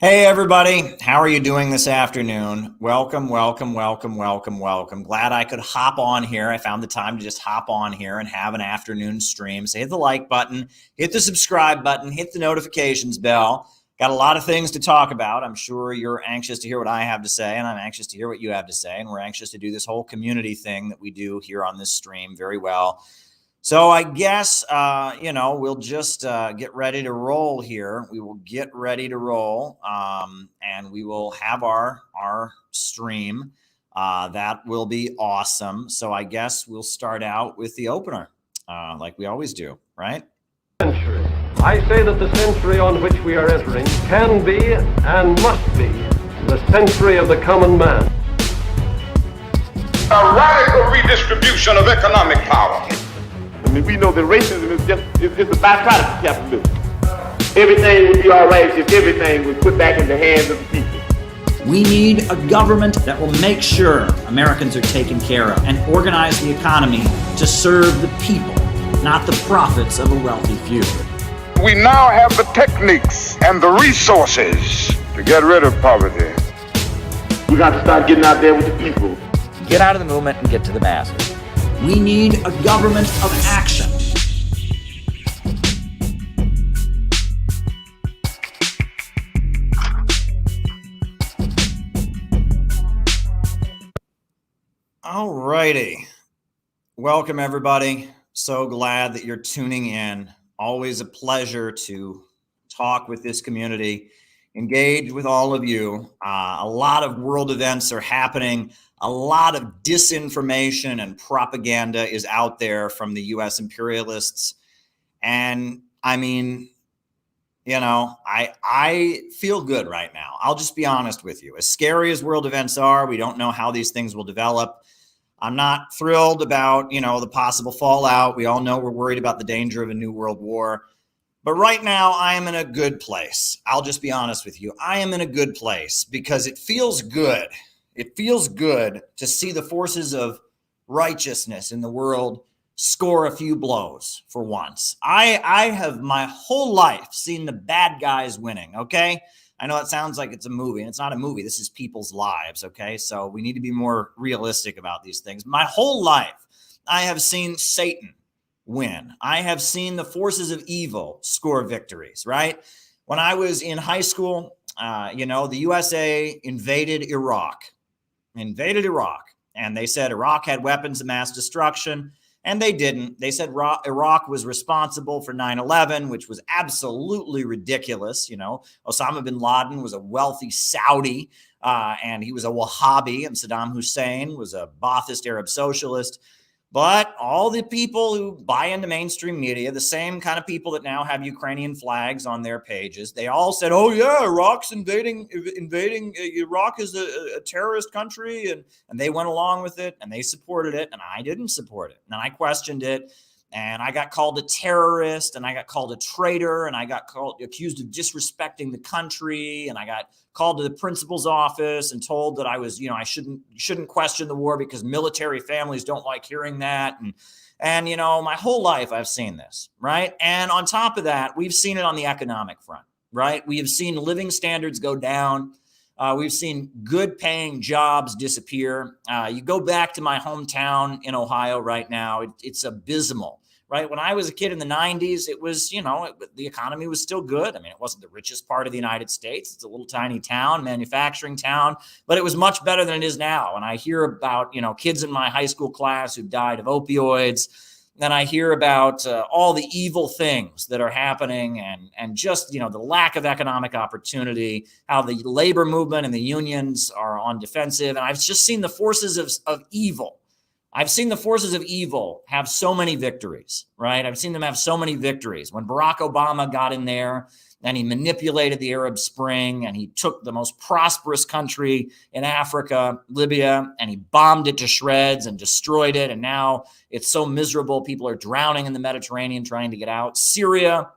Hey everybody, how are you doing this afternoon? Welcome, welcome, welcome, welcome, welcome. Glad I could hop on here. I found the time to just hop on here and have an afternoon stream. So hit the like button, hit the subscribe button, hit the notifications bell. Got a lot of things to talk about. I'm sure you're anxious to hear what I have to say, and I'm anxious to hear what you have to say. And we're anxious to do this whole community thing that we do here on this stream very well. So I guess, we'll just get ready to roll here. We will get ready to roll, and we will have our stream. That will be awesome. So I guess we'll start out with the opener, like we always do, right? Century. I say that the century on which we are entering can be and must be the century of the common man. A radical redistribution of economic power. I mean, we know that racism is just a byproduct of capitalism. Everything would be all right if everything was put back in the hands of the people. We need a government that will make sure Americans are taken care of and organize the economy to serve the people, not the profits of a wealthy few. We now have the techniques and the resources to get rid of poverty. We got to start getting out there with the people. Get out of the movement and get to the masses. We need a government of action. All righty. Welcome, everybody. So glad that you're tuning in. Always a pleasure to talk with this community, engage with all of you. A lot of world events are happening. A lot of disinformation and propaganda is out there from the U.S. imperialists. And I mean, I feel good right now. I'll just be honest with you. As scary as world events are, we don't know how these things will develop. I'm not thrilled about, the possible fallout. We all know we're worried about the danger of a new world war. But right now, I am in a good place. I'll just be honest with you. I am in a good place because it feels good. It feels good to see the forces of righteousness in the world score a few blows for once. I have my whole life seen the bad guys winning, okay? I know it sounds like it's a movie, and it's not a movie. This is people's lives, okay? So we need to be more realistic about these things. My whole life, I have seen Satan win. I have seen the forces of evil score victories, right? When I was in high school, the USA invaded Iraq, and they said Iraq had weapons of mass destruction, and they didn't. They said Iraq was responsible for 9/11, which was absolutely ridiculous. Osama bin Laden was a wealthy Saudi, and he was a Wahhabi, and Saddam Hussein was a Ba'athist Arab socialist. But all the people who buy into mainstream media, the same kind of people that now have Ukrainian flags on their pages, they all said, oh, yeah, Iraq's invading Iraq is a terrorist country. And they went along with it and they supported it. And I didn't support it. And I questioned it. And I got called a terrorist, and I got called a traitor, and I got accused of disrespecting the country, and I got called to the principal's office and told that I was, I shouldn't question the war because military families don't like hearing that. And my whole life I've seen this, right? And on top of that, we've seen it on the economic front, right? We have seen living standards go down. We've seen good paying jobs disappear. You go back to my hometown in Ohio right now, it's abysmal. Right. When I was a kid in the 90s, it was, the economy was still good. I mean, it wasn't the richest part of the United States. It's a little tiny town, manufacturing town, but it was much better than it is now. And I hear about, kids in my high school class who died of opioids. Then I hear about all the evil things that are happening and just, the lack of economic opportunity, how the labor movement and the unions are on defensive. And I've just seen the forces of evil. I've seen the forces of evil have so many victories, right? I've seen them have so many victories. When Barack Obama got in there and he manipulated the Arab Spring and he took the most prosperous country in Africa, Libya, and he bombed it to shreds and destroyed it. And now it's so miserable. People are drowning in the Mediterranean trying to get out. Syria,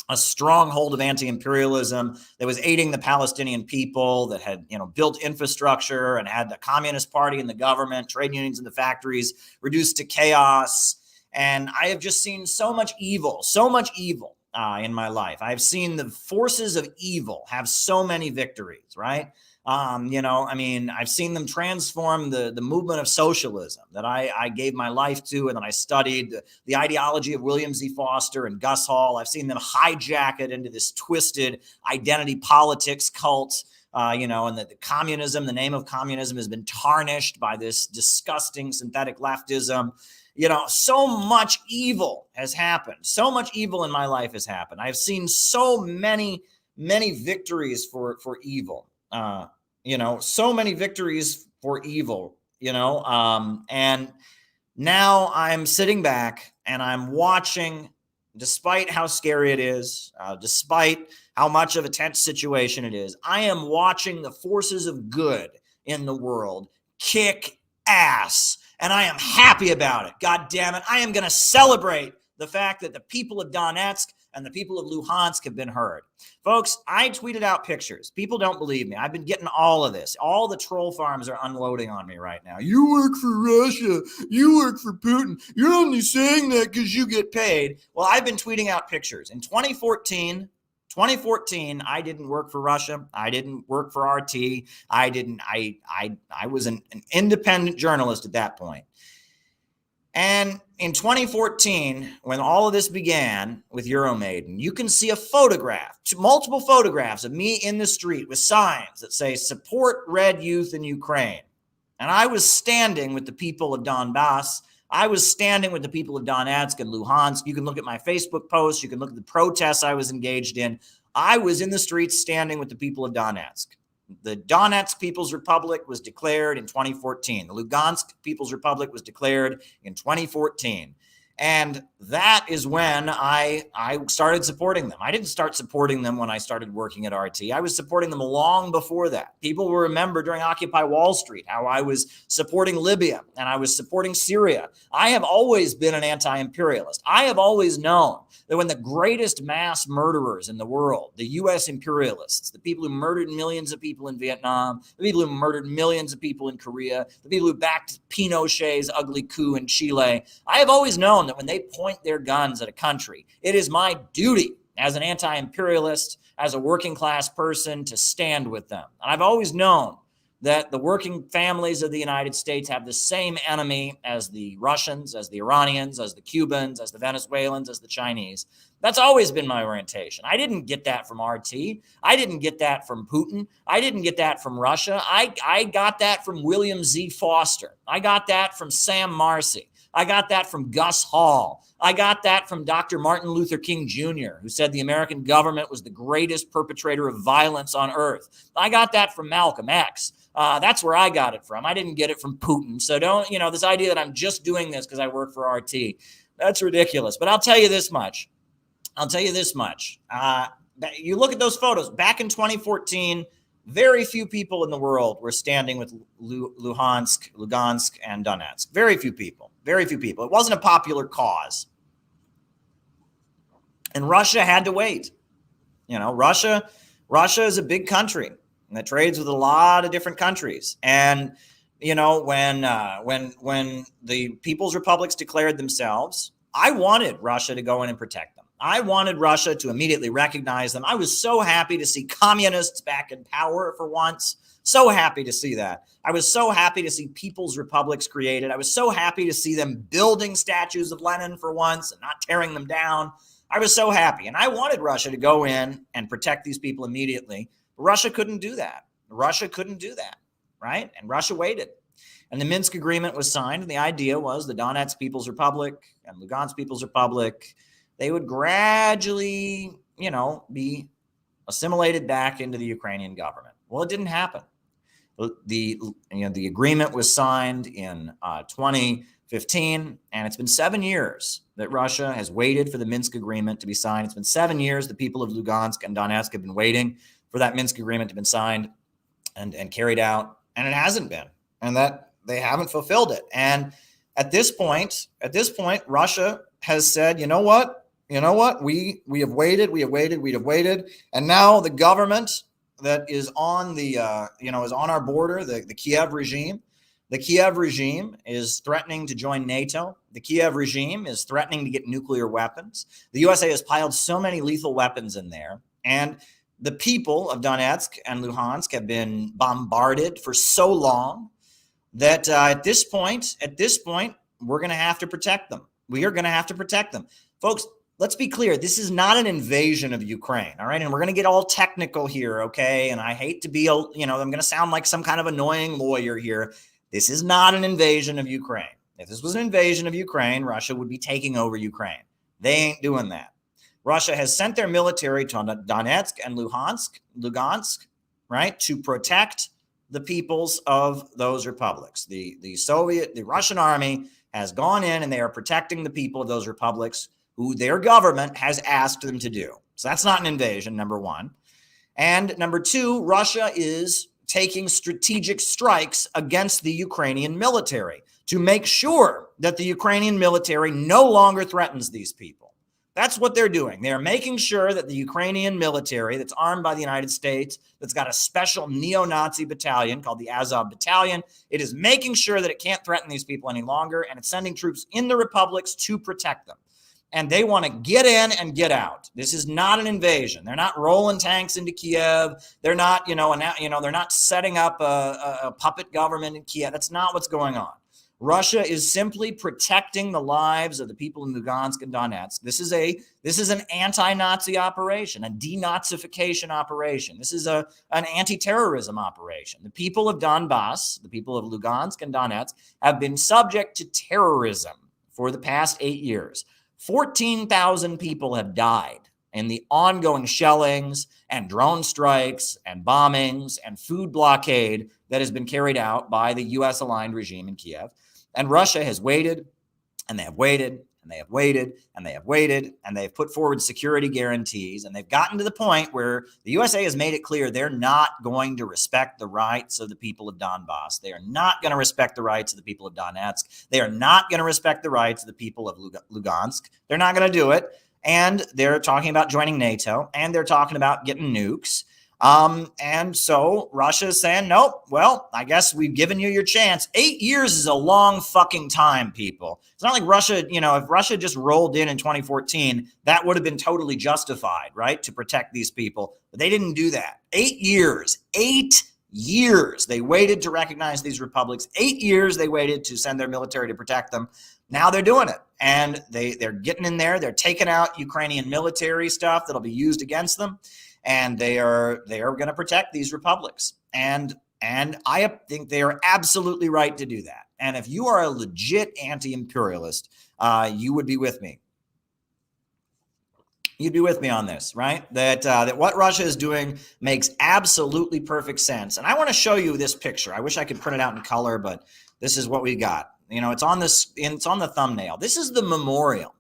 a stronghold of anti-imperialism that was aiding the Palestinian people, that had, built infrastructure and had the Communist Party in the government, trade unions in the factories, reduced to chaos. And I have just seen so much evil. in my life. I've seen the forces of evil have so many victories, right? I've seen them transform the movement of socialism that I gave my life to, and then I studied the ideology of William Z. Foster and Gus Hall. I've seen them hijack it into this twisted identity politics cult, and that the name of communism has been tarnished by this disgusting synthetic leftism. So much evil has happened. So much evil in my life has happened. I've seen so many victories for evil. So many victories for evil, and now I'm sitting back and I'm watching, despite how scary it is, despite how much of a tense situation it is, I am watching the forces of good in the world kick ass, and I am happy about it. God damn it. I am going to celebrate the fact that the people of Donetsk and the people of Luhansk have been heard. Folks, I tweeted out pictures. People don't believe me. I've been getting all of this. All the troll farms are unloading on me right now. You work for Russia. You work for Putin. You're only saying that because you get paid. Well, I've been tweeting out pictures. In 2014, I didn't work for Russia. I didn't work for RT. I was an independent journalist at that point. And in 2014, when all of this began with Euromaiden, you can see a photograph, multiple photographs of me in the street with signs that say, support Red Youth in Ukraine. And I was standing with the people of Donbass. I was standing with the people of Donetsk and Luhansk. You can look at my Facebook posts. You can look at the protests I was engaged in. I was in the streets standing with the people of Donetsk. The Donetsk People's Republic was declared in 2014. The Lugansk People's Republic was declared in 2014. And that is when I started supporting them. I didn't start supporting them when I started working at RT. I was supporting them long before that. People will remember during Occupy Wall Street how I was supporting Libya and I was supporting Syria. I have always been an anti-imperialist. I have always known that when the greatest mass murderers in the world, the U.S. imperialists, the people who murdered millions of people in Vietnam, the people who murdered millions of people in Korea, the people who backed Pinochet's ugly coup in Chile, I have always known that when they point their guns at a country, it is my duty as an anti-imperialist, as a working class person, to stand with them. And I've always known that the working families of the United States have the same enemy as the Russians, as the Iranians, as the Cubans, as the Venezuelans, as the Chinese. That's always been my orientation. I didn't get that from RT. I didn't get that from Putin. I didn't get that from Russia. I got that from William Z. Foster. I got that from Sam Marcy. I got that from Gus Hall. I got that from Dr. Martin Luther King Jr., who said the American government was the greatest perpetrator of violence on earth. I got that from Malcolm X. That's where I got it from. I didn't get it from Putin. So don't, this idea that I'm just doing this because I work for RT, that's ridiculous. But I'll tell you this much. You look at those photos back in 2014, very few people in the world were standing with Lugansk, and Donetsk. Very few people. It wasn't a popular cause. And Russia had to wait. Russia is a big country that trades with a lot of different countries. And, when the People's Republics declared themselves, I wanted Russia to go in and protect them. I wanted Russia to immediately recognize them. I was so happy to see communists back in power for once. So happy to see that. I was so happy to see people's republics created. I was so happy to see them building statues of Lenin for once and not tearing them down. I was so happy. And I wanted Russia to go in and protect these people immediately. But Russia couldn't do that. Right? And Russia waited. And the Minsk Agreement was signed. And the idea was the Donetsk People's Republic and Lugansk People's Republic, they would gradually, be assimilated back into the Ukrainian government. Well, it didn't happen. The agreement was signed in 2015, and it's been 7 years that Russia has waited for the Minsk Agreement to be signed. It's been 7 years the people of Lugansk and Donetsk have been waiting for that Minsk Agreement to be signed and carried out, and it hasn't been, and that they haven't fulfilled it. And at this point, Russia has said, you know what? We have waited. And now the government that is on is on our border, the Kiev regime, The Kiev regime is threatening to join NATO. The Kiev regime is threatening to get nuclear weapons. The USA has piled so many lethal weapons in there. And the people of Donetsk and Luhansk have been bombarded for so long that at this point, we're going to have to protect them. We are going to have to protect them. Folks, let's be clear. This is not an invasion of Ukraine, all right? And we're going to get all technical here, okay? And I hate to be, I'm going to sound like some kind of annoying lawyer here. This is not an invasion of Ukraine. If this was an invasion of Ukraine, Russia would be taking over Ukraine. They ain't doing that. Russia has sent their military to Donetsk and Lugansk, right, to protect the peoples of those republics. The Russian army has gone in and they are protecting the people of those republics who their government has asked them to do. So that's not an invasion, number one. And number two, Russia is taking strategic strikes against the Ukrainian military to make sure that the Ukrainian military no longer threatens these people. That's what they're doing. They're making sure that the Ukrainian military that's armed by the United States, that's got a special neo-Nazi battalion called the Azov Battalion, it is making sure that it can't threaten these people any longer, and it's sending troops in the republics to protect them. And they want to get in and get out. This is not an invasion. They're not rolling tanks into Kiev. They're not, they're not setting up a puppet government in Kiev. That's not what's going on. Russia is simply protecting the lives of the people in Lugansk and Donetsk. This is an anti-Nazi operation, a denazification operation. This is an anti-terrorism operation. The people of Donbass, the people of Lugansk and Donetsk, have been subject to terrorism for the past 8 years. 14,000 people have died in the ongoing shellings and drone strikes and bombings and food blockade that has been carried out by the U.S.-aligned regime in Kiev. And Russia has waited, and they have waited, and they have waited, and they have waited, and they have put forward security guarantees, and they've gotten to the point where the USA has made it clear they're not going to respect the rights of the people of Donbass. They are not going to respect the rights of the people of Donetsk. They are not going to respect the rights of the people of Lugansk. They're not going to do it. And they're talking about joining NATO, and they're talking about getting nukes. And so Russia is saying, nope, well, I guess we've given you your chance. 8 years is a long fucking time, people. It's not like Russia, if Russia just rolled in 2014, that would have been totally justified, right, to protect these people. But they didn't do that. 8 years, 8 years they waited to recognize these republics. 8 years they waited to send their military to protect them. Now they're doing it. And they're getting in there. They're taking out Ukrainian military stuff that'll be used against them. And they are going to protect these republics. And I think they are absolutely right to do that. And if you are a legit anti-imperialist, you would be with me. You'd be with me on this, right? That what Russia is doing makes absolutely perfect sense. And I want to show you this picture. I wish I could print it out in color, but this is what we got. It's on the thumbnail. This is the memorial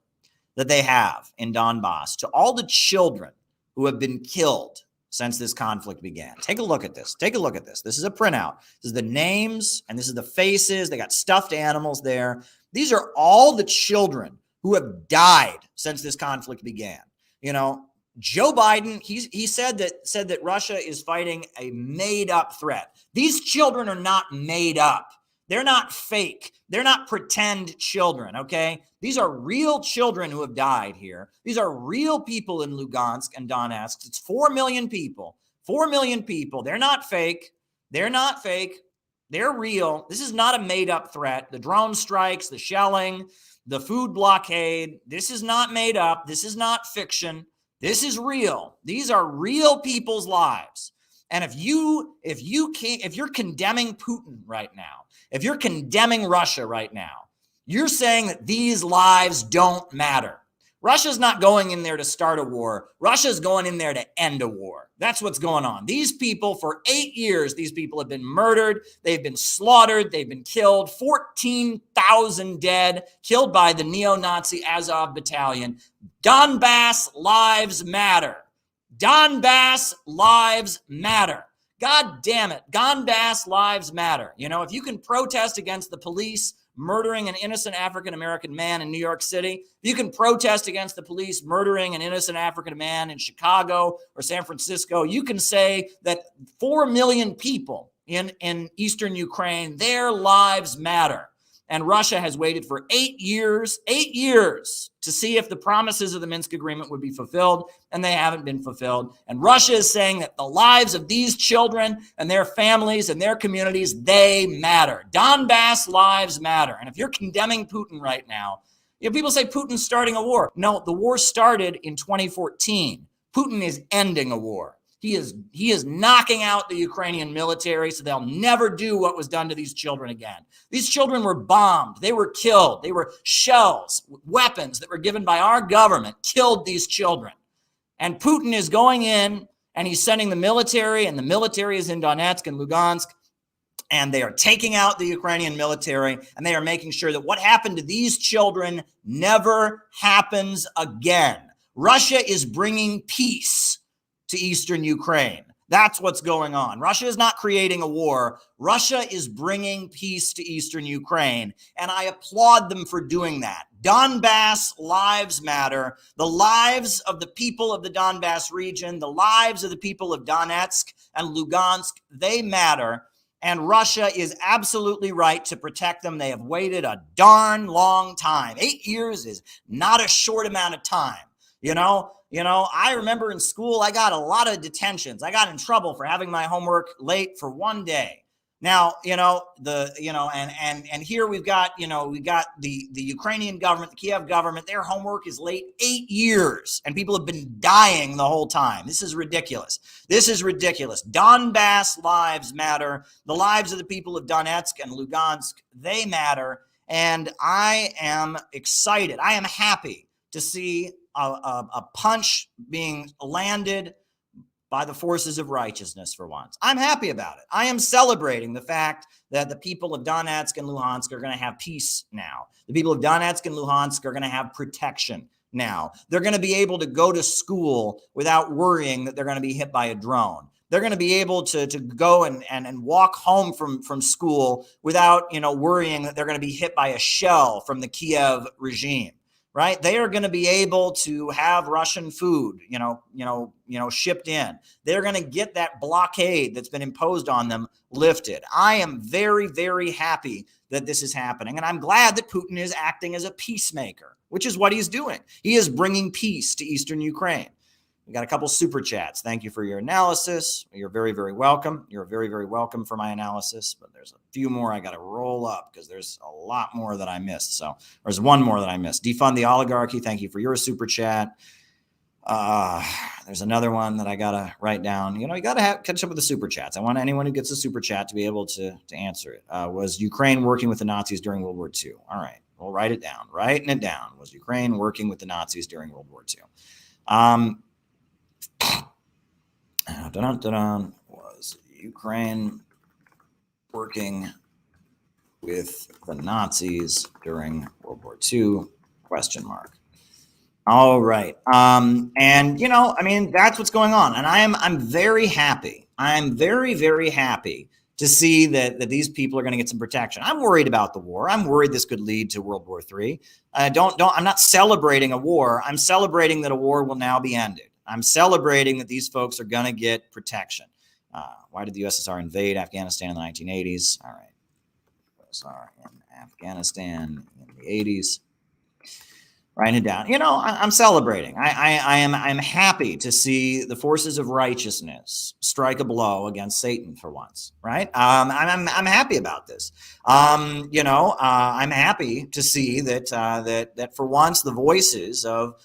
that they have in Donbass to all the children who have been killed since this conflict began. Take a look at this. Take a look at this. This is a printout. This is the names, and this is the faces. They got stuffed animals there. These are all the children who have died since this conflict began. Joe Biden, he said that Russia is fighting a made-up threat. These children are not made up. They're not fake. They're not pretend children, okay? These are real children who have died here. These are real people in Lugansk and Donetsk. It's 4 million people. 4 million people. They're not fake. They're not fake. They're real. This is not a made-up threat. The drone strikes, the shelling, the food blockade, this is not made up. This is not fiction. This is real. These are real people's lives. And if you're condemning Putin right now, if you're condemning Russia right now, you're saying that these lives don't matter. Russia's not going in there to start a war. Russia's going in there to end a war. That's what's going on. These people, for 8 years, these people have been murdered. They've been slaughtered. They've been killed. 14,000 dead, killed by the neo-Nazi Azov Battalion. Donbass lives matter. Donbass lives matter. God damn it. Donbass lives matter. If you can protest against the police murdering an innocent African-American man in New York City, if you can protest against the police murdering an innocent African man in Chicago or San Francisco, you can say that 4 million people in eastern Ukraine, their lives matter. And Russia has waited for 8 years to see if the promises of the Minsk agreement would be fulfilled, and they haven't been fulfilled. And Russia is saying that the lives of these children and their families and their communities, they matter. Donbass lives matter. And if you're condemning Putin right now, people say Putin's starting a war. No, the war started in 2014. Putin is ending a war. He is knocking out the Ukrainian military so they'll never do what was done to these children again. These children were bombed. They were killed. They were shells, weapons that were given by our government killed these children. And Putin is going in and he's sending the military, and the military is in Donetsk and Lugansk, and they are taking out the Ukrainian military, and they are making sure that what happened to these children never happens again. Russia is bringing peace to eastern Ukraine. That's what's going on. Russia is not creating a war. Russia is bringing peace to eastern Ukraine, and I applaud them for doing that. Donbass lives matter. The lives of the people of the Donbass region, the lives of the people of Donetsk and Lugansk, they matter, and Russia is absolutely right to protect them. They have waited a darn long time. 8 years is not a short amount of time. I remember in school, I got a lot of detentions. I got in trouble for having my homework late for one day. Now, and here we got the Ukrainian government, the Kiev government, their homework is late 8 years, and people have been dying the whole time. This is ridiculous. Donbass lives matter. The lives of the people of Donetsk and Lugansk, they matter. And I am excited. I am happy to see a punch being landed by the forces of righteousness for once. I'm happy about it. I am celebrating the fact that the people of Donetsk and Luhansk are going to have peace now. The people of Donetsk and Luhansk are going to have protection now. They're going to be able to go to school without worrying that they're going to be hit by a drone. They're going to be able to go and walk home from school without, worrying that they're going to be hit by a shell from the Kiev regime. Right? They are going to be able to have Russian food, shipped in. They're going to get that blockade that's been imposed on them lifted. I am very, very happy that this is happening. And I'm glad that Putin is acting as a peacemaker, which is what he's doing. He is bringing peace to eastern Ukraine. We got a couple super chats. Thank you for your analysis. You're very, very welcome. You're very, very welcome for my analysis. But there's a few more I got to roll up because there's a lot more that I missed. So there's one more that I missed. Defund the oligarchy. Thank you for your super chat. There's another one that I got to write down. You got to catch up with the super chats. I want anyone who gets a super chat to be able to answer it. Was Ukraine working with the Nazis during World War II? All right. We'll write it down. Writing it down. Was Ukraine working with the Nazis during World War II? Was Ukraine working with the Nazis during World War II? Question mark. All right. That's what's going on. And I'm very happy. I'm very, very happy to see that these people are going to get some protection. I'm worried about the war. I'm worried this could lead to World War III. I'm not celebrating a war. I'm celebrating that a war will now be ended. I'm celebrating that these folks are going to get protection. Why did the USSR invade Afghanistan in the 1980s? All right. USSR in Afghanistan in the 80s. Writing it down. I'm celebrating. I'm happy to see the forces of righteousness strike a blow against Satan for once, right? I'm happy about this. I'm happy to see that for once the voices of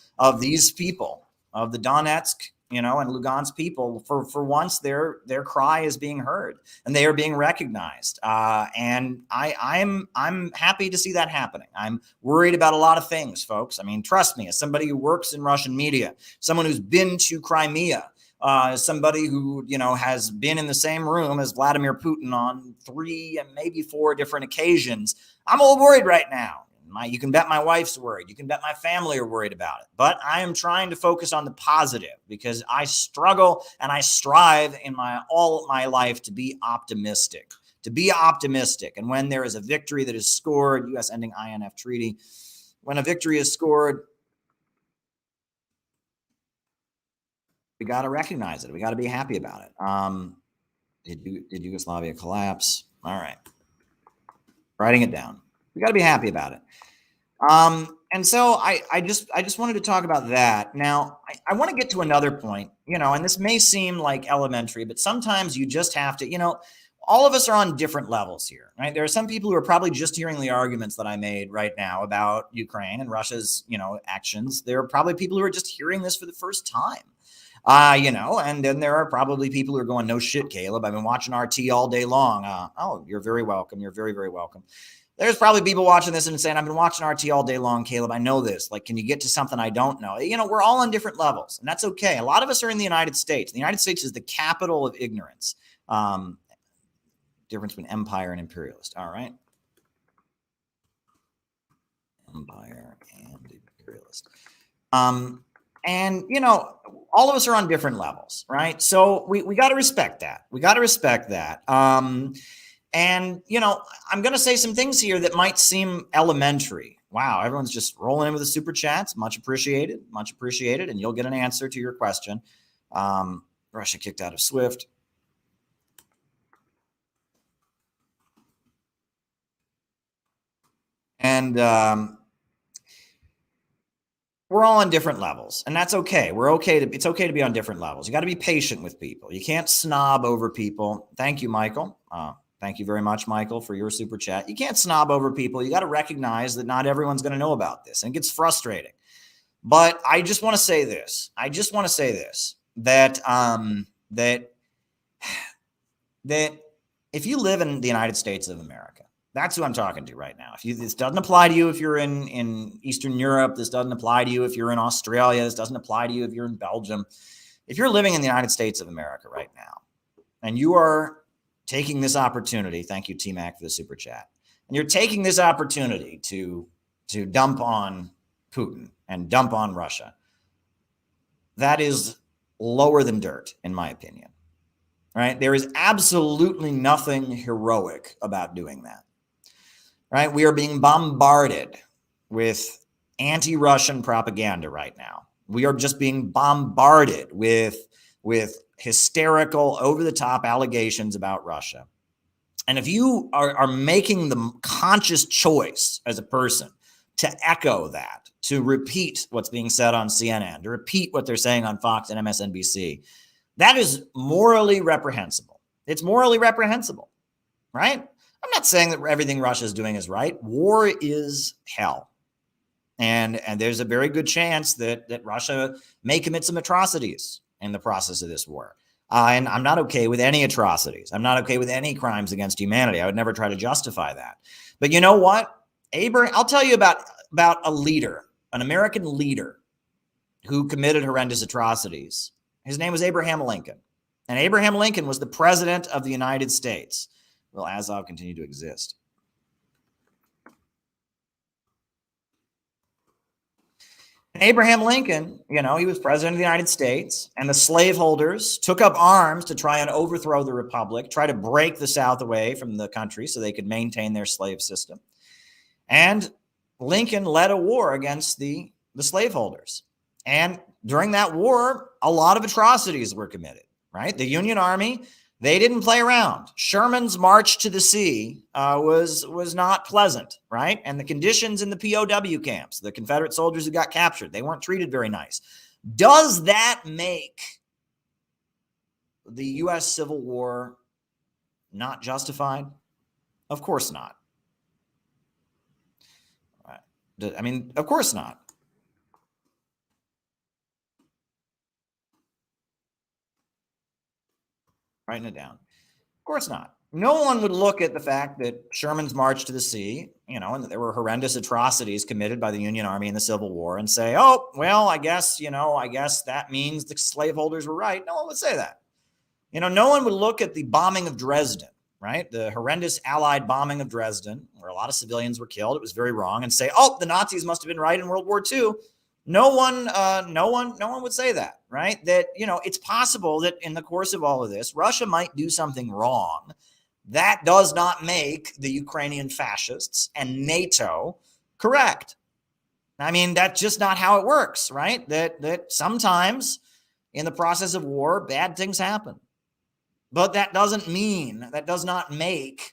these people, of the Donetsk, and Lugansk people, for once their cry is being heard and they are being recognized. And I'm happy to see that happening. I'm worried about a lot of things, folks. I mean, trust me, as somebody who works in Russian media, someone who's been to Crimea, somebody who, has been in the same room as Vladimir Putin on 3 and maybe 4 different occasions, I'm a little worried right now. You can bet my wife's worried. You can bet my family are worried about it. But I am trying to focus on the positive because I struggle and I strive in all my life to be optimistic. And when there is a victory that is scored, U.S. ending INF treaty, when a victory is scored, we got to recognize it. We got to be happy about it. Did Yugoslavia collapse? All right. Writing it down. We got to be happy about it. And so I just wanted to talk about that. Now, I want to get to another point, and this may seem like elementary, but sometimes you just have to, all of us are on different levels here, right? There are some people who are probably just hearing the arguments that I made right now about Ukraine and Russia's, actions. There are probably people who are just hearing this for the first time. And then there are probably people who are going, no shit, Caleb, I've been watching RT all day long. Oh, you're very welcome. You're very, very welcome. There's probably people watching this and saying, I've been watching RT all day long, Caleb. I know this. Like, can you get to something I don't know? We're all on different levels, and that's okay. A lot of us are in the United States. The United States is the capital of ignorance. Difference between empire and imperialist. All right. Empire and imperialist. And, all of us are on different levels, right? So we got to respect that. We got to respect that. And, I'm going to say some things here that might seem elementary. Wow, everyone's just rolling in with the super chats. Much appreciated. Much appreciated. And you'll get an answer to your question. Russia kicked out of SWIFT. And we're all on different levels, and that's okay. It's okay to be on different levels. You got to be patient with people. You can't snob over people. Thank you, Michael. Thank you very much, Michael, for your super chat. You can't snob over people. You got to recognize that not everyone's going to know about this, and it gets frustrating. But I just want to say this. That if you live in the United States of America, that's who I'm talking to right now. This doesn't apply to you if you're in Eastern Europe. This doesn't apply to you if you're in Australia. This doesn't apply to you if you're in Belgium. If you're living in the United States of America right now, and you are taking this opportunity, thank you, T-Mac, for the super chat, and you're taking this opportunity to dump on Putin and dump on Russia, that is lower than dirt, in my opinion. Right? There is absolutely nothing heroic about doing that. Right? We are being bombarded with anti-Russian propaganda right now. We are just being bombarded with hysterical, over-the-top allegations about Russia. And if you are making the conscious choice as a person to echo that, to repeat what's being said on CNN, to repeat what they're saying on Fox and MSNBC, that is morally reprehensible. It's morally reprehensible, right? I'm not saying that everything Russia is doing is right. War is hell. And there's a very good chance that Russia may commit some atrocities in the process of this war. And I'm not okay with any atrocities. I'm not okay with any crimes against humanity. I would never try to justify that. But you know what? I'll tell you about a leader, an American leader who committed horrendous atrocities. His name was Abraham Lincoln. And Abraham Lincoln was the president of the United States. Will Azov continue to exist? And Abraham Lincoln, he was president of the United States, and the slaveholders took up arms to try and overthrow the republic, try to break the South away from the country so they could maintain their slave system. And Lincoln led a war against the slaveholders. And during that war, a lot of atrocities were committed, right? The Union Army, they didn't play around. Sherman's march to the sea was not pleasant, right? And the conditions in the POW camps, the Confederate soldiers who got captured, they weren't treated very nice. Does that make the U.S. Civil War not justified? Of course not. I mean, of course not. Writing it down. Of course not. No one would look at the fact that Sherman's march to the sea, and that there were horrendous atrocities committed by the Union Army in the Civil War and say, oh, well, I guess that means the slaveholders were right. No one would say that. No one would look at the bombing of Dresden, right? The horrendous Allied bombing of Dresden, where a lot of civilians were killed. It was very wrong, and say, oh, the Nazis must have been right in World War II. No one would say that, right? That, it's possible that in the course of all of this, Russia might do something wrong. That does not make the Ukrainian fascists and NATO correct. I mean, that's just not how it works, right? That sometimes in the process of war, bad things happen. But that does not make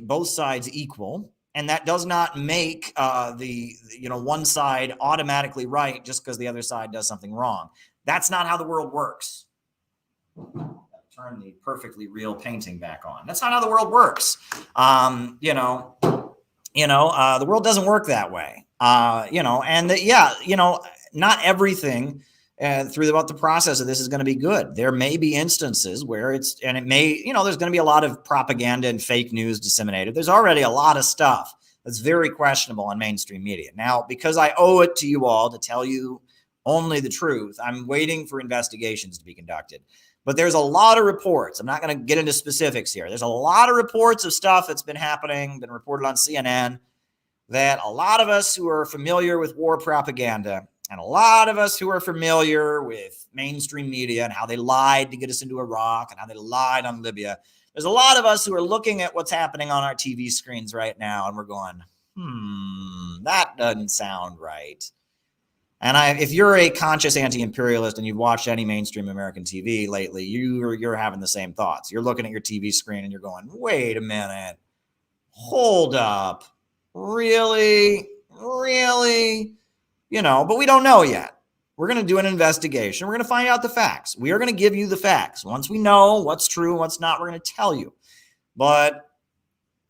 both sides equal. And that does not make one side automatically right just because the other side does something wrong. That's not how the world works. Turn the perfectly real painting back on. That's not how the world works. The world doesn't work that way. Not everything throughout the process of this is going to be good. There may be instances where there's going to be a lot of propaganda and fake news disseminated. There's already a lot of stuff that's very questionable on mainstream media. Now, because I owe it to you all to tell you only the truth, I'm waiting for investigations to be conducted. But there's a lot of reports. I'm not going to get into specifics here. There's a lot of reports of stuff that's been happening, been reported on CNN, that a lot of us who are familiar with war propaganda and a lot of us who are familiar with mainstream media and how they lied to get us into Iraq and how they lied on Libya, there's a lot of us who are looking at what's happening on our TV screens right now and we're going, that doesn't sound right. And if you're a conscious anti-imperialist and you've watched any mainstream American TV lately, you're having the same thoughts. You're looking at your TV screen and you're going, wait a minute, hold up, really? But we don't know yet. We're going to do an investigation. We're going to find out the facts. We are going to give you the facts. Once we know what's true and what's not, we're going to tell you. But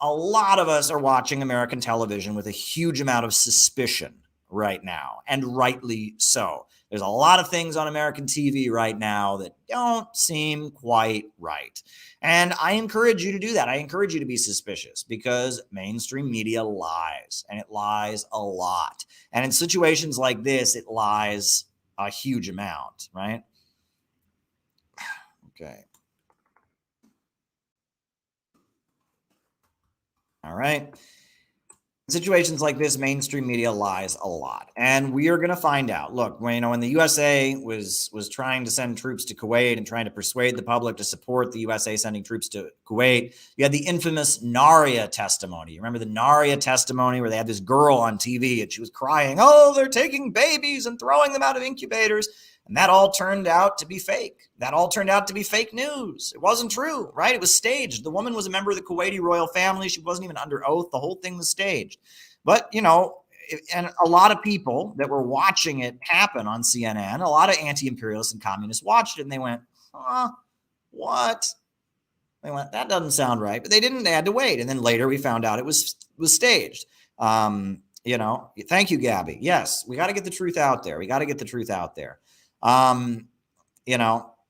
a lot of us are watching American television with a huge amount of suspicion right now, and rightly so. There's a lot of things on American TV right now that don't seem quite right. And I encourage you to do that. I encourage you to be suspicious because mainstream media lies, and it lies a lot. And in situations like this, it lies a huge amount, right? Okay. All right. In situations like this, mainstream media lies a lot, and we are going to find out. Look, when the USA was trying to send troops to Kuwait and trying to persuade the public to support the USA sending troops to Kuwait, you had the infamous Naria testimony. You remember the Naria testimony where they had this girl on TV and she was crying, "Oh, they're taking babies and throwing them out of incubators." And that all turned out to be fake. That all turned out to be fake news. It wasn't true, right? It was staged. The woman was a member of the Kuwaiti royal family. She wasn't even under oath. The whole thing was staged. But, and a lot of people that were watching it happen on CNN, a lot of anti-imperialists and communists watched it and they went, what? They went, that doesn't sound right. But they didn't. They had to wait. And then later we found out it was staged. Thank you, Gabby. Yes, we got to get the truth out there. We got to get the truth out there. We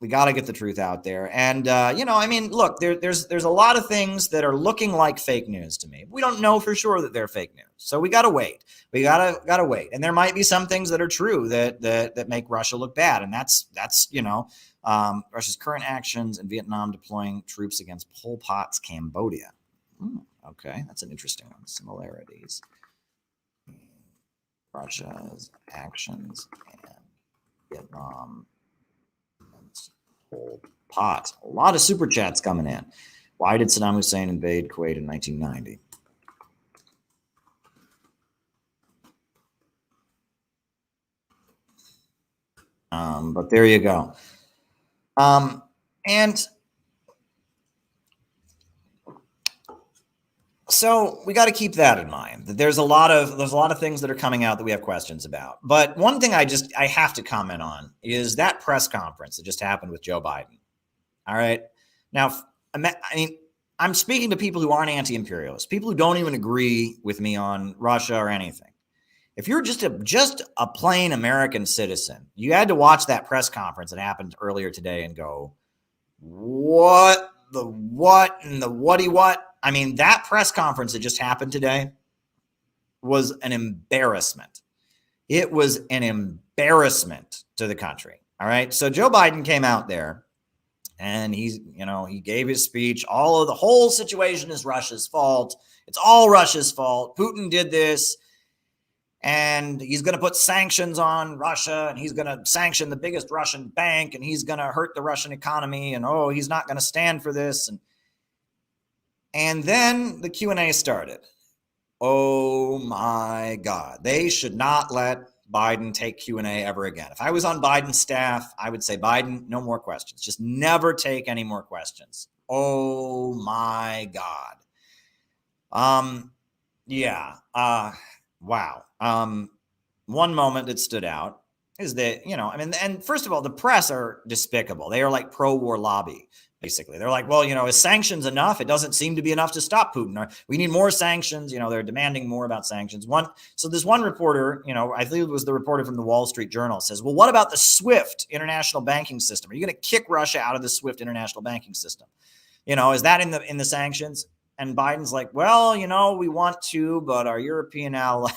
got to get the truth out there. And, look, there's a lot of things that are looking like fake news to me. We don't know for sure that they're fake news. So we got to wait. We got to wait. And there might be some things that are true that make Russia look bad. And that's Russia's current actions in Vietnam deploying troops against Pol Pot's Cambodia. Okay. That's an interesting one. Similarities. Russia's actions and Vietnam and Pol Pot. A lot of super chats coming in. Why did Saddam Hussein invade Kuwait in 1990? But there you go. And so we got to keep that in mind, that there's a lot of things that are coming out that we have questions about. But one thing I have to comment on is that press conference that just happened with Joe Biden. All right. Now, I'm speaking to people who aren't anti-imperialists, people who don't even agree with me on Russia or anything. If you're just a plain American citizen, you had to watch that press conference that happened earlier today and go, what the what and the whaty what? I mean, that press conference that just happened today was an embarrassment. It was an embarrassment to the country. All right. So Joe Biden came out there and he gave his speech. The whole situation is Russia's fault. It's all Russia's fault. Putin did this. And he's going to put sanctions on Russia, and he's going to sanction the biggest Russian bank, and he's going to hurt the Russian economy, and he's not going to stand for this. And then the Q&A started. Oh my God. They should not let Biden take Q&A ever again. If I was on Biden's staff, I would say, Biden, no more questions. Just never take any more questions. Oh my God. Wow. One moment that stood out is that, and first of all, the press are despicable. They are like pro-war lobby, basically. They're like, well, is sanctions enough? It doesn't seem to be enough to stop Putin. Or we need more sanctions. They're demanding more about sanctions. So this one reporter, I think it was the reporter from the Wall Street Journal, says, well, what about the SWIFT international banking system? Are you going to kick Russia out of the SWIFT international banking system? Is that in the sanctions? And Biden's like, well, we want to, but our European ally.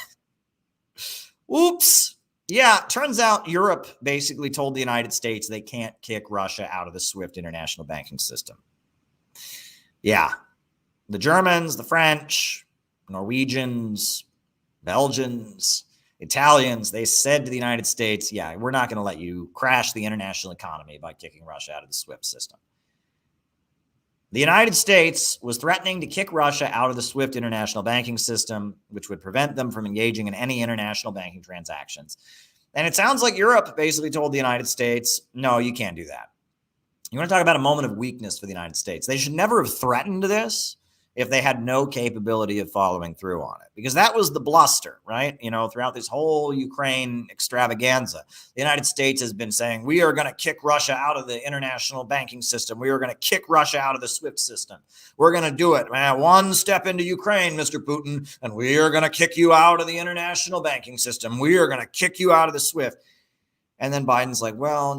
Oops. Yeah, turns out Europe basically told the United States they can't kick Russia out of the SWIFT international banking system. Yeah. The Germans, the French, Norwegians, Belgians, Italians, they said to the United States, yeah, we're not going to let you crash the international economy by kicking Russia out of the SWIFT system. The United States was threatening to kick Russia out of the SWIFT international banking system, which would prevent them from engaging in any international banking transactions. And it sounds like Europe basically told the United States, no, you can't do that. You want to talk about a moment of weakness for the United States? They should never have threatened this if they had no capability of following through on it, because that was the bluster, right? Throughout this whole Ukraine extravaganza, the United States has been saying, we are going to kick Russia out of the international banking system. We are going to kick Russia out of the SWIFT system. We're going to do it. One step into Ukraine, Mr. Putin, and we are going to kick you out of the international banking system. We are going to kick you out of the SWIFT. And then Biden's like, well,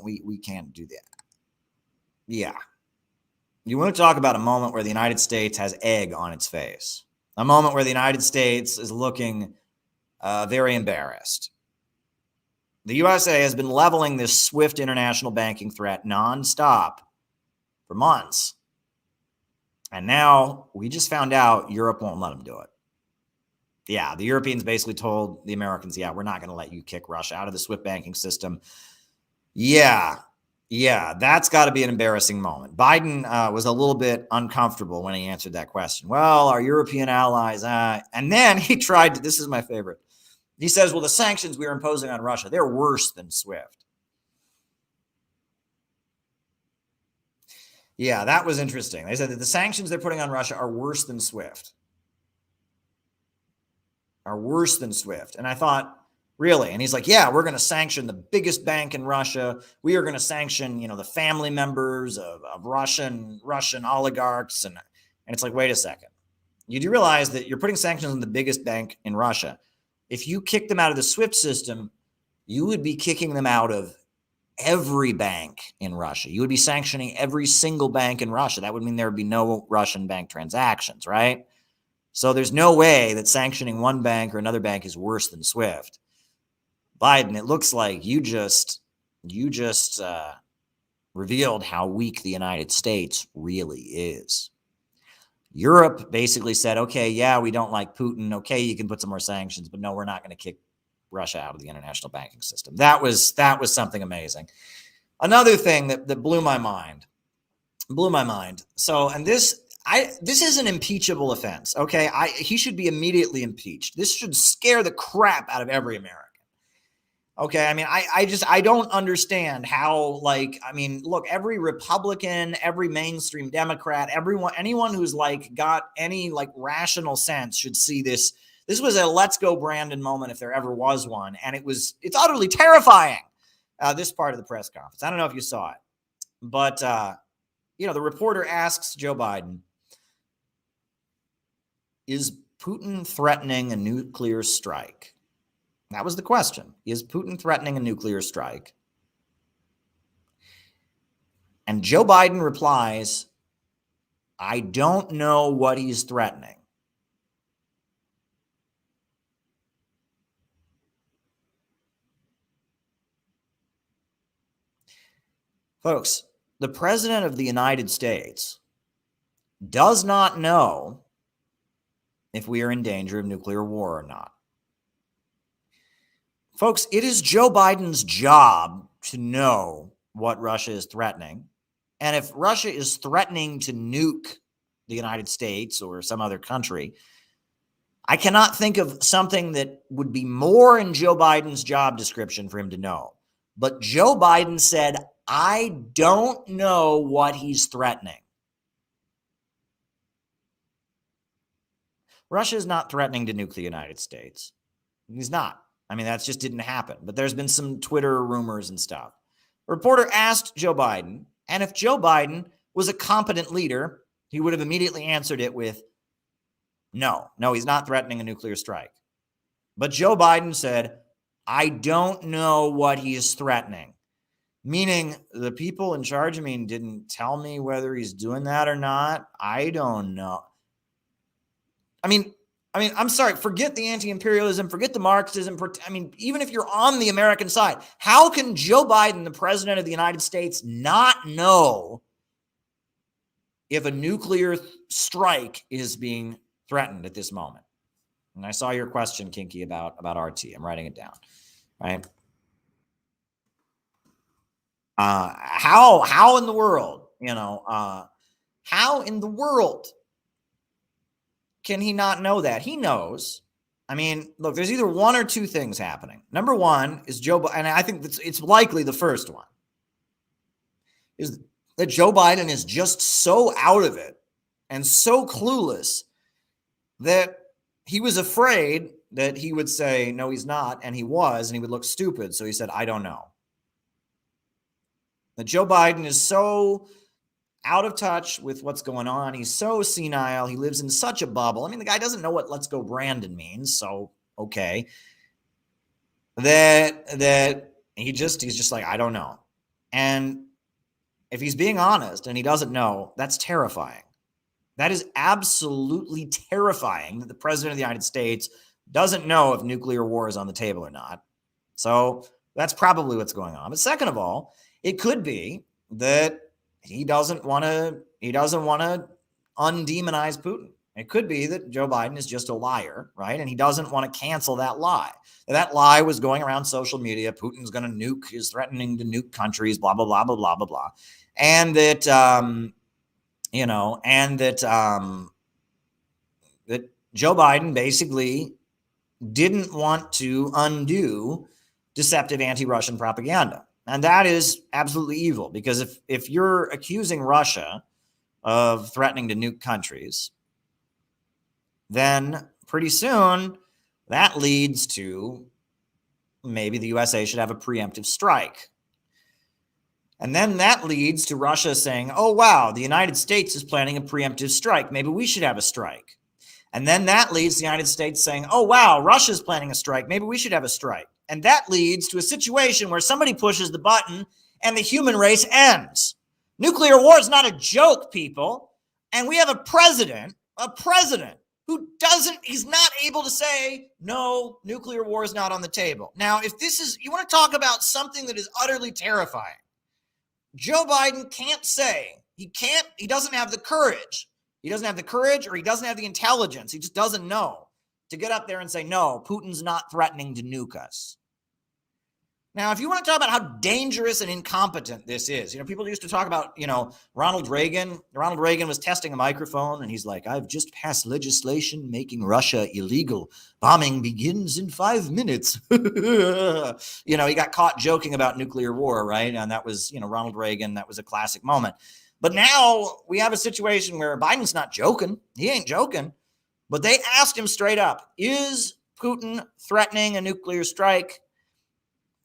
we can't do that. Yeah. You want to talk about a moment where the United States has egg on its face, a moment where the United States is looking very embarrassed. The USA has been leveling this SWIFT international banking threat nonstop for months. And now we just found out Europe won't let them do it. Yeah, the Europeans basically told the Americans, yeah, we're not going to let you kick Russia out of the SWIFT banking system. Yeah, that's got to be an embarrassing moment. Biden was a little bit uncomfortable when he answered that question. Well, our European allies, and then he tried to, this is my favorite. He says, well, the sanctions we are imposing on Russia, they're worse than SWIFT. Yeah, that was interesting. They said that the sanctions they're putting on Russia are worse than SWIFT. And I thought, really? And he's like, yeah, we're going to sanction the biggest bank in Russia. We are going to sanction, the family members of Russian oligarchs. And it's like, wait a second. You do realize that you're putting sanctions on the biggest bank in Russia. If you kick them out of the SWIFT system, you would be kicking them out of every bank in Russia. You would be sanctioning every single bank in Russia. That would mean there would be no Russian bank transactions, right? So there's no way that sanctioning one bank or another bank is worse than SWIFT. Biden, it looks like you just revealed how weak the United States really is. Europe basically said, okay, yeah, we don't like Putin. Okay, you can put some more sanctions, but no, we're not going to kick Russia out of the international banking system. That was something amazing. Another thing that blew my mind. So, and this is an impeachable offense. Okay, he should be immediately impeached. This should scare the crap out of every American. Okay, I mean, I don't understand how, look, every Republican, every mainstream Democrat, anyone who's got any rational sense should see this. This was a let's go Brandon moment if there ever was one. And it's utterly terrifying, this part of the press conference. I don't know if you saw it, but, the reporter asks Joe Biden, is Putin threatening a nuclear strike? That was the question. Is Putin threatening a nuclear strike? And Joe Biden replies, I don't know what he's threatening. Folks, the President of the United States does not know if we are in danger of nuclear war or not. Folks, it is Joe Biden's job to know what Russia is threatening. And if Russia is threatening to nuke the United States or some other country, I cannot think of something that would be more in Joe Biden's job description for him to know. But Joe Biden said, I don't know what he's threatening. Russia is not threatening to nuke the United States. He's not. I mean, that just didn't happen. But there's been some Twitter rumors and stuff. A reporter asked Joe Biden, and if Joe Biden was a competent leader, he would have immediately answered it with, no, he's not threatening a nuclear strike. But Joe Biden said, I don't know what he is threatening. Meaning the people in charge of me didn't tell me whether he's doing that or not. I don't know. I mean, I'm sorry, forget the anti-imperialism, forget the Marxism. Even if you're on the American side, how can Joe Biden, the president of the United States, not know if a nuclear strike is being threatened at this moment? And I saw your question, Kinky, about RT. I'm writing it down, right? How in the world, how in the world can he not know that? He knows. I mean, look, there's either one or two things happening. Number one is and I think it's likely the first one, is that Joe Biden is just so out of it and so clueless that he was afraid that he would say, no, he's not, and he was, and he would look stupid. So he said, I don't know. That Joe Biden is so out of touch with what's going on. He's so senile. He lives in such a bubble. I mean, the guy doesn't know what let's go Brandon means. So, okay. That he's just like, I don't know. And if he's being honest and he doesn't know, that's terrifying. That is absolutely terrifying that the president of the United States doesn't know if nuclear war is on the table or not. So that's probably what's going on. But second of all, it could be that he doesn't want to undemonize Putin. It could be that Joe Biden is just a liar, right? And he doesn't want to cancel that lie. That lie was going around social media. Putin's going to is threatening to nuke countries, blah, blah, blah, blah, blah, blah, blah. And that, that Joe Biden basically didn't want to undo deceptive anti-Russian propaganda. And that is absolutely evil, because if you're accusing Russia of threatening to nuke countries, then pretty soon that leads to maybe the USA should have a preemptive strike. And then that leads to Russia saying, oh, wow, the United States is planning a preemptive strike. Maybe we should have a strike. And then that leads to the United States saying, oh, wow, Russia's planning a strike. Maybe we should have a strike. And that leads to a situation where somebody pushes the button and the human race ends. Nuclear war is not a joke, people. And we have a president who he's not able to say, no, nuclear war is not on the table. Now, if you want to talk about something that is utterly terrifying, Joe Biden can't say, he doesn't have the courage. He doesn't have the courage, or he doesn't have the intelligence. He just doesn't know to get up there and say, no, Putin's not threatening to nuke us. Now, if you want to talk about how dangerous and incompetent this is, people used to talk about, Ronald Reagan. Ronald Reagan was testing a microphone and he's like, I've just passed legislation making Russia illegal. Bombing begins in 5 minutes. He got caught joking about nuclear war, right? And that was, Ronald Reagan. That was a classic moment. But now we have a situation where Biden's not joking. He ain't joking. But they asked him straight up, is Putin threatening a nuclear strike?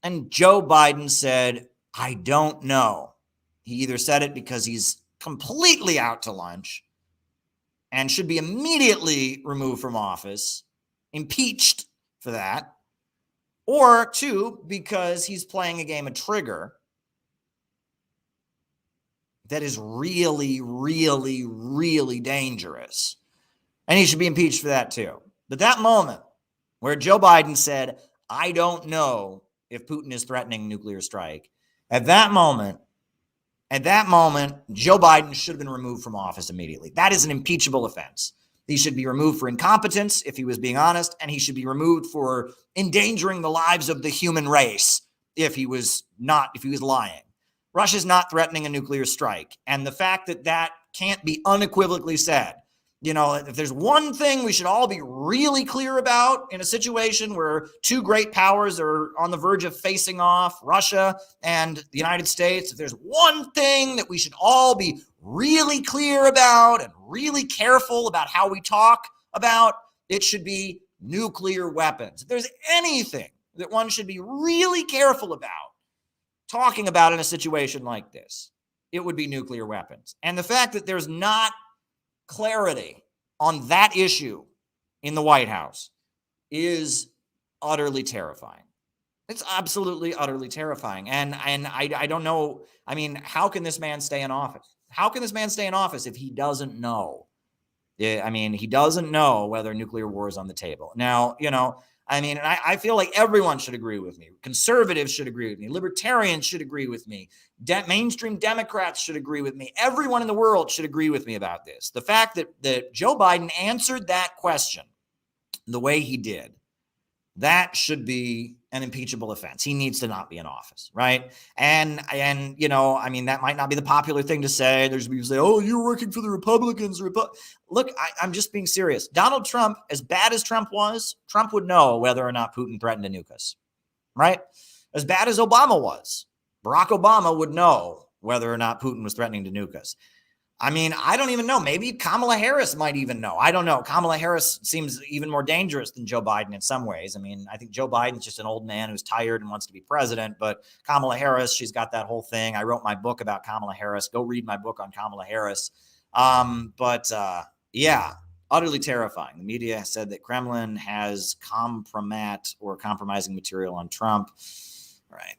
And Joe Biden said, I don't know. He either said it because he's completely out to lunch and should be immediately removed from office, impeached for that, or two, because he's playing a game of trigger that is really, really, really dangerous. And he should be impeached for that too. But that moment where Joe Biden said, I don't know if Putin is threatening nuclear strike, at that moment, Joe Biden should have been removed from office immediately. That is an impeachable offense. He should be removed for incompetence, if he was being honest, and he should be removed for endangering the lives of the human race if he was lying. Russia's not threatening a nuclear strike. And the fact that can't be unequivocally said if there's one thing we should all be really clear about in a situation where two great powers are on the verge of facing off, Russia and the United States, if there's one thing that we should all be really clear about and really careful about how we talk about, it should be nuclear weapons. If there's anything that one should be really careful about talking about in a situation like this, it would be nuclear weapons. And the fact that there's not clarity on that issue in the White House is utterly terrifying. It's absolutely, utterly terrifying. And I don't know. I mean, how can this man stay in office? How can this man stay in office if he doesn't know? I mean, he doesn't know whether nuclear war is on the table. Now, I feel like everyone should agree with me. Conservatives should agree with me. Libertarians should agree with me. Mainstream Democrats should agree with me. Everyone in the world should agree with me about this. The fact that Joe Biden answered that question the way he did, that should be an impeachable offense. He needs to not be in office, right? And that might not be the popular thing to say. There's people say, "Oh, you're working for the Republicans." Look, I'm just being serious. Donald Trump, as bad as Trump was, Trump would know whether or not Putin threatened to nuke us, right? As bad as Obama was, Barack Obama would know whether or not Putin was threatening to nuke us. I mean, I don't even know. Maybe Kamala Harris might even know. I don't know. Kamala Harris seems even more dangerous than Joe Biden in some ways. I mean, I think Joe Biden's just an old man who's tired and wants to be president. But Kamala Harris, she's got that whole thing. I wrote my book about Kamala Harris. Go read my book on Kamala Harris. Yeah, utterly terrifying. The media said that Kremlin has compromat or compromising material on Trump. Right.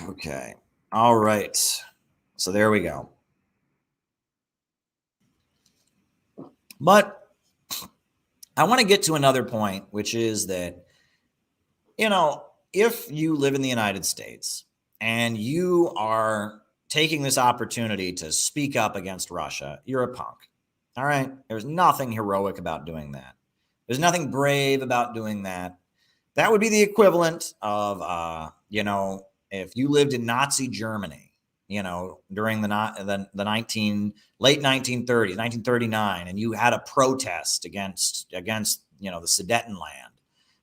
Okay. All right. So there we go. But I want to get to another point, which is that, if you live in the United States and you are taking this opportunity to speak up against Russia, you're a punk. All right. There's nothing heroic about doing that. There's nothing brave about doing that. That would be the equivalent of, if you lived in Nazi Germany, during the late 1930s, 1939, and you had a protest against the Sudetenland,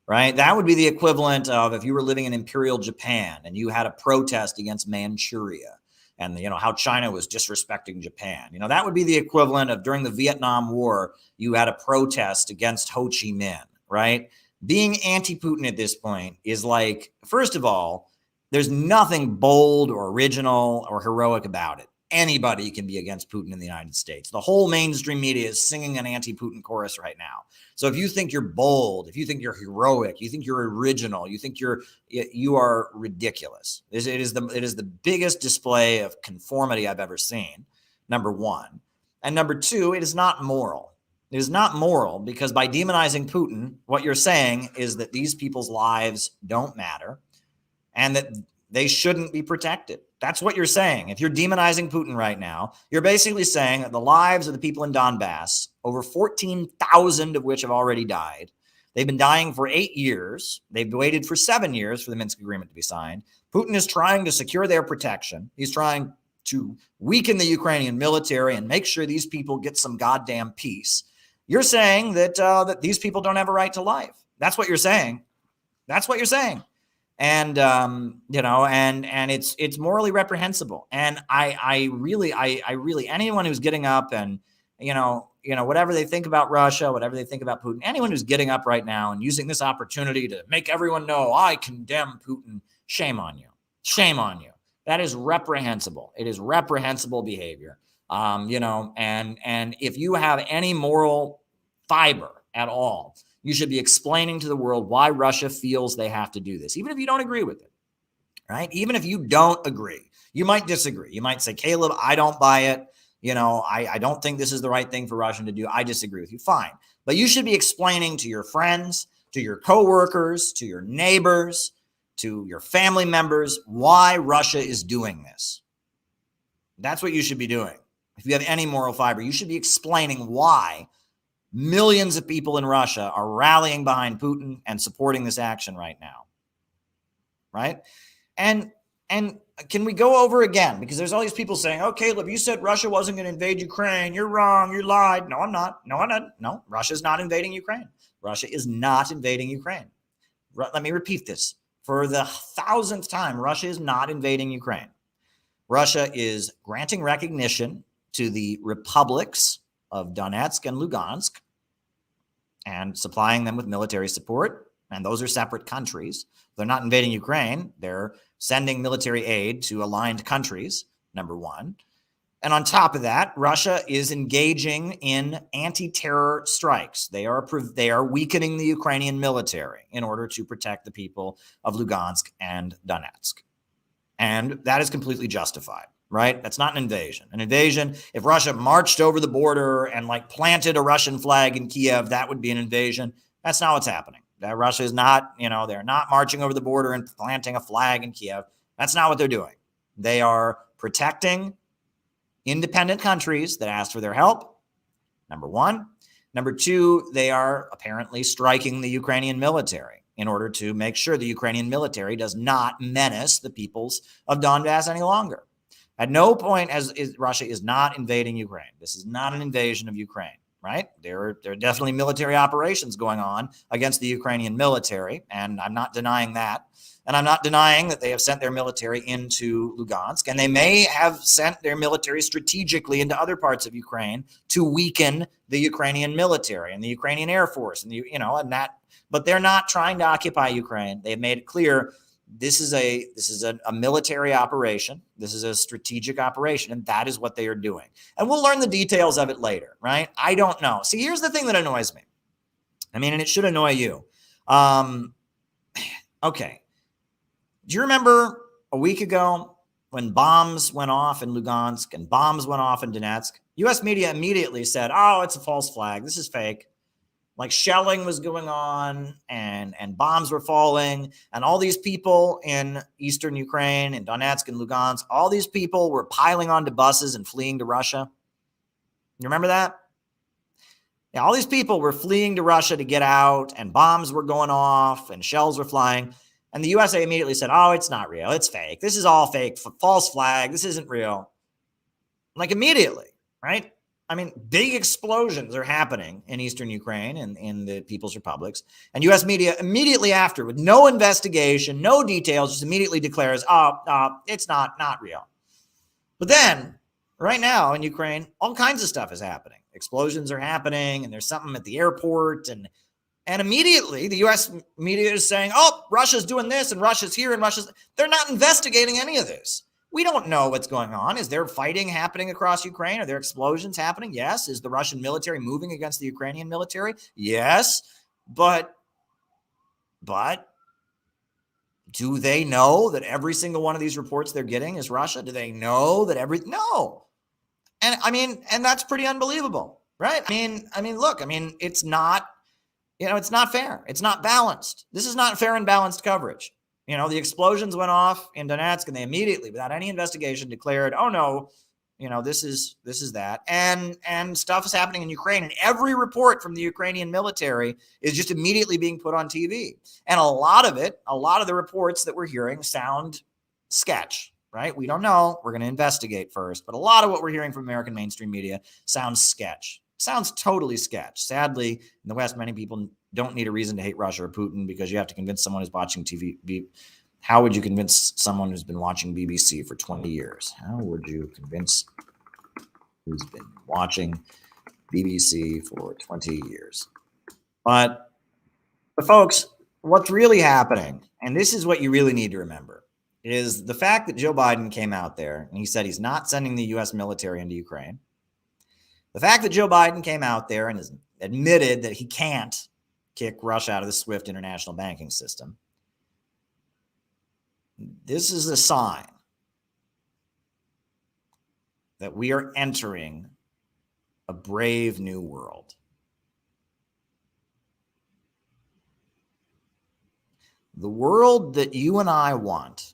right? That would be the equivalent of if you were living in Imperial Japan and you had a protest against Manchuria and, how China was disrespecting Japan. That would be the equivalent of during the Vietnam War, you had a protest against Ho Chi Minh, right? Being anti-Putin at this point is like, first of all, there's nothing bold or original or heroic about it. Anybody can be against Putin in the United States. The whole mainstream media is singing an anti-Putin chorus right now. So if you think you're bold, if you think you're heroic, you think you're original, you think you are ridiculous. It is the biggest display of conformity I've ever seen, number one. And number two, it is not moral. It is not moral because by demonizing Putin, what you're saying is that these people's lives don't matter and that they shouldn't be protected. That's what you're saying. If you're demonizing Putin right now, you're basically saying that the lives of the people in Donbass, over 14,000 of which have already died, they've been dying for 8 years. They've waited for 7 years for the Minsk agreement to be signed. Putin is trying to secure their protection. He's trying to weaken the Ukrainian military and make sure these people get some goddamn peace. You're saying that these people don't have a right to life. That's what you're saying. That's what you're saying. And and it's morally reprehensible. And I really anyone who's getting up and whatever they think about Russia, whatever they think about Putin, anyone who's getting up right now and using this opportunity to make everyone know I condemn Putin, shame on you. Shame on you. That is reprehensible. It is reprehensible behavior. And if you have any moral fiber at all, you should be explaining to the world why Russia feels they have to do this, even if you don't agree with it, right? Even if you don't agree, you might disagree. You might say, Caleb, I don't buy it. I don't think this is the right thing for Russia to do. I disagree with you. Fine. But you should be explaining to your friends, to your coworkers, to your neighbors, to your family members, why Russia is doing this. That's what you should be doing. If you have any moral fiber, you should be explaining why millions of people in Russia are rallying behind Putin and supporting this action right now. Right? And And can we go over again? Because there's all these people saying, oh, Caleb, you said Russia wasn't going to invade Ukraine. You're wrong. You lied. No, I'm not. No, I'm not. No, Russia's not invading Ukraine. Russia is not invading Ukraine. Let me repeat this for the 1,000th time. Russia is not invading Ukraine. Russia is granting recognition to the republics of Donetsk and Lugansk and supplying them with military support. And those are separate countries. They're not invading Ukraine. They're sending military aid to aligned countries, number one. And on top of that, Russia is engaging in anti-terror strikes. They are weakening the Ukrainian military in order to protect the people of Lugansk and Donetsk. And that is completely justified, right? That's not an invasion. An invasion, if Russia marched over the border and like planted a Russian flag in Kiev, that would be an invasion. That's not what's happening. That Russia is not, they're not marching over the border and planting a flag in Kiev. That's not what they're doing. They are protecting independent countries that asked for their help, number one. Number two, they are apparently striking the Ukrainian military in order to make sure the Ukrainian military does not menace the peoples of Donbass any longer. At no point Russia is not invading Ukraine. This is not an invasion of Ukraine, right? There are definitely military operations going on against the Ukrainian military, and I'm not denying that. And I'm not denying that they have sent their military into Lugansk, and they may have sent their military strategically into other parts of Ukraine to weaken the Ukrainian military and the Ukrainian Air Force, but they're not trying to occupy Ukraine. They've made it clear this is a military operation. This is a strategic operation, and that is what they are doing. And we'll learn the details of it later, right? I don't know. See, here's the thing that annoys me. And it should annoy you. Okay. Do you remember a week ago when bombs went off in Lugansk and bombs went off in Donetsk? U.S. media immediately said, oh, it's a false flag. This is fake. Like shelling was going on and bombs were falling. And all these people in eastern Ukraine and Donetsk and Lugansk, all these people were piling onto buses and fleeing to Russia. You remember that? Yeah, all these people were fleeing to Russia to get out, and bombs were going off and shells were flying. And the USA immediately said, oh, it's not real. It's fake. This is all fake. False flag. This isn't real. Like immediately, right? Big explosions are happening in eastern Ukraine and in the People's Republics. And U.S. media immediately after, with no investigation, no details, just immediately declares, it's not real. But then, right now in Ukraine, all kinds of stuff is happening. Explosions are happening, and there's something at the airport, and immediately the U.S. media is saying, oh, Russia's doing this and Russia's here and they're not investigating any of this. We don't know what's going on. Is there fighting happening across Ukraine? Are there explosions happening? Yes. Is the Russian military moving against the Ukrainian military? Yes. But do they know that every single one of these reports they're getting is Russia? Do they know that no. And that's pretty unbelievable, right? Look, it's not, it's not fair. It's not balanced. This is not fair and balanced coverage. The explosions went off in Donetsk, and they immediately, without any investigation, declared, oh no, this is that. And stuff is happening in Ukraine. And every report from the Ukrainian military is just immediately being put on TV. And a lot of the reports that we're hearing sound sketch, right? We don't know. We're going to investigate first. But a lot of what we're hearing from American mainstream media sounds sketch. Sounds totally sketch. Sadly, in the West, many people don't need a reason to hate Russia or Putin because you have to convince someone who's watching TV. How would you convince someone who's been watching BBC for 20 years? How would you convince who's been watching BBC for 20 years? But folks, what's really happening, and this is what you really need to remember, is the fact that Joe Biden came out there and he said he's not sending the U.S. military into Ukraine. The fact that Joe Biden came out there and has admitted that he can't kick Russia out of the SWIFT international banking system, this is a sign that we are entering a brave new world. The world that you and I want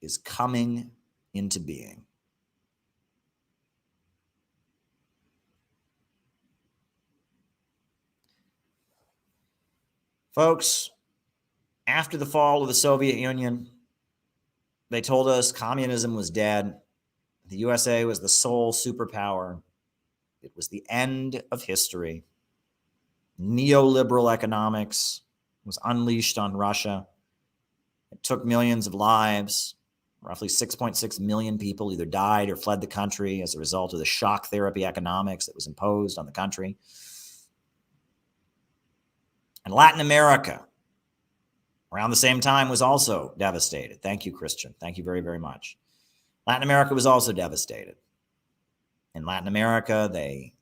is coming into being. Folks, after the fall of the Soviet Union, They told us communism was dead. The USA was the sole superpower. It was the end of history. Neoliberal economics was unleashed on Russia. It took millions of lives. Roughly 6.6 million people either died or fled the country as a result of the shock therapy economics that was imposed on the country. And Latin America, around the same time, was also devastated. Thank you, Christian. Thank you very, very much. Latin America was also devastated. In Latin America, they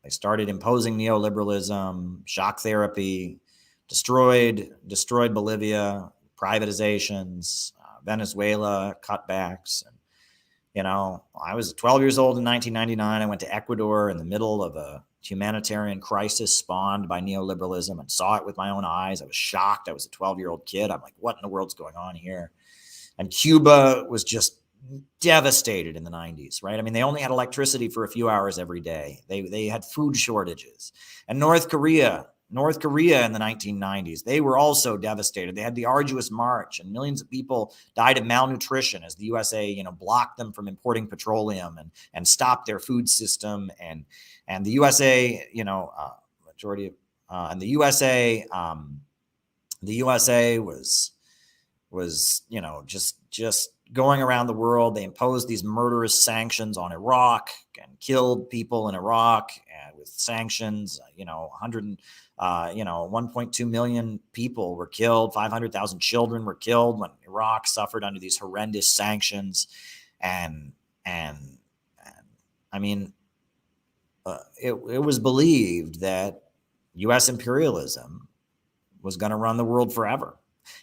started imposing neoliberalism, shock therapy, destroyed Bolivia, privatizations, Venezuela, cutbacks. And, I was 12 years old in 1999. I went to Ecuador in the middle of a humanitarian crisis spawned by neoliberalism and saw it with my own eyes. I was shocked. I was a 12-year-old kid. I'm like, what in the world's going on here? And Cuba was just devastated in the 90s, right? I mean, they only had electricity for a few hours every day. They had food shortages. And North Korea in the 1990s, they were also devastated. They had the arduous march, and millions of people died of malnutrition as the USA, blocked them from importing petroleum and stopped their food system. And the USA, majority of, and the USA was just going around the world. They imposed these murderous sanctions on Iraq and killed people in Iraq with sanctions. 1.2 million people were killed. 500,000 children were killed when Iraq suffered under these horrendous sanctions. And I mean, it was believed that U.S. imperialism was going to run the world forever.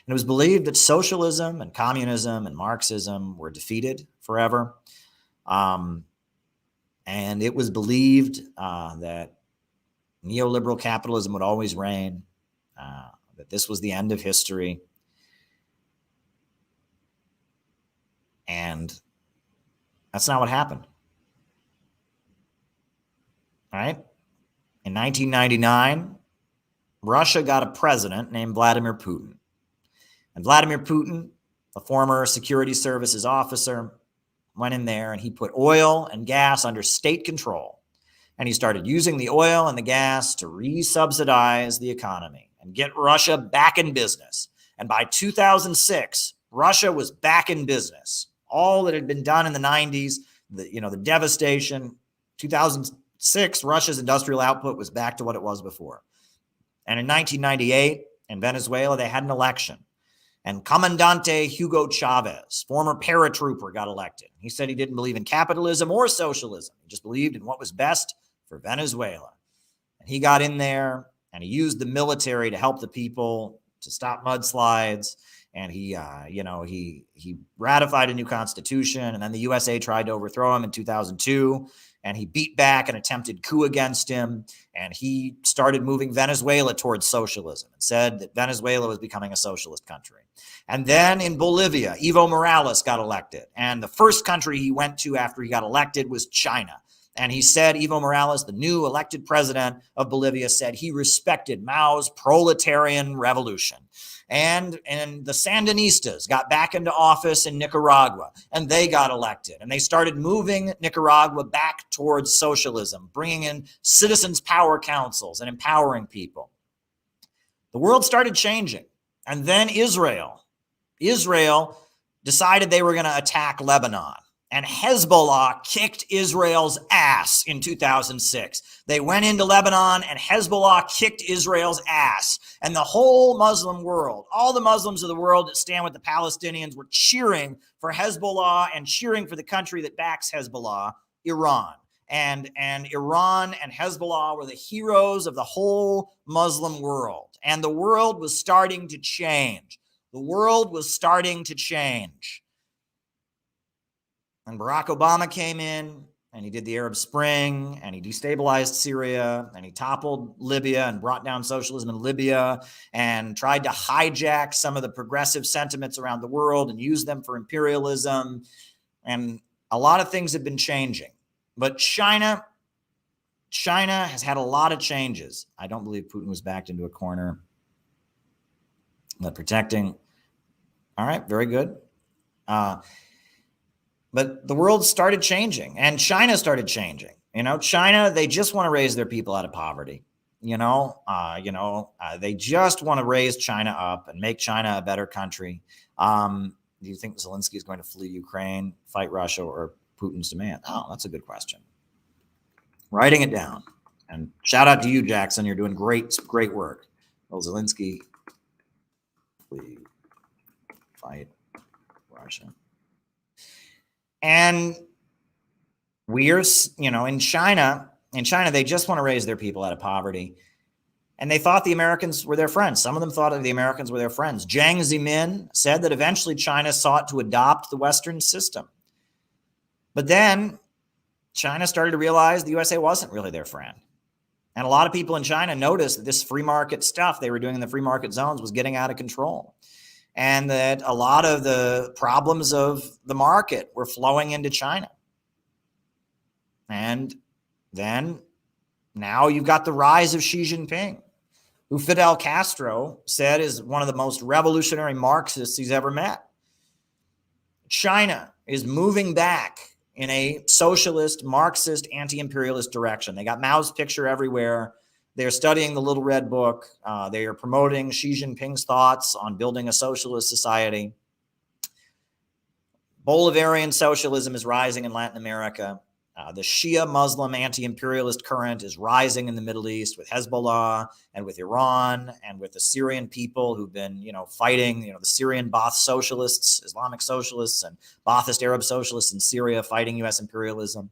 And it was believed that socialism and communism and Marxism were defeated forever. And it was believed that neoliberal capitalism would always reign, that this was the end of history. And that's not what happened. All right? In 1999, Russia got a president named Vladimir Putin. And Vladimir Putin, a former security services officer, went in there and he put oil and gas under state control. And he started using the oil and the gas to re-subsidize the economy and get Russia back in business. And by 2006, Russia was back in business. All that had been done in the 90s, the devastation, 2006, Russia's industrial output was back to what it was before. And in 1998, in Venezuela, they had an election. And Comandante Hugo Chavez, former paratrooper, got elected. He said he didn't believe in capitalism or socialism. He just believed in what was best for Venezuela. And he got in there and he used the military to help the people to stop mudslides. And he ratified a new constitution. And then the USA tried to overthrow him in 2002. And he beat back an attempted coup against him. And he started moving Venezuela towards socialism and said that Venezuela was becoming a socialist country. And then in Bolivia, Evo Morales got elected. And the first country he went to after he got elected was China. And he said, Evo Morales, the new elected president of Bolivia, said he respected Mao's proletarian revolution. And the Sandinistas got back into office in Nicaragua, and they got elected. And they started moving Nicaragua back towards socialism, bringing in citizens' power councils and empowering people. The world started changing. And then Israel decided they were going to attack Lebanon. And Hezbollah kicked Israel's ass in 2006. They went into Lebanon and Hezbollah kicked Israel's ass. And the whole Muslim world, all the Muslims of the world that stand with the Palestinians, were cheering for Hezbollah and cheering for the country that backs Hezbollah, Iran. And Iran and Hezbollah were the heroes of the whole Muslim world. And the world was starting to change. The world was starting to change. And Barack Obama came in and he did the Arab Spring and he destabilized Syria and he toppled Libya and brought down socialism in Libya and tried to hijack some of the progressive sentiments around the world and use them for imperialism. And a lot of things have been changing. But China has had a lot of changes. I don't believe Putin was backed into a corner. But protecting. All right, very good. But the world started changing, and China started changing. China, they just want to raise their people out of poverty. They just want to raise China up and make China a better country. Do you think Zelensky is going to flee Ukraine, fight Russia, or Putin's demand? Oh, that's a good question. Writing it down. And shout out to you, Jackson. You're doing great work. Will Zelensky flee, fight Russia? And we're, in China, they just want to raise their people out of poverty. And they thought the Americans were their friends. Some of them thought the Americans were their friends. Jiang Zemin said that eventually China sought to adopt the Western system. But then China started to realize the USA wasn't really their friend. And a lot of people in China noticed that this free market stuff they were doing in the free market zones was getting out of control. And that a lot of the problems of the market were flowing into China. And then now you've got the rise of Xi Jinping, who Fidel Castro said is one of the most revolutionary Marxists he's ever met. China is moving back in a socialist, Marxist, anti-imperialist direction. They got Mao's picture everywhere. They're studying the Little Red Book. They are promoting Xi Jinping's thoughts on building a socialist society. Bolivarian socialism is rising in Latin America. The Shia Muslim anti-imperialist current is rising in the Middle East with Hezbollah and with Iran and with the Syrian people who've been, fighting, the Syrian Baath socialists, Islamic socialists, and Baathist Arab socialists in Syria fighting U.S. imperialism.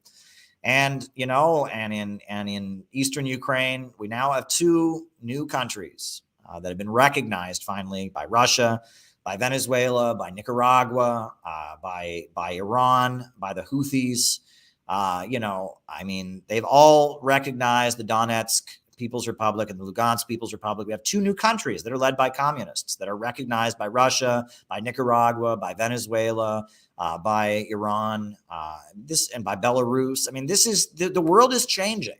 And, in eastern Ukraine, we now have two new countries that have been recognized finally by Russia, by Venezuela, by Nicaragua, by Iran, by the Houthis. They've all recognized the Donetsk People's Republic and the Lugansk People's Republic. We have two new countries that are led by communists that are recognized by Russia, by Nicaragua, by Venezuela, by Iran, and by Belarus. This is the world is changing.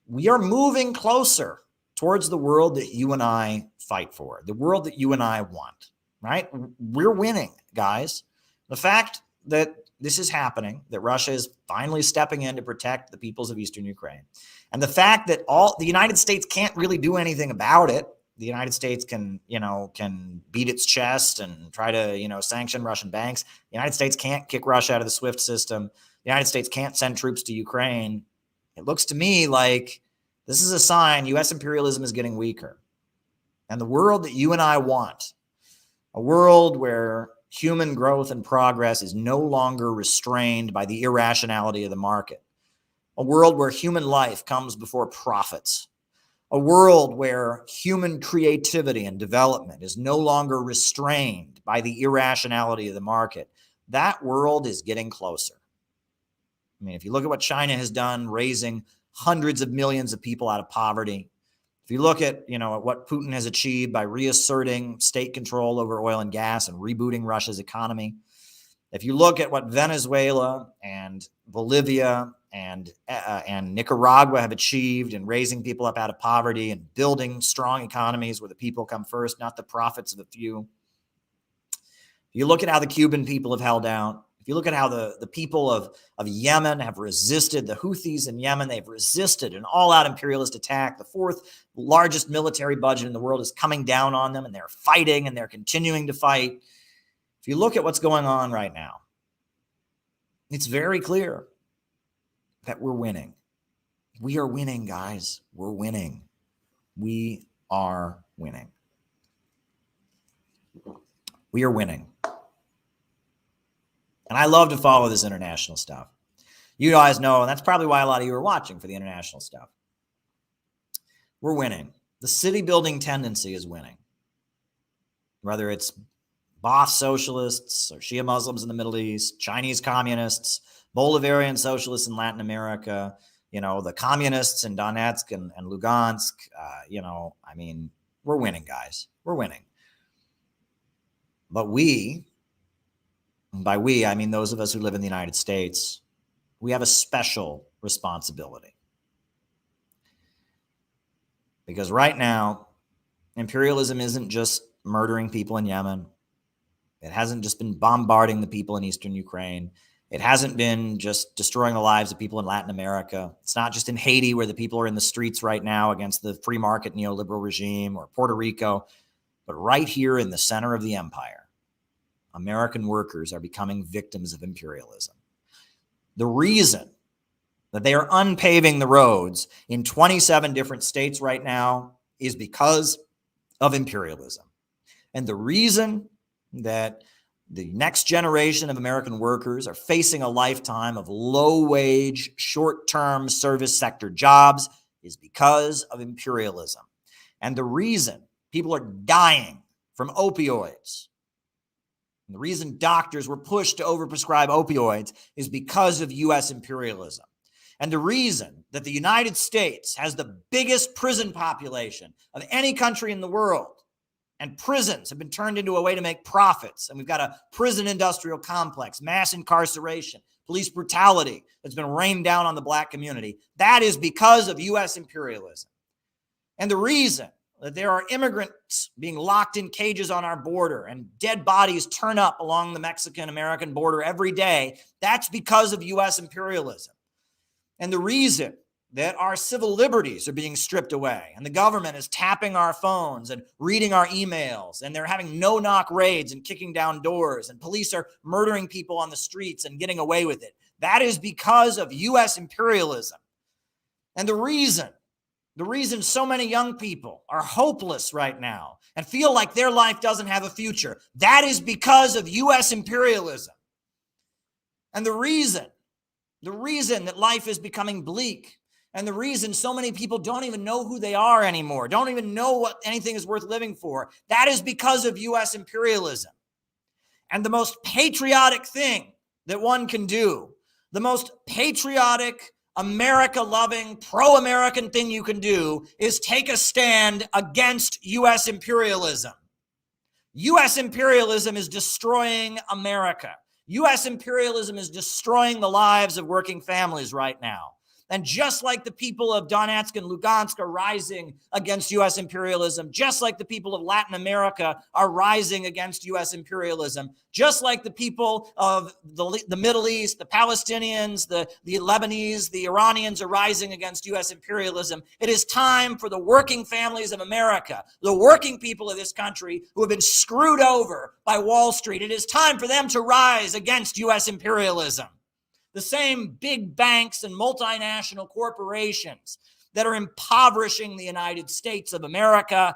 We are moving closer towards the world that you and I fight for, the world that you and I want, right? We're winning, guys. The fact that this is happening, that Russia is finally stepping in to protect the peoples of eastern Ukraine, and the fact that the United States can't really do anything about it. The United States can beat its chest and try to, sanction Russian banks. The United States can't kick Russia out of the SWIFT system. The United States can't send troops to Ukraine. It looks to me like this is a sign U.S. imperialism is getting weaker. And the world that you and I want, a world where human growth and progress is no longer restrained by the irrationality of the market, a world where human life comes before profits, a world where human creativity and development is no longer restrained by the irrationality of the market. That world is getting closer. If you look at what China has done, raising hundreds of millions of people out of poverty, if you look at, at what Putin has achieved by reasserting state control over oil and gas and rebooting Russia's economy, if you look at what Venezuela and Bolivia and Nicaragua have achieved in raising people up out of poverty and building strong economies where the people come first, not the profits of a few. If you look at how the Cuban people have held out, if you look at how the people of Yemen have resisted, the Houthis in Yemen, they've resisted an all-out imperialist attack. The fourth largest military budget in the world is coming down on them, and they're fighting, and they're continuing to fight. If you look at what's going on right now, it's very clear that we're winning. We are winning, guys. We're winning. We are winning. We are winning. And I love to follow this international stuff. You guys know, and that's probably why a lot of you are watching for the international stuff. We're winning. The city building tendency is winning. Whether it's Baath socialists or Shia Muslims in the Middle East, Chinese communists, Bolivarian socialists in Latin America, the communists in Donetsk and Lugansk, we're winning, guys. We're winning. But by we, I mean those of us who live in the United States, we have a special responsibility. Because right now, imperialism isn't just murdering people in Yemen. It hasn't just been bombarding the people in eastern Ukraine. It hasn't been just destroying the lives of people in Latin America. It's not just in Haiti where the people are in the streets right now against the free market neoliberal regime, or Puerto Rico, but right here in the center of the empire, American workers are becoming victims of imperialism. The reason that they are unpaving the roads in 27 different states right now is because of imperialism. And the reason that the next generation of American workers are facing a lifetime of low-wage, short-term service sector jobs is because of imperialism. And the reason people are dying from opioids, and the reason doctors were pushed to overprescribe opioids, is because of U.S. imperialism. And the reason that the United States has the biggest prison population of any country in the world, and prisons have been turned into a way to make profits, and we've got a prison industrial complex, mass incarceration, police brutality that's been rained down on the Black community, that is because of U.S. imperialism. And the reason that there are immigrants being locked in cages on our border and dead bodies turn up along the Mexican-American border every day, that's because of U.S. imperialism. And the reason that our civil liberties are being stripped away and the government is tapping our phones and reading our emails, and they're having no-knock raids and kicking down doors, and police are murdering people on the streets and getting away with it, that is because of U.S. imperialism. And the reason so many young people are hopeless right now and feel like their life doesn't have a future, that is because of U.S. imperialism. And the reason that life is becoming bleak, and the reason so many people don't even know who they are anymore, don't even know what anything is worth living for, that is because of U.S. imperialism. And the most patriotic thing that one can do, the most patriotic, America-loving, pro-American thing you can do, is take a stand against U.S. imperialism. U.S. imperialism is destroying America. U.S. imperialism is destroying the lives of working families right now. And just like the people of Donetsk and Lugansk are rising against U.S. imperialism, just like the people of Latin America are rising against U.S. imperialism, just like the people of the Middle East, the Palestinians, the Lebanese, the Iranians are rising against U.S. imperialism, it is time for the working families of America, the working people of this country who have been screwed over by Wall Street, it is time for them to rise against U.S. imperialism. The same big banks and multinational corporations that are impoverishing the United States of America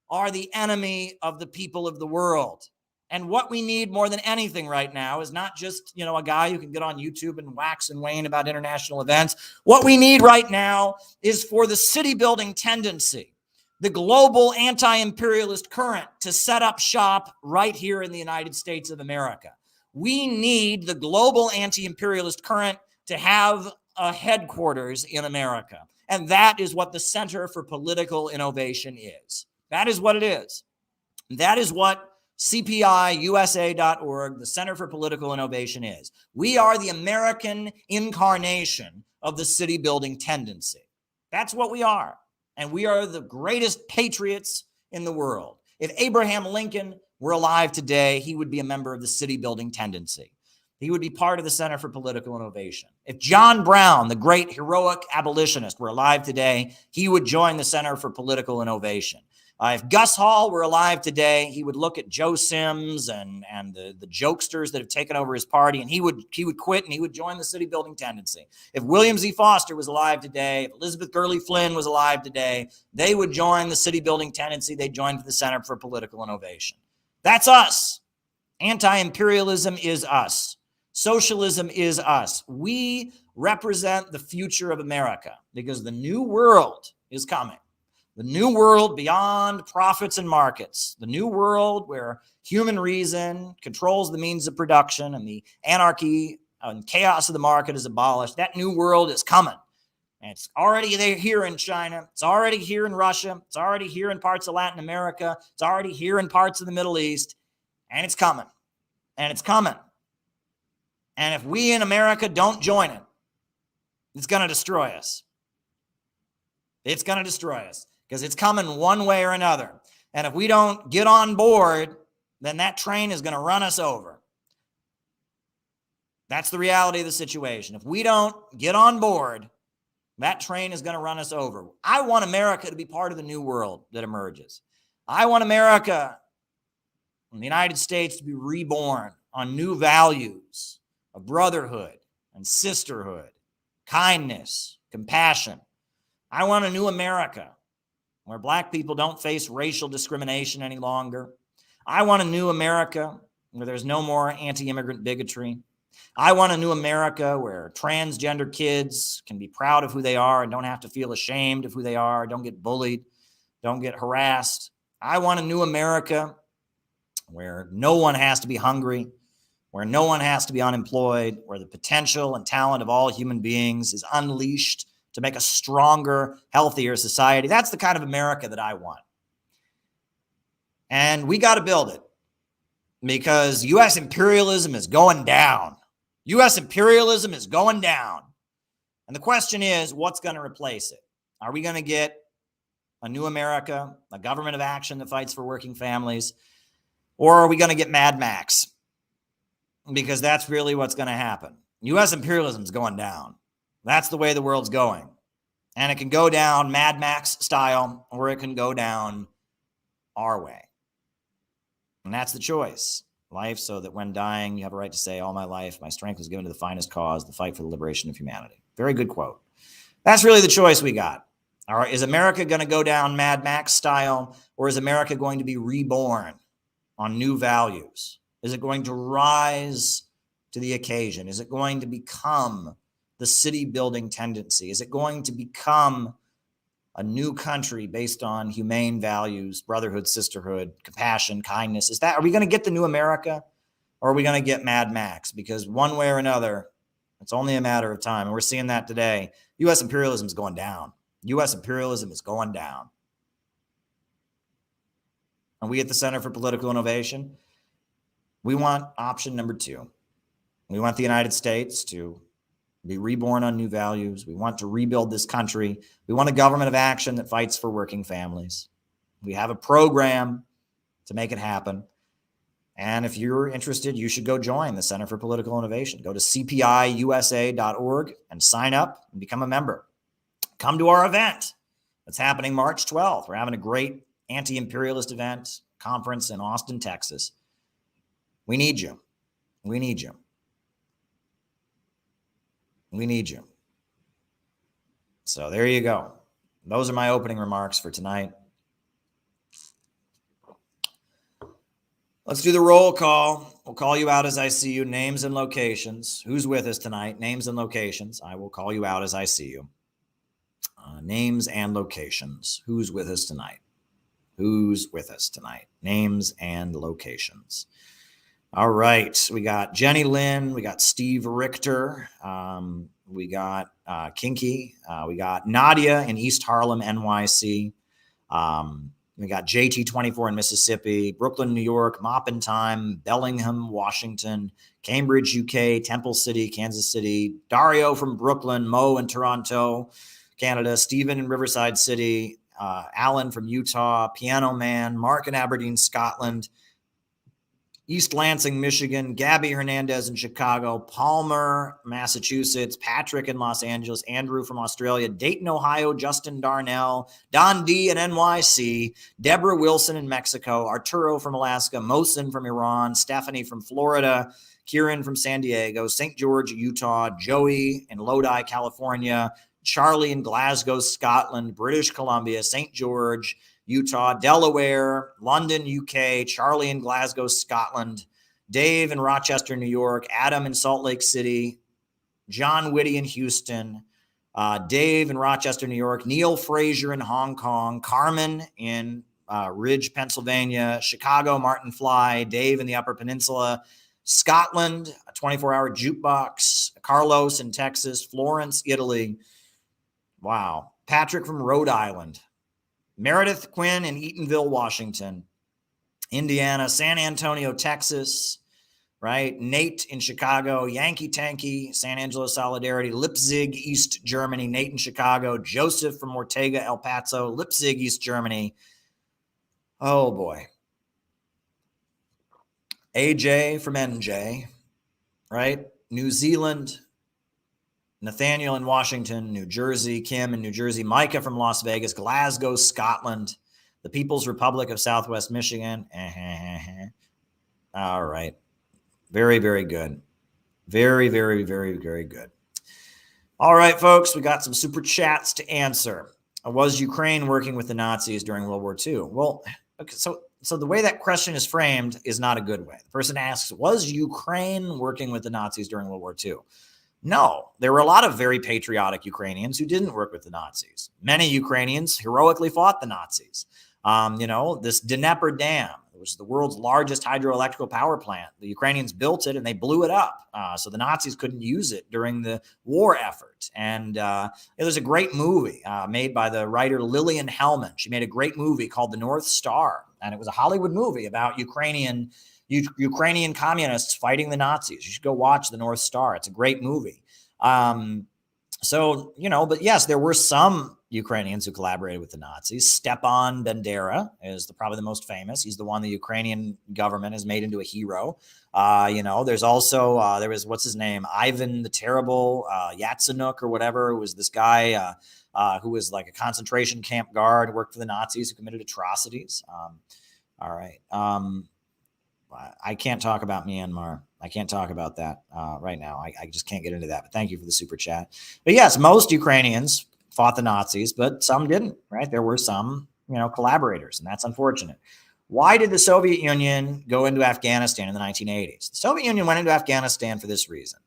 are the enemy of the people of the world. And what we need more than anything right now is not just, a guy who can get on YouTube and wax and wane about international events. What we need right now is for the city building tendency, the global anti-imperialist current, to set up shop right here in the United States of America. We need the global anti-imperialist current to have a headquarters in America. And that is what the Center for Political Innovation is. That is what it is. That is what CPIUSA.org, the Center for Political Innovation, is. We are the American incarnation of the city building tendency. That's what we are. And we are the greatest patriots in the world. If Abraham Lincoln were alive today, he would be a member of the city building tendency. He would be part of the Center for Political Innovation. If John Brown, the great heroic abolitionist, were alive today, he would join the Center for Political Innovation. If Gus Hall were alive today, he would look at Joe Sims and the jokesters that have taken over his party, and he would quit and he would join the city building tendency. If William Z. Foster was alive today, if Elizabeth Gurley Flynn was alive today, they would join the city building tendency. They'd join the Center for Political Innovation. That's us. Anti-imperialism is us. Socialism is us. We represent the future of America because the new world is coming. The new world beyond profits and markets. The new world where human reason controls the means of production and the anarchy and chaos of the market is abolished. That new world is coming. And it's already there here in China. It's already here in Russia. It's already here in parts of Latin America. It's already here in parts of the Middle East. And it's coming. And it's coming. And if we in America don't join it, it's going to destroy us. It's going to destroy us because it's coming one way or another. And if we don't get on board, then that train is going to run us over. That's the reality of the situation. If we don't get on board, that train is going to run us over. I want America to be part of the new world that emerges. I want America and the United States to be reborn on new values of brotherhood and sisterhood, kindness, compassion. I want a new America where Black people don't face racial discrimination any longer. I want a new America where there's no more anti-immigrant bigotry. I want a new America where transgender kids can be proud of who they are and don't have to feel ashamed of who they are, don't get bullied, don't get harassed. I want a new America where no one has to be hungry, where no one has to be unemployed, where the potential and talent of all human beings is unleashed to make a stronger, healthier society. That's the kind of America that I want. And we got to build it because U.S. imperialism is going down. U.S. imperialism is going down. And the question is, what's going to replace it? Are we going to get a new America, a government of action that fights for working families, or are we going to get Mad Max? Because that's really what's going to happen. U.S. imperialism is going down. That's the way the world's going. And it can go down Mad Max style, or it can go down our way. And that's the choice. Life, so that when dying, you have a right to say, all my life, my strength was given to the finest cause, the fight for the liberation of humanity. Very good quote. That's really the choice we got. All right, is America going to go down Mad Max style, or is America going to be reborn on new values? Is it going to rise to the occasion? Is it going to become the city building tendency? Is it going to become a new country based on humane values, brotherhood, sisterhood, compassion, kindness? Are we going to get the new America, or are we going to get Mad Max? Because one way or another, it's only a matter of time. And we're seeing that today. U.S. imperialism is going down. U.S. imperialism is going down. And we at the Center for Political Innovation, we want option number 2. We want the United States to be reborn on new values. We want to rebuild this country. We want a government of action that fights for working families. We have a program to make it happen. And if you're interested, you should go join the Center for Political Innovation. Go to cpiusa.org and sign up and become a member. Come to our event. It's happening March 12th. We're having a great anti-imperialist event conference in Austin, Texas. We need you. We need you. We need you. So there you go. Those are my opening remarks for tonight. Let's do the roll call. We'll call you out as I see you. Names and locations. Who's with us tonight? Names and locations. I will call you out as I see you. Names and locations. Who's with us tonight? Who's with us tonight? Names and locations. All right. We got Jenny Lynn. We got Steve Richter. We got Kinky. We got Nadia in East Harlem, NYC. We got JT24 in Mississippi, Brooklyn, New York, Moppin Time, Bellingham, Washington, Cambridge, UK, Temple City, Kansas City, Dario from Brooklyn, Mo in Toronto, Canada, Stephen in Riverside City, Alan from Utah, Piano Man, Mark in Aberdeen, Scotland, East Lansing, Michigan, Gabby Hernandez in Chicago, Palmer, Massachusetts, Patrick in Los Angeles, Andrew from Australia, Dayton, Ohio, Justin Darnell, Don D in NYC, Deborah Wilson in Mexico, Arturo from Alaska, Mohsen from Iran, Stephanie from Florida, Kieran from San Diego, St. George, Utah, Joey in Lodi, California, Charlie in Glasgow, Scotland, British Columbia, St. George, Utah, Delaware, London, UK, Charlie in Glasgow, Scotland, Dave in Rochester, New York, Adam in Salt Lake City, John Whitty in Houston, Dave in Rochester, New York, Neil Frazier in Hong Kong, Carmen in Ridge, Pennsylvania, Chicago, Martin Fly, Dave in the Upper Peninsula, Scotland, a 24-hour jukebox, Carlos in Texas, Florence, Italy. Wow. Patrick from Rhode Island. Meredith Quinn in Eatonville, Washington, Indiana, San Antonio, Texas, right? Nate in Chicago, Yankee Tanky, San Angelo Solidarity, Leipzig, East Germany, Nate in Chicago, Joseph from Ortega, El Paso, Leipzig, East Germany. Oh boy. AJ from NJ, right? New Zealand, Nathaniel in Washington, New Jersey, Kim in New Jersey, Micah from Las Vegas, Glasgow, Scotland, the People's Republic of Southwest Michigan. All right. Very, very good. Very, very, very, very good. All right, folks, we got some super chats to answer. Was Ukraine working with the Nazis during World War II? Well, okay, so the way that question is framed is not a good way. The person asks, was Ukraine working with the Nazis during World War II? No, there were a lot of very patriotic Ukrainians who didn't work with the Nazis. Many Ukrainians heroically fought the Nazis. This Dnieper Dam, which is the world's largest hydroelectrical power plant. The Ukrainians built it and they blew it up. So the Nazis couldn't use it during the war effort. And there's a great movie made by the writer Lillian Hellman. She made a great movie called The North Star. And it was a Hollywood movie about Ukrainian communists fighting the Nazis. You should go watch The North Star. It's a great movie. But yes, there were some Ukrainians who collaborated with the Nazis. Stepan Bandera is probably the most famous. He's the one the Ukrainian government has made into a hero. There's also, there was, what's his name? Ivan the Terrible, Yatsenuk or whatever. It was this guy who was like a concentration camp guard, worked for the Nazis, who committed atrocities. All right. I can't talk about Myanmar. I can't talk about that right now. I just can't get into that. But thank you for the super chat. But yes, most Ukrainians fought the Nazis, but some didn't, right? There were some, collaborators, and that's unfortunate. Why did the Soviet Union go into Afghanistan in the 1980s? The Soviet Union went into Afghanistan for this reason.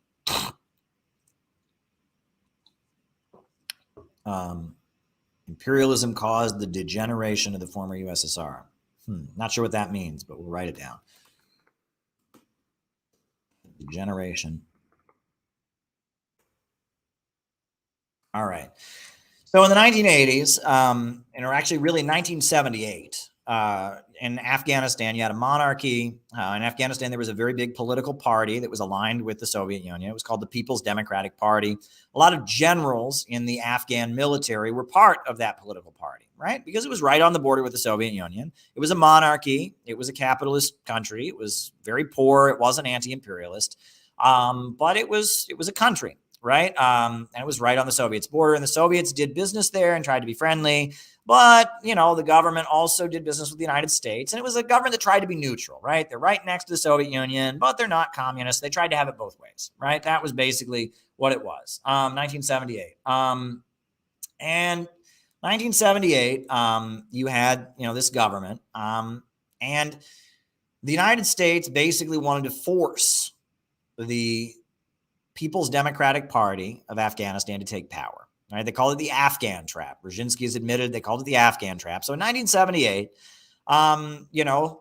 Imperialism caused the degeneration of the former USSR. Not sure what that means, but we'll write it down. Degeneration. All right. So in the 1980s, or actually really 1978, in Afghanistan, you had a monarchy. In Afghanistan, there was a very big political party that was aligned with the Soviet Union. It was called the People's Democratic Party. A lot of generals in the Afghan military were part of that political party, right? Because it was right on the border with the Soviet Union. It was a monarchy. It was a capitalist country. It was very poor. It wasn't anti-imperialist, but it was a country, right? And it was right on the Soviets' border. And the Soviets did business there and tried to be friendly. But, the government also did business with the United States. And it was a government that tried to be neutral, right? They're right next to the Soviet Union, but they're not communists. They tried to have it both ways, right? That was basically what it was. 1978. And 1978, you had, this government. And the United States basically wanted to force the People's Democratic Party of Afghanistan to take power. Right? They called it the Afghan trap. Brzezinski has admitted they called it the Afghan trap. So in 1978,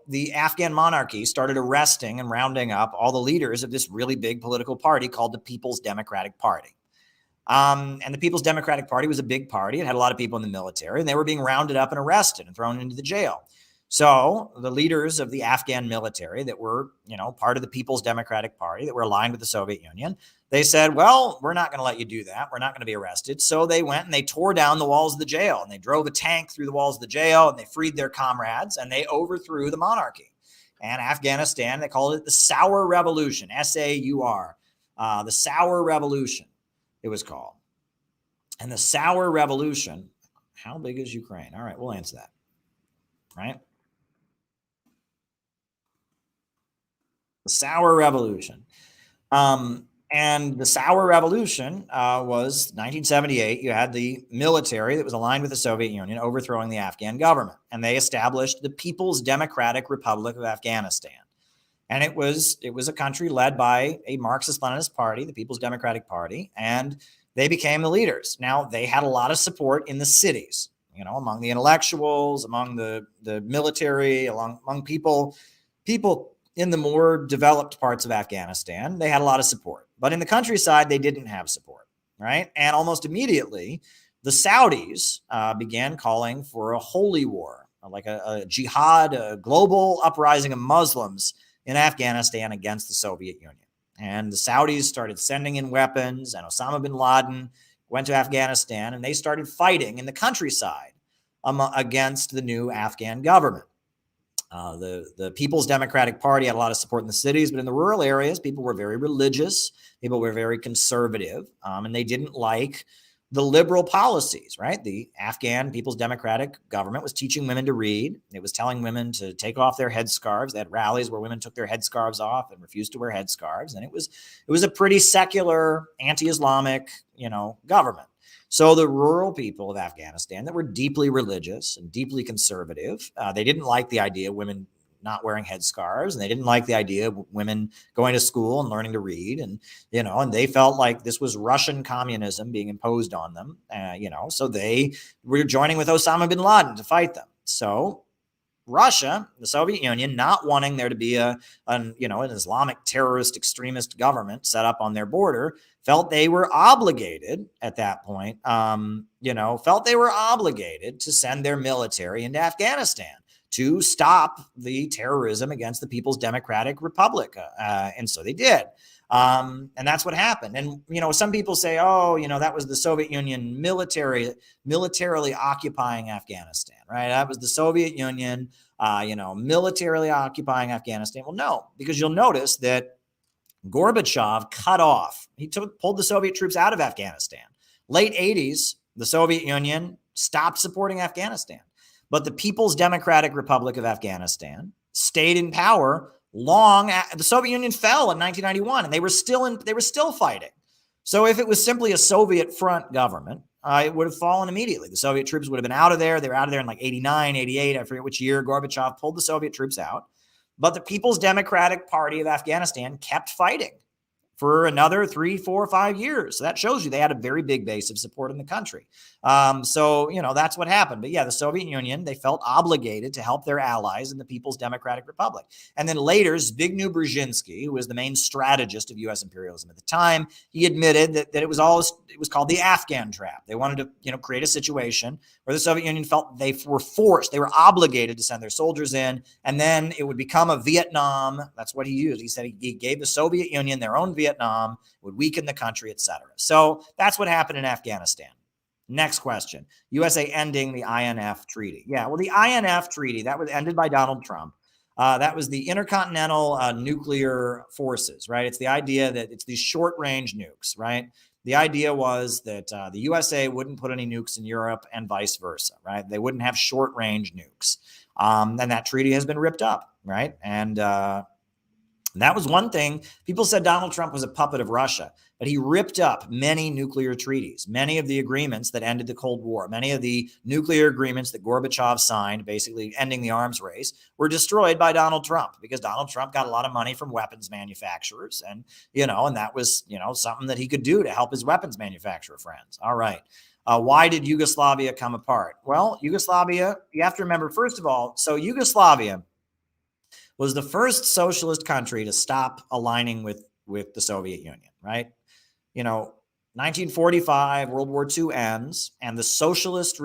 the Afghan monarchy started arresting and rounding up all the leaders of this really big political party called the People's Democratic Party. And the People's Democratic Party was a big party. It had a lot of people in the military, and they were being rounded up and arrested and thrown into the jail. So the leaders of the Afghan military that were, part of the People's Democratic Party that were aligned with the Soviet Union, they said, well, we're not going to let you do that. We're not going to be arrested. So they went and they tore down the walls of the jail, and they drove a tank through the walls of the jail, and they freed their comrades, and they overthrew the monarchy. And Afghanistan, they called it the Sour Revolution, S-A-U-R, the Sour Revolution, it was called. And the Sour Revolution, how big is Ukraine? All right, we'll answer that, right? The Sour Revolution. And the Sour Revolution was 1978. You had the military that was aligned with the Soviet Union overthrowing the Afghan government. And they established the People's Democratic Republic of Afghanistan. And it was a country led by a Marxist-Leninist party, the People's Democratic Party, and they became the leaders. Now, they had a lot of support in the cities, among the intellectuals, among the military, among people in the more developed parts of Afghanistan. They had a lot of support. But in the countryside, they didn't have support, right? And almost immediately, the Saudis began calling for a holy war, like a jihad, a global uprising of Muslims in Afghanistan against the Soviet Union. And the Saudis started sending in weapons, and Osama bin Laden went to Afghanistan, and they started fighting in the countryside against the new Afghan government. The People's Democratic Party had a lot of support in the cities, but in the rural areas, people were very religious. People were very conservative, and they didn't like the liberal policies, right? The Afghan People's Democratic government was teaching women to read. It was telling women to take off their headscarves. They had rallies where women took their headscarves off and refused to wear headscarves. And it was a pretty secular, anti-Islamic, government. So the rural people of Afghanistan that were deeply religious and deeply conservative, they didn't like the idea of women not wearing headscarves, and they didn't like the idea of women going to school and learning to read, and they felt like this was Russian communism being imposed on them, so they were joining with Osama bin Laden to fight them. So Russia, the Soviet Union, not wanting there to be an Islamic terrorist extremist government set up on their border, felt they were obligated at that point, to send their military into Afghanistan to stop the terrorism against the People's Democratic Republic. And so they did. And that's what happened. And, some people say, that was the Soviet Union militarily occupying Afghanistan, right? That was the Soviet Union, militarily occupying Afghanistan. Well, no, because you'll notice that Gorbachev pulled the Soviet troops out of Afghanistan. Late 80s, the Soviet Union stopped supporting Afghanistan. But the People's Democratic Republic of Afghanistan stayed in power long after the Soviet Union fell in 1991, and they were still fighting. So if it was simply a Soviet front government, it would have fallen immediately. The Soviet troops would have been out of there. They were out of there in like 89, 88. I forget which year Gorbachev pulled the Soviet troops out. But the People's Democratic Party of Afghanistan kept fighting for another 3, 4, 5 years. So that shows you they had a very big base of support in the country. That's what happened. But yeah, the Soviet Union, they felt obligated to help their allies in the People's Democratic Republic. And then later, Zbigniew Brzezinski, who was the main strategist of U.S. imperialism at the time, he admitted that it was called the Afghan trap. They wanted to, create a situation where the Soviet Union felt they were obligated to send their soldiers in, and then it would become a Vietnam. That's what he used. He said he gave the Soviet Union their own Vietnam, would weaken the country, etc. So that's what happened in Afghanistan. Next question. USA ending the INF Treaty. Yeah, well, the INF Treaty, that was ended by Donald Trump. That was the Intercontinental Nuclear Forces, right? It's the idea that it's these short-range nukes, right? The idea was that the USA wouldn't put any nukes in Europe and vice versa, right? They wouldn't have short-range nukes. And that treaty has been ripped up, right? And that was one thing. People said Donald Trump was a puppet of Russia, but he ripped up many nuclear treaties, many of the agreements that ended the Cold War, many of the nuclear agreements that Gorbachev signed, basically ending the arms race, were destroyed by Donald Trump because Donald Trump got a lot of money from weapons manufacturers. And that was, something that he could do to help his weapons manufacturer friends. All right. Why did Yugoslavia come apart? Well, Yugoslavia, you have to remember, first of all, so Yugoslavia was the first socialist country to stop aligning with the Soviet Union, right? 1945, World War II ends, and the Socialist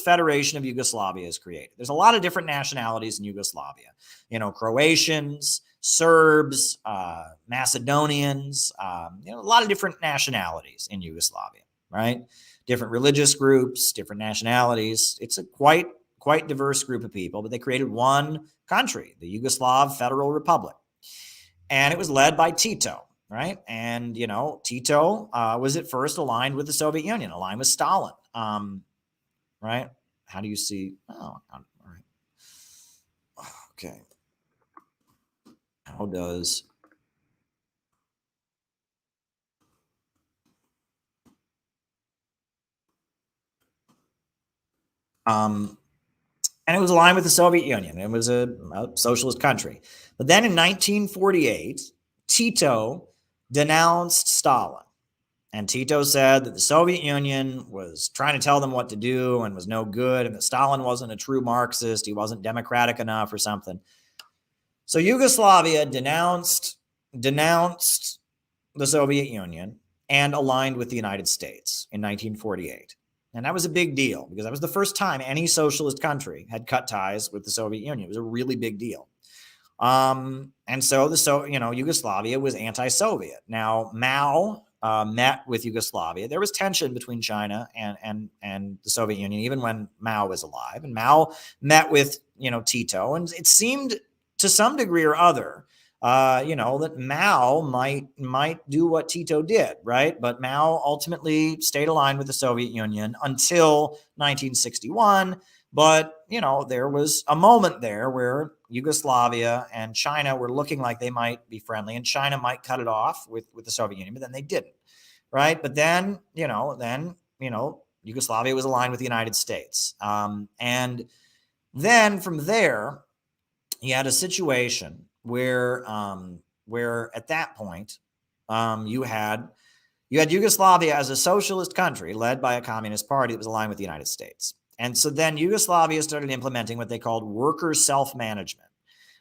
Federation of Yugoslavia is created. There's a lot of different nationalities in Yugoslavia, Croatians, Serbs, Macedonians, a lot of different nationalities in Yugoslavia, right? Different religious groups, different nationalities. It's a quite diverse group of people, but they created one country, the Yugoslav Federal Republic. And it was led by Tito, right? And, Tito was at first aligned with the Soviet Union, aligned with Stalin, right? How do you see? Oh, all right. Okay. How does... And it was aligned with the Soviet Union. It was a socialist country. But then in 1948, Tito denounced Stalin. And Tito said that the Soviet Union was trying to tell them what to do and was no good, and that Stalin wasn't a true Marxist. He wasn't democratic enough or something. So Yugoslavia denounced the Soviet Union and aligned with the United States in 1948. And that was a big deal because that was the first time any socialist country had cut ties with the Soviet Union. It was a really big deal. And so Yugoslavia was anti-Soviet. Now, Mao met with Yugoslavia. There was tension between China and the Soviet Union, even when Mao was alive. And Mao met with, Tito, and it seemed to some degree or other, that Mao might do what Tito did, right? But Mao ultimately stayed aligned with the Soviet Union until 1961. But, there was a moment there where Yugoslavia and China were looking like they might be friendly, and China might cut it off with the Soviet Union, but then they didn't, right? But then, Yugoslavia was aligned with the United States. And then from there, you had a situation where at that point, you had Yugoslavia as a socialist country led by a communist party that was aligned with the United States. And so then Yugoslavia started implementing what they called worker self-management.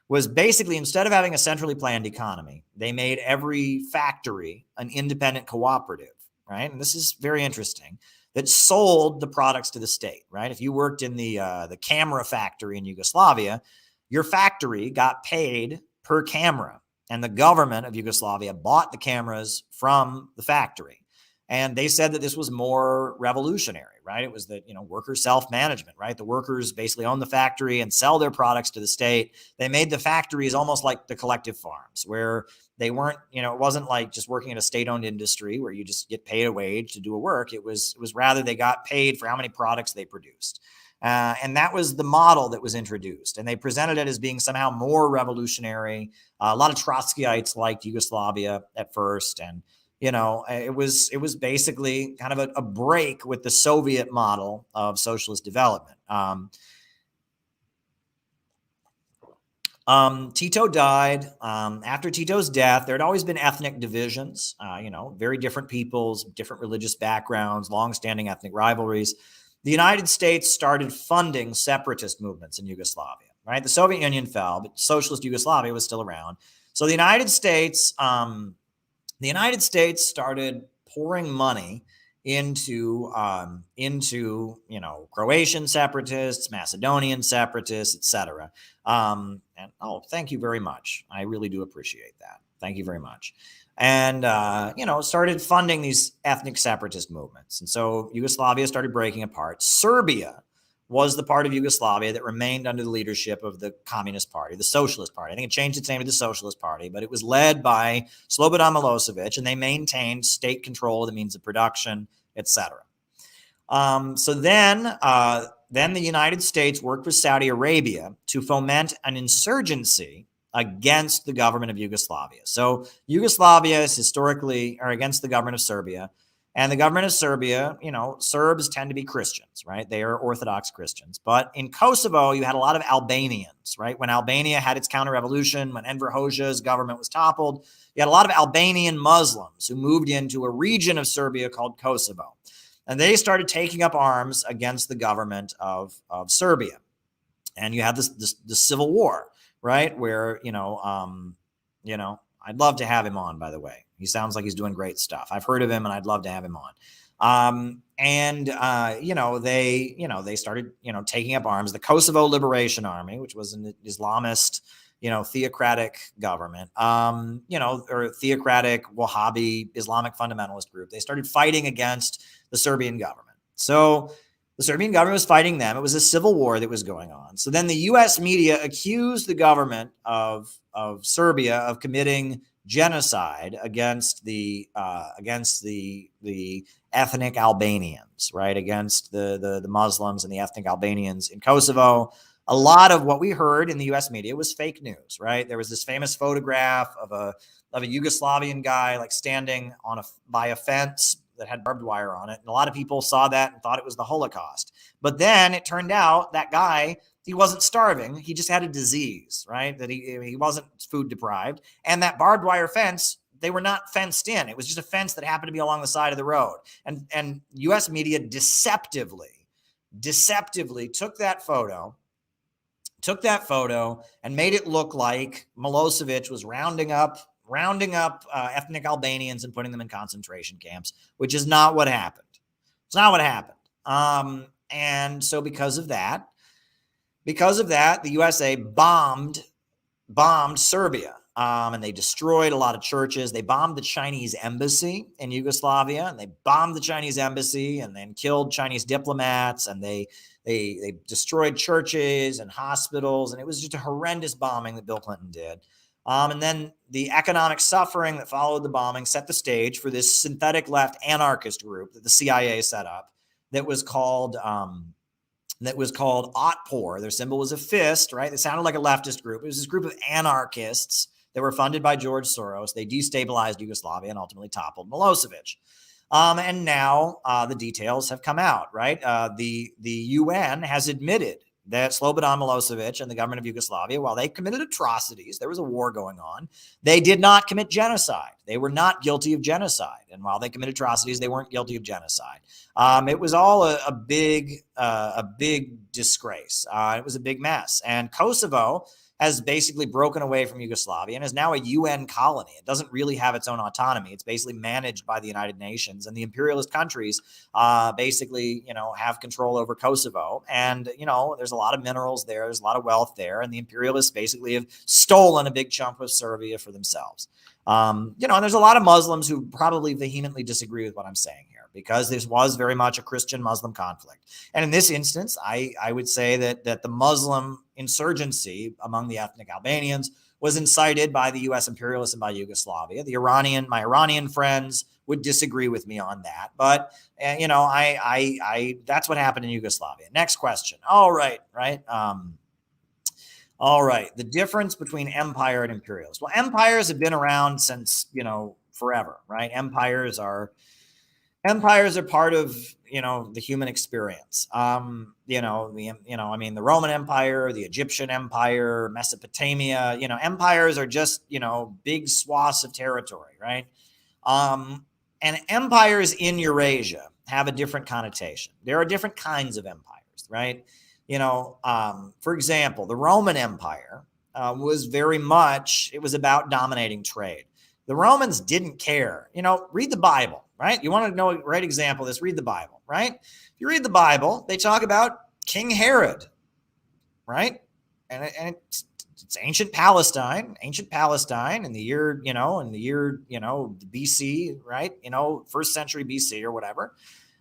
Was basically, instead of having a centrally planned economy, they made every factory an independent cooperative, right? And this is very interesting, that sold the products to the state, right? If you worked in the camera factory in Yugoslavia, your factory got paid per camera, and the government of Yugoslavia bought the cameras from the factory. And they said that this was more revolutionary, right? It was that, worker self-management, right? The workers basically own the factory and sell their products to the state. They made the factories almost like the collective farms, where they weren't, it wasn't like just working in a state-owned industry where you just get paid a wage to do a work. It was rather they got paid for how many products they produced. And that was the model that was introduced. And they presented it as being somehow more revolutionary. A lot of Trotskyites liked Yugoslavia at first. And it was basically kind of a break with the Soviet model of socialist development. Tito died. After Tito's death, there had always been ethnic divisions, very different peoples, different religious backgrounds, longstanding ethnic rivalries. The United States started funding separatist movements in Yugoslavia, right? The Soviet Union fell, but socialist Yugoslavia was still around. So the United States started pouring money into Croatian separatists, Macedonian separatists, etc. Thank you very much. I really do appreciate that. Thank you very much. And started funding these ethnic separatist movements. And so Yugoslavia started breaking apart. Serbia was the part of Yugoslavia that remained under the leadership of the Communist Party, the Socialist Party. I think it changed its name to the Socialist Party, but it was led by Slobodan Milosevic, and they maintained state control of the means of production, etc. So then the United States worked with Saudi Arabia to foment an insurgency against the government of Yugoslavia. So Yugoslavia is historically against the government of Serbia. And the government of Serbia, Serbs tend to be Christians, right? They are Orthodox Christians. But in Kosovo, you had a lot of Albanians, right? When Albania had its counter-revolution, when Enver Hoxha's government was toppled, you had a lot of Albanian Muslims who moved into a region of Serbia called Kosovo. And they started taking up arms against the government of Serbia. And you had this civil war, right? Where, I'd love to have him on, by the way. He sounds like he's doing great stuff. I've heard of him, and I'd love to have him on. They started, taking up arms. The Kosovo Liberation Army, which was an Islamist, theocratic government, or theocratic Wahhabi Islamic fundamentalist group. They started fighting against the Serbian government. So the Serbian government was fighting them. It was a civil war that was going on. So then the U.S. media accused the government of Serbia of committing genocide against the ethnic Albanians, right? Against the Muslims and the ethnic Albanians in Kosovo. A lot of what we heard in the U.S. media was fake news, right? There was this famous photograph of a Yugoslavian guy like standing by a fence that had barbed wire on it. And a lot of people saw that and thought it was the Holocaust. But then it turned out that guy, he wasn't starving. He just had a disease, right? That he wasn't food deprived. And that barbed wire fence, they were not fenced in. It was just a fence that happened to be along the side of the road. And U.S. media deceptively took that photo and made it look like Milosevic was rounding up ethnic Albanians and putting them in concentration camps, which is not what happened. It's not what happened. And so because of that, the USA bombed Serbia, and they destroyed a lot of churches. They bombed the Chinese embassy in Yugoslavia, and they bombed the Chinese embassy and then killed Chinese diplomats, and they destroyed churches and hospitals, and it was just a horrendous bombing that Bill Clinton did. And then the economic suffering that followed the bombing set the stage for this synthetic left anarchist group that the CIA set up that was called Otpor. Their symbol was a fist, right? It sounded like a leftist group. It was this group of anarchists that were funded by George Soros. They destabilized Yugoslavia and ultimately toppled Milosevic. And now the details have come out, right? The UN has admitted that Slobodan Milosevic and the government of Yugoslavia, while they committed atrocities, there was a war going on, they did not commit genocide. They were not guilty of genocide. And while they committed atrocities, they weren't guilty of genocide. It was all a big disgrace. It was a big mess. And Kosovo has basically broken away from Yugoslavia and is now a UN colony. It doesn't really have its own autonomy. It's basically managed by the United Nations, and the imperialist countries basically, have control over Kosovo. And, there's a lot of minerals there. There's a lot of wealth there. And the imperialists basically have stolen a big chunk of Serbia for themselves. And there's a lot of Muslims who probably vehemently disagree with what I'm saying here, because this was very much a Christian-Muslim conflict. And in this instance, I would say that the Muslim insurgency among the ethnic Albanians was incited by the U.S. imperialists and by Yugoslavia. My Iranian friends would disagree with me on that, but that's what happened in Yugoslavia. Next question. All right. The difference between empire and imperialist. Well, empires have been around since, forever, right? Empires are part of, the human experience. The Roman Empire, the Egyptian Empire, Mesopotamia, empires are just, big swaths of territory, right? And empires in Eurasia have a different connotation. There are different kinds of empires, right? For example, the Roman Empire was about dominating trade. The Romans didn't care. Read the Bible, right? You want to know a great example of this, read the Bible, right? If you read the Bible, they talk about King Herod, right? And it's ancient Palestine in the year, BC, right? First century BC or whatever.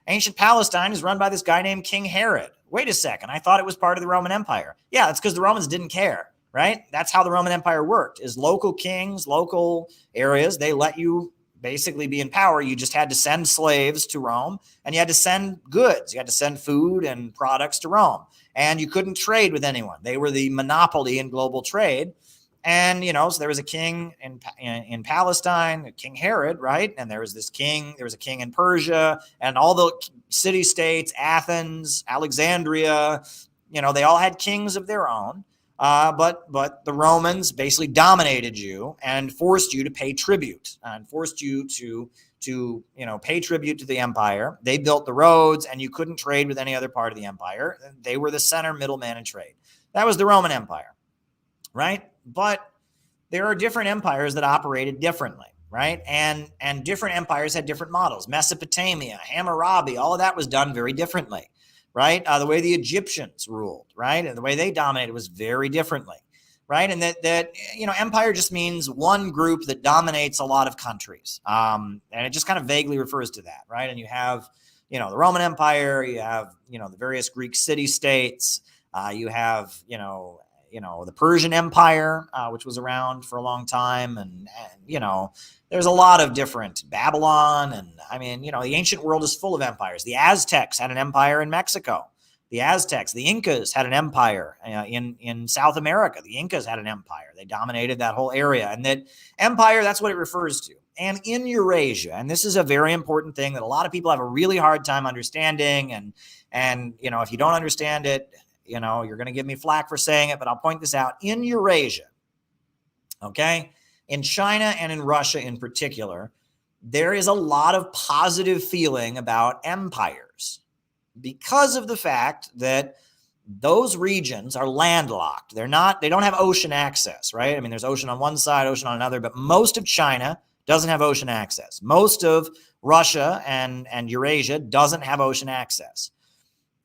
Ancient Palestine is run by this guy named King Herod. Wait a second. I thought it was part of the Roman Empire. Yeah, that's because the Romans didn't care, right? That's how the Roman Empire worked, is local kings, local areas. They let you basically be in power. You just had to send slaves to Rome, and you had to send goods. You had to send food and products to Rome, and you couldn't trade with anyone. They were the monopoly in global trade. And, so there was a king in Palestine, King Herod, right? And there was a king in Persia, and all the city-states, Athens, Alexandria, they all had kings of their own. But the Romans basically dominated you and forced you to pay tribute and forced you to pay tribute to the empire. They built the roads, and you couldn't trade with any other part of the empire. They were the center middleman in trade. That was the Roman Empire, right? But there are different empires that operated differently, right? And different empires had different models. Mesopotamia, Hammurabi, all of that was done very differently, right? The way the Egyptians ruled, right? And the way they dominated was very differently, right? And that empire just means one group that dominates a lot of countries. And it just kind of vaguely refers to that, right? And you have, the Roman Empire, you have, the various Greek city-states, you have, the Persian Empire, which was around for a long time. And there's a lot of different Babylon. And the ancient world is full of empires. The Aztecs had an empire in Mexico. The Incas had an empire in South America. The Incas had an empire. They dominated that whole area. And that empire, that's what it refers to. And in Eurasia, and this is a very important thing that a lot of people have a really hard time understanding. And if you don't understand it, you're going to give me flack for saying it, but I'll point this out. In Eurasia, okay, in China and in Russia in particular, there is a lot of positive feeling about empires because of the fact that those regions are landlocked. They don't have ocean access, right? There's ocean on one side, ocean on another, but most of China doesn't have ocean access. Most of Russia and Eurasia doesn't have ocean access.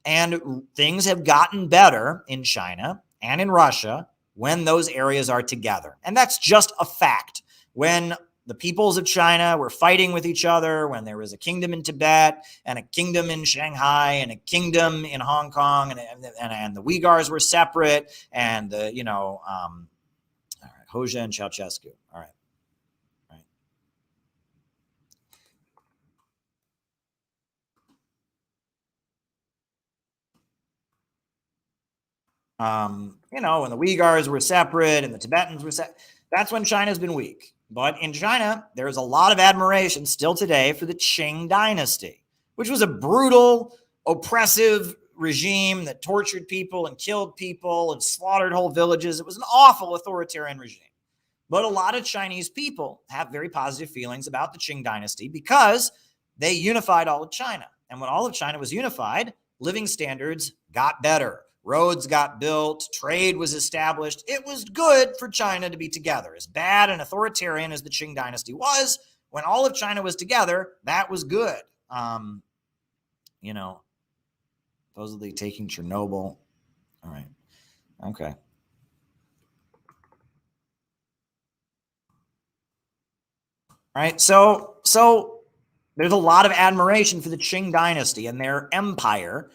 And things have gotten better in China and in Russia when those areas are together. And that's just a fact. When the peoples of China were fighting with each other, when there was a kingdom in Tibet and a kingdom in Shanghai and a kingdom in Hong Kong, and the Uyghurs were separate, and the, all right, Hoxha and Ceausescu. All right. When the Uyghurs were separate and the Tibetans were separate, that's when China's been weak. But in China, there's a lot of admiration still today for the Qing dynasty, which was a brutal, oppressive regime that tortured people and killed people and slaughtered whole villages. It was an awful authoritarian regime. But a lot of Chinese people have very positive feelings about the Qing dynasty because they unified all of China. And when all of China was unified, living standards got better. Roads got built, trade was established. It was good for China to be together. As bad and authoritarian as the Qing dynasty was, when all of China was together, that was good. Supposedly taking Chernobyl. All right. Okay. All right. So there's a lot of admiration for the Qing dynasty and their empire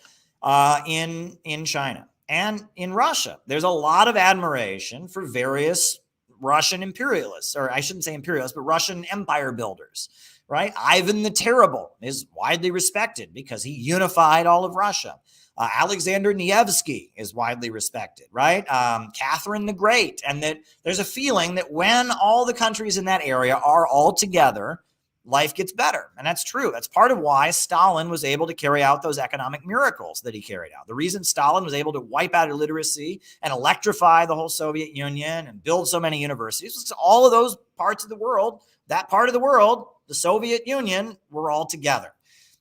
in China and in Russia. There's a lot of admiration for various Russian imperialists, or I shouldn't say imperialists, but Russian empire builders, right? Ivan the Terrible is widely respected because he unified all of Russia. Alexander Nevsky is widely respected, right? Catherine the Great. And that there's a feeling that when all the countries in that area are all together, life gets better. And that's true. That's part of why Stalin was able to carry out those economic miracles that he carried out. The reason Stalin was able to wipe out illiteracy and electrify the whole Soviet Union and build so many universities was all of those parts of the world, that part of the world, the Soviet Union, were all together.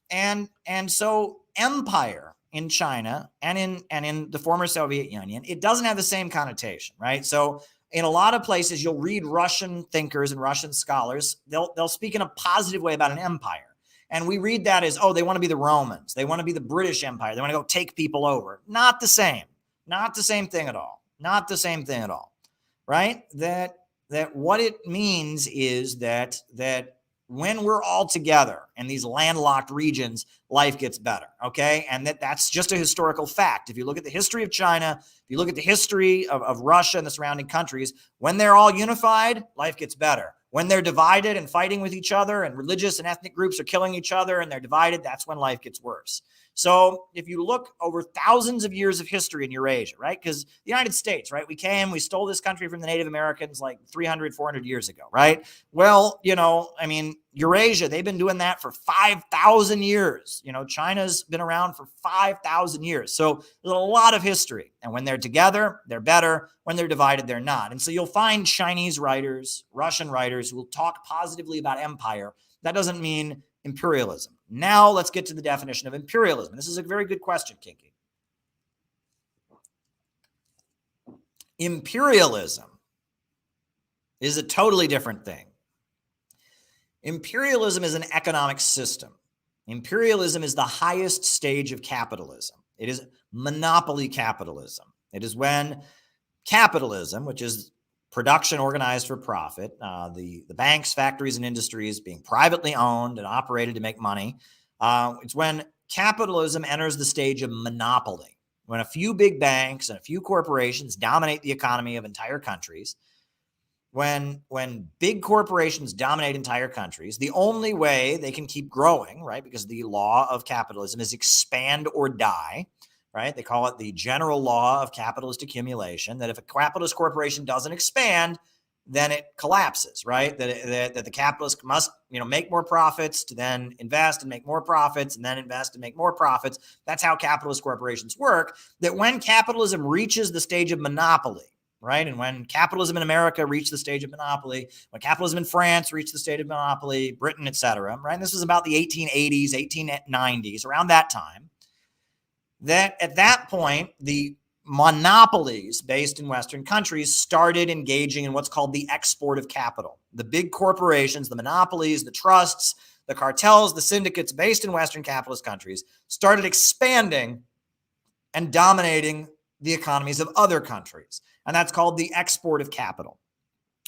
And so empire in China and in the former Soviet Union, it doesn't have the same connotation, right? So in a lot of places, you'll read Russian thinkers and Russian scholars. They'll speak in a positive way about an empire. And we read that as, oh, they want to be the Romans. They want to be the British Empire. They want to go take people over. Not the same. Not the same thing at all. Not the same thing at all, right? That what it means is that when we're all together in these landlocked regions, life gets better, okay? And that's just a historical fact. If you look at the history of China, if you look at the history of Russia and the surrounding countries, when they're all unified, life gets better. When they're divided and fighting with each other and religious and ethnic groups are killing each other and they're divided, that's when life gets worse. So if you look over thousands of years of history in Eurasia, right? Because the United States, right? We stole this country from the Native Americans like 300, 400 years ago, right? Well, Eurasia, they've been doing that for 5,000 years. China's been around for 5,000 years. So there's a lot of history. And when they're together, they're better. When they're divided, they're not. And so you'll find Chinese writers, Russian writers who will talk positively about empire. That doesn't mean imperialism. Now let's get to the definition of imperialism. This is a very good question, Kinky. Imperialism is a totally different thing. Imperialism is an economic system. Imperialism is the highest stage of capitalism. It is monopoly capitalism. It is when capitalism, which is production organized for profit, the banks, factories, and industries being privately owned and operated to make money. It's when capitalism enters the stage of monopoly, when a few big banks and a few corporations dominate the economy of entire countries. When big corporations dominate entire countries, the only way they can keep growing, right, because the law of capitalism is expand or die, right? They call it the general law of capitalist accumulation, that if a capitalist corporation doesn't expand, then it collapses, right? That the capitalist must, make more profits to then invest and make more profits and then invest and make more profits. That's how capitalist corporations work. That when capitalism reaches the stage of monopoly, right? And when capitalism in America reached the stage of monopoly, when capitalism in France reached the stage of monopoly, Britain, et cetera, right? And this was about the 1880s, 1890s, around that time. That at that point, the monopolies based in Western countries started engaging in what's called the export of capital. The big corporations, the monopolies, the trusts, the cartels, the syndicates based in Western capitalist countries started expanding and dominating the economies of other countries. And that's called the export of capital,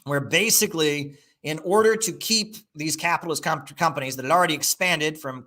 where basically, in order to keep these capitalist companies that had already expanded from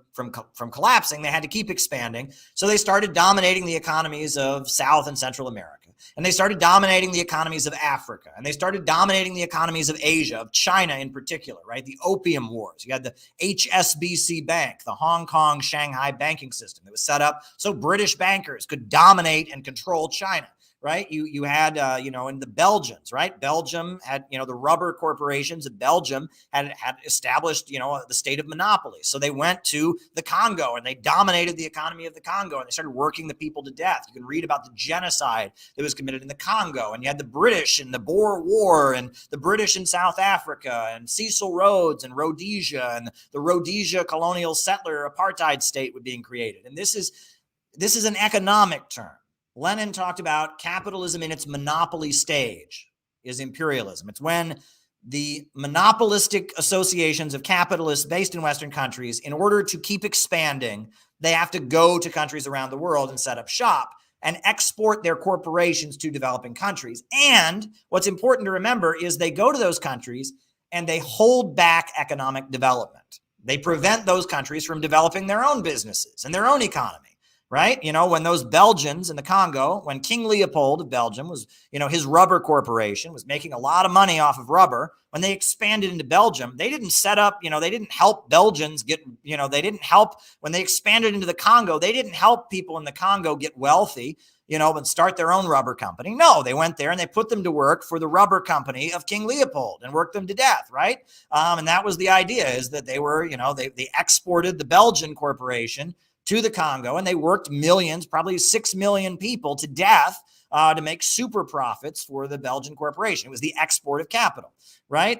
collapsing, they had to keep expanding. So they started dominating the economies of South and Central America. And they started dominating the economies of Africa. And they started dominating the economies of Asia, of China in particular, right? The Opium Wars. You had the HSBC Bank, the Hong Kong Shanghai banking system that was set up so British bankers could dominate and control China. Right. You had, in the Belgians, right? Belgium had, the rubber corporations of Belgium had established, the state of monopoly. So they went to the Congo and they dominated the economy of the Congo and they started working the people to death. You can read about the genocide that was committed in the Congo. And you had the British in the Boer War and the British in South Africa and Cecil Rhodes and Rhodesia and the Rhodesia colonial settler apartheid state was being created. And this is an economic term. Lenin talked about capitalism in its monopoly stage is imperialism. It's when the monopolistic associations of capitalists based in Western countries, in order to keep expanding, they have to go to countries around the world and set up shop and export their corporations to developing countries. And what's important to remember is they go to those countries and they hold back economic development. They prevent those countries from developing their own businesses and their own economy. Right? When those Belgians in the Congo, when King Leopold of Belgium was, his rubber corporation was making a lot of money off of rubber, when they expanded into Belgium, they didn't set up, they didn't help Belgians get, they didn't help when they expanded into the Congo, they didn't help people in the Congo get wealthy, and start their own rubber company. No, they went there and they put them to work for the rubber company of King Leopold and worked them to death, right? And that was the idea, is that they were, they exported the Belgian corporation to the Congo, and they worked millions, probably 6 million people to death to make super profits for the Belgian corporation. It was the export of capital, right?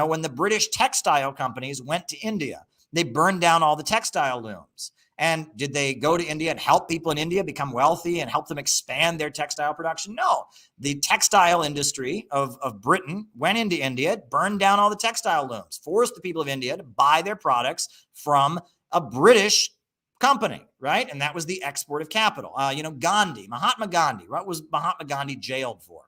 When the British textile companies went to India, they burned down all the textile looms. And did they go to India and help people in India become wealthy and help them expand their textile production? No. The textile industry of Britain went into India, burned down all the textile looms, forced the people of India to buy their products from a British company, right? And that was the export of capital. Mahatma Gandhi. What was Mahatma Gandhi jailed for?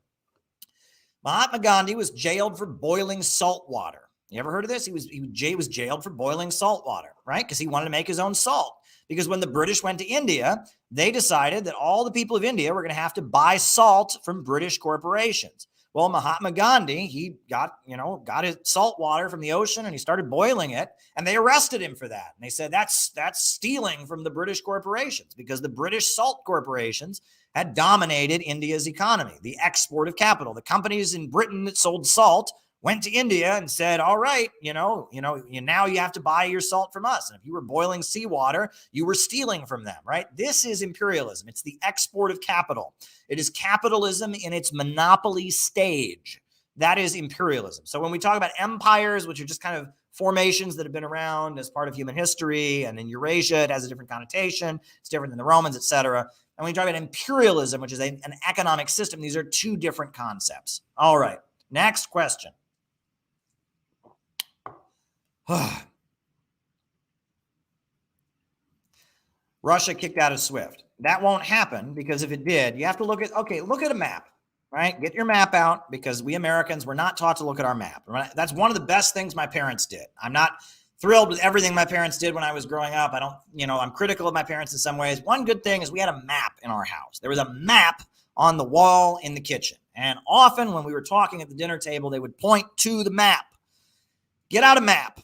Mahatma Gandhi was jailed for boiling salt water. You ever heard of this? He was jailed for boiling salt water, right? Because he wanted to make his own salt. Because when the British went to India, they decided that all the people of India were going to have to buy salt from British corporations. Well, Mahatma Gandhi, he got his salt water from the ocean and he started boiling it, and they arrested him for that. And they said that's stealing from the British corporations, because the British salt corporations had dominated India's economy, the export of capital. The companies in Britain that sold salt went to India and said, all right, now you have to buy your salt from us. And if you were boiling seawater, you were stealing from them, right? This is imperialism. It's the export of capital. It is capitalism in its monopoly stage. That is imperialism. So when we talk about empires, which are just kind of formations that have been around as part of human history, and in Eurasia, it has a different connotation. It's different than the Romans, etc. And when we talk about imperialism, which is an economic system, these are two different concepts. All right, next question. Russia kicked out of SWIFT. That won't happen, because if it did, you have to look at a map, right? Get your map out, because we Americans were not taught to look at our map. That's one of the best things my parents did. I'm not thrilled with everything my parents did when I was growing up. I'm critical of my parents in some ways. One good thing is we had a map in our house. There was a map on the wall in the kitchen. And often when we were talking at the dinner table, they would point to the map. Get out a map.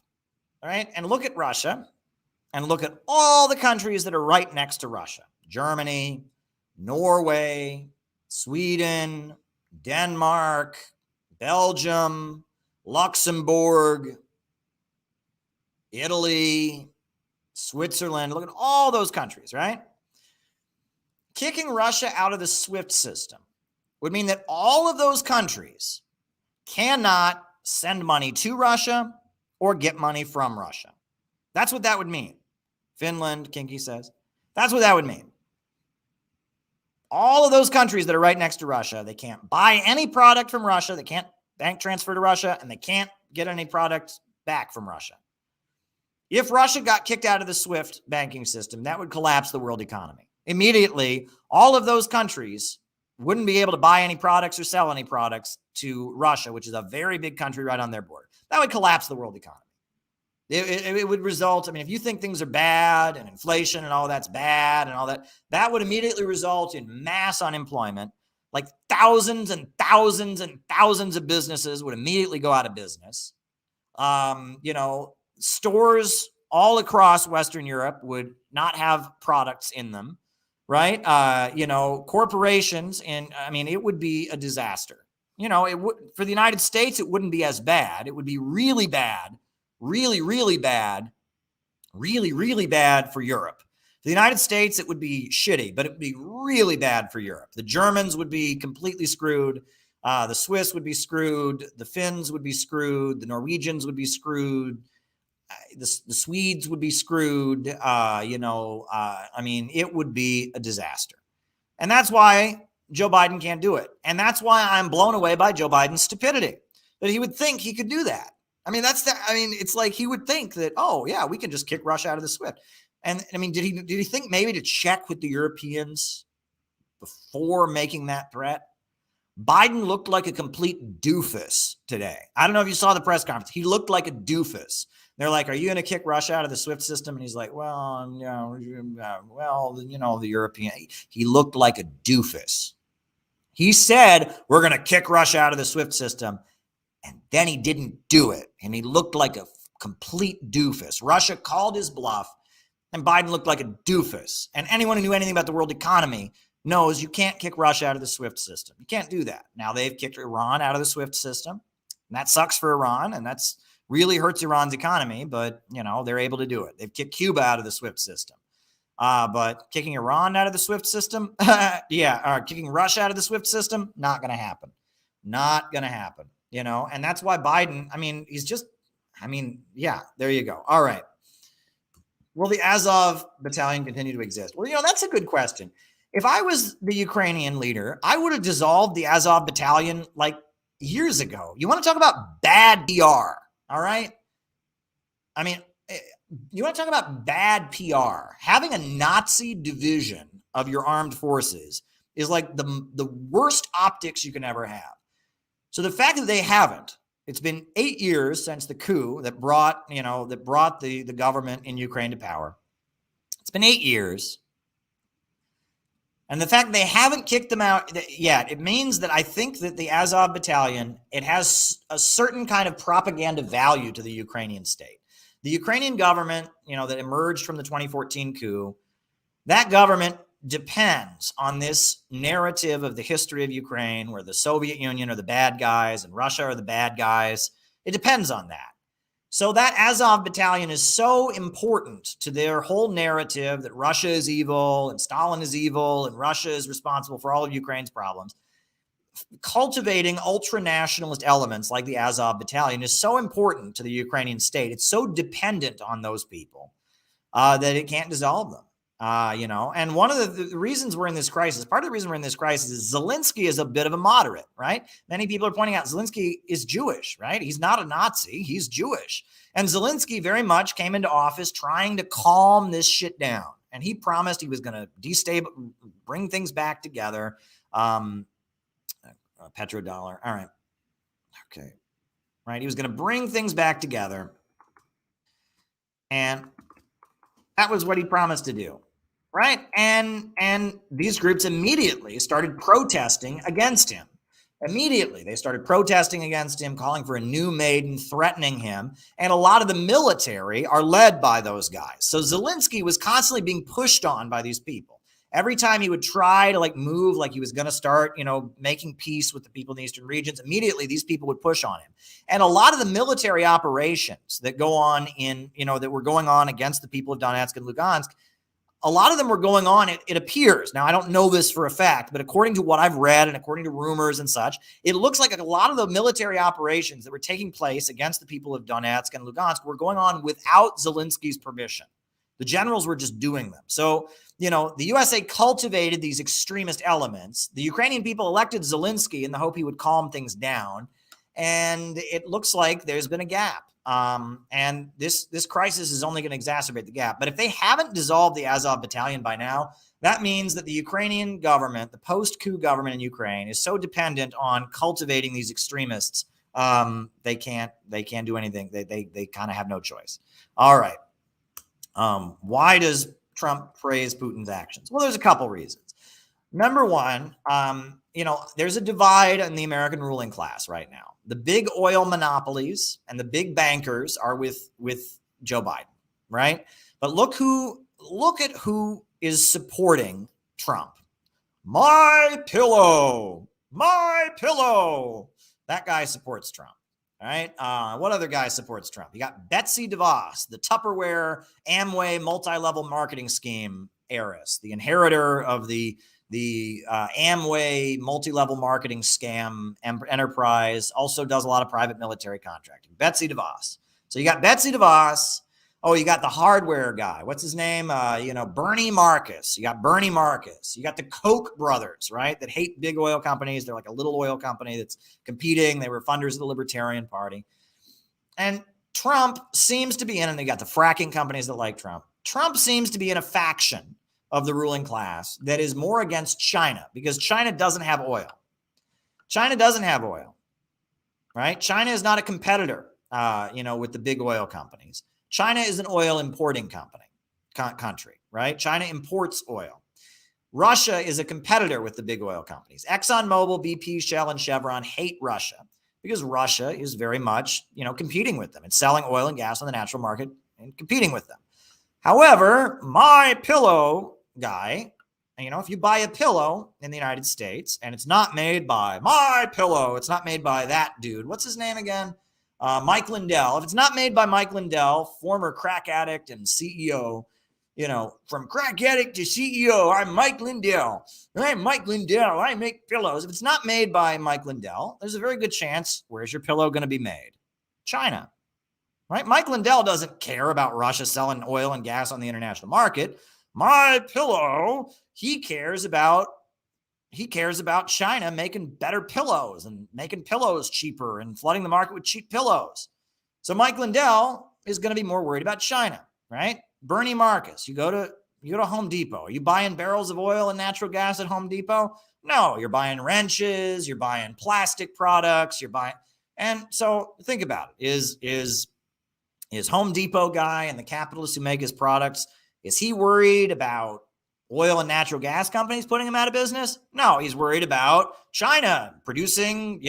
All right, and look at Russia, and look at all the countries that are right next to Russia. Germany, Norway, Sweden, Denmark, Belgium, Luxembourg, Italy, Switzerland. Look at all those countries, right? Kicking Russia out of the SWIFT system would mean that all of those countries cannot send money to Russia or get money from Russia. That's what that would mean. Finland, Kinky says. That's what that would mean. All of those countries that are right next to Russia, they can't buy any product from Russia, they can't bank transfer to Russia, and they can't get any product back from Russia. If Russia got kicked out of the SWIFT banking system, that would collapse the world economy. Immediately, all of those countries wouldn't be able to buy any products or sell any products to Russia, which is a very big country right on their border. That would collapse the world economy. It would result, I mean, if you think things are bad and inflation and all that's bad and all that, that would immediately result in mass unemployment. Like thousands and thousands and thousands of businesses would immediately go out of business. Stores all across Western Europe would not have products in them, right? Corporations, and I mean, it would be a disaster. It would, for the United States, it wouldn't be as bad. It would be really bad, really, really bad, really, really bad for Europe. For the United States, it would be shitty, but it would be really bad for Europe. The Germans would be completely screwed. The Swiss would be screwed. The Finns would be screwed. The Norwegians would be screwed. The Swedes would be screwed. I mean, it would be a disaster. And that's why Joe Biden can't do it. And that's why I'm blown away by Joe Biden's stupidity, that he would think he could do that. I mean, it's like he would think that, oh yeah, we can just kick Russia out of the SWIFT. And I mean, did he think maybe to check with the Europeans before making that threat? Biden looked like a complete doofus today. I don't know if you saw the press conference. He looked like a doofus. They're like, are you going to kick Russia out of the SWIFT system? And he's like, the European. He looked like a doofus. He said, we're going to kick Russia out of the SWIFT system. And then he didn't do it. And he looked like a complete doofus. Russia called his bluff. And Biden looked like a doofus. And anyone who knew anything about the world economy knows you can't kick Russia out of the SWIFT system. You can't do that. Now they've kicked Iran out of the SWIFT system. And that sucks for Iran. And that's really hurts Iran's economy. But, they're able to do it. They've kicked Cuba out of the SWIFT system. But kicking Iran out of the SWIFT system, kicking Russia out of the SWIFT system, not going to happen. Not going to happen. And that's why Biden, there you go. All right. Will the Azov battalion continue to exist? Well, that's a good question. If I was the Ukrainian leader, I would have dissolved the Azov battalion like years ago. You want to talk about bad PR, all right? I mean, you want to talk about bad PR. Having a Nazi division of your armed forces is like the worst optics you can ever have. So the fact that they haven't, it's been 8 years since the coup that brought the government in Ukraine to power. It's been 8 years. And the fact they haven't kicked them out yet, it means that I think that the Azov battalion, it has a certain kind of propaganda value to the Ukrainian state. The Ukrainian government, that emerged from the 2014 coup, that government depends on this narrative of the history of Ukraine, where the Soviet Union are the bad guys and Russia are the bad guys. It depends on that. So that Azov battalion is so important to their whole narrative that Russia is evil and Stalin is evil and Russia is responsible for all of Ukraine's problems. Cultivating ultra-nationalist elements like the Azov battalion is so important to the Ukrainian state. It's so dependent on those people that it can't dissolve them. And one of the reasons we're in this crisis, part of the reason we're in this crisis is Zelensky is a bit of a moderate, right? Many people are pointing out Zelensky is Jewish, right? He's not a Nazi, he's Jewish. And Zelensky very much came into office trying to calm this shit down. And he promised he was going to bring things back together. Petrodollar. All right. Okay. Right. He was going to bring things back together. And that was what he promised to do. Right. And these groups immediately started protesting against him. Immediately, they started protesting against him, calling for a new Maidan, threatening him. And a lot of the military are led by those guys. So Zelensky was constantly being pushed on by these people. Every time he would try to move, like he was going to start, making peace with the people in the eastern regions, immediately these people would push on him. And a lot of the military operations that go on that were going on against the people of Donetsk and Lugansk, a lot of them were going on, it appears. Now, I don't know this for a fact, but according to what I've read and according to rumors and such, it looks like a lot of the military operations that were taking place against the people of Donetsk and Lugansk were going on without Zelensky's permission. The generals were just doing them. So, the USA cultivated these extremist elements. The Ukrainian people elected Zelensky in the hope he would calm things down. And it looks like there's been a gap. And this crisis is only going to exacerbate the gap. But if they haven't dissolved the Azov battalion by now, That means that the Ukrainian government, the post-coup government in Ukraine, is so dependent on cultivating these extremists. They can't do anything. They kind of have no choice. All right. Why does Trump praise Putin's actions? Well, there's a couple reasons. Number one, there's a divide in the American ruling class right now. The big oil monopolies and the big bankers are with Joe Biden, right? But look at who is supporting Trump. My pillow. That guy supports Trump. All right. What other guy supports Trump? You got Betsy DeVos, the Tupperware Amway multi-level marketing scheme heiress, the inheritor of the Amway multi-level marketing scam enterprise, also does a lot of private military contracting. Betsy DeVos. So you got Betsy DeVos. Oh, you got the hardware guy. What's his name? Bernie Marcus. You got Bernie Marcus. You got the Koch brothers, right? That hate big oil companies. They're like a little oil company that's competing. They were funders of the Libertarian Party. And Trump seems to be in, and they got the fracking companies that like Trump. Trump seems to be in a faction of the ruling class that is more against China because China doesn't have oil. China doesn't have oil, right? China is not a competitor, with the big oil companies. China is an oil importing country, right? China imports oil. Russia is a competitor with the big oil companies. ExxonMobil, BP, Shell, and Chevron hate Russia because Russia is very much, competing with them. It's selling oil and gas on the natural market and competing with them. However, my pillow guy, if you buy a pillow in the United States and it's not made by my pillow, it's not made by that dude. What's his name again? Mike Lindell. If it's not made by Mike Lindell, former crack addict and CEO, from crack addict to CEO, I'm Mike Lindell. I'm Mike Lindell. I make pillows. If it's not made by Mike Lindell, there's a very good chance, where's your pillow going to be made? China, right? Mike Lindell doesn't care about Russia selling oil and gas on the international market. My pillow, he cares about China making better pillows and making pillows cheaper and flooding the market with cheap pillows. So Mike Lindell is going to be more worried about China, right? Bernie Marcus, you go to Home Depot. Are you buying barrels of oil and natural gas at Home Depot? No, you're buying wrenches, you're buying plastic products, and so think about it. Is Home Depot guy and the capitalists who make his products, is he worried about oil and natural gas companies putting him out of business? No, he's worried about China producing,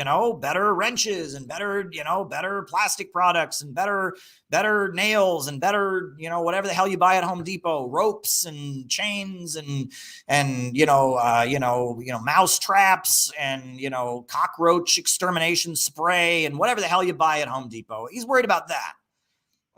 better wrenches and better plastic products and better nails and better, whatever the hell you buy at Home Depot, ropes and chains and mouse traps and, cockroach extermination spray and whatever the hell you buy at Home Depot. He's worried about that.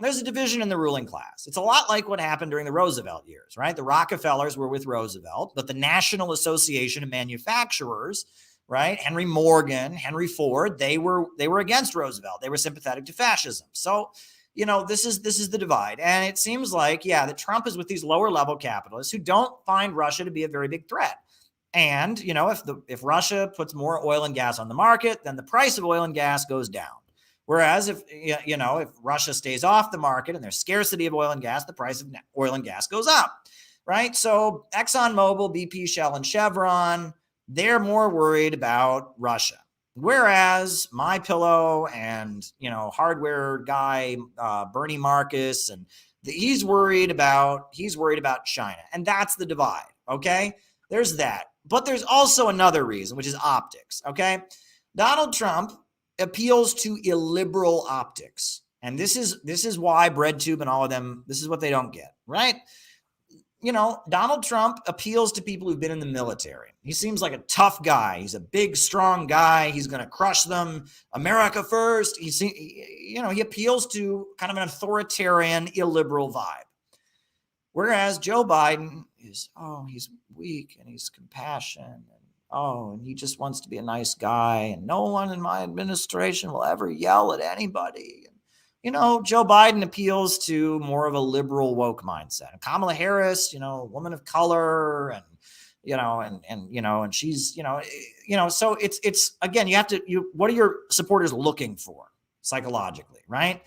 There's a division in the ruling class. It's a lot like what happened during the Roosevelt years, right? The Rockefellers were with Roosevelt, but the National Association of Manufacturers, right? Henry Morgan, Henry Ford, they were against Roosevelt. They were sympathetic to fascism. So, this is the divide. And it seems like, that Trump is with these lower level capitalists who don't find Russia to be a very big threat. And, if Russia puts more oil and gas on the market, then the price of oil and gas goes down. Whereas if Russia stays off the market and there's scarcity of oil and gas, the price of oil and gas goes up, right? So ExxonMobil, BP, Shell, and Chevron, they're more worried about Russia. Whereas MyPillow and, hardware guy, Bernie Marcus, and he's worried about China. And that's the divide, okay? There's that. But there's also another reason, which is optics, okay? Donald Trump appeals to illiberal optics. And this is why BreadTube and all of them, this is what they don't get, right? Donald Trump appeals to people who've been in the military. He seems like a tough guy. He's a big, strong guy. He's going to crush them. America first. He appeals to kind of an authoritarian, illiberal vibe. Whereas Joe Biden is, he's weak and he's compassionate. And he just wants to be a nice guy, and no one in my administration will ever yell at anybody. Joe Biden appeals to more of a liberal woke mindset. And Kamala Harris, woman of color, and and she's, so it's again, what are your supporters looking for psychologically, right?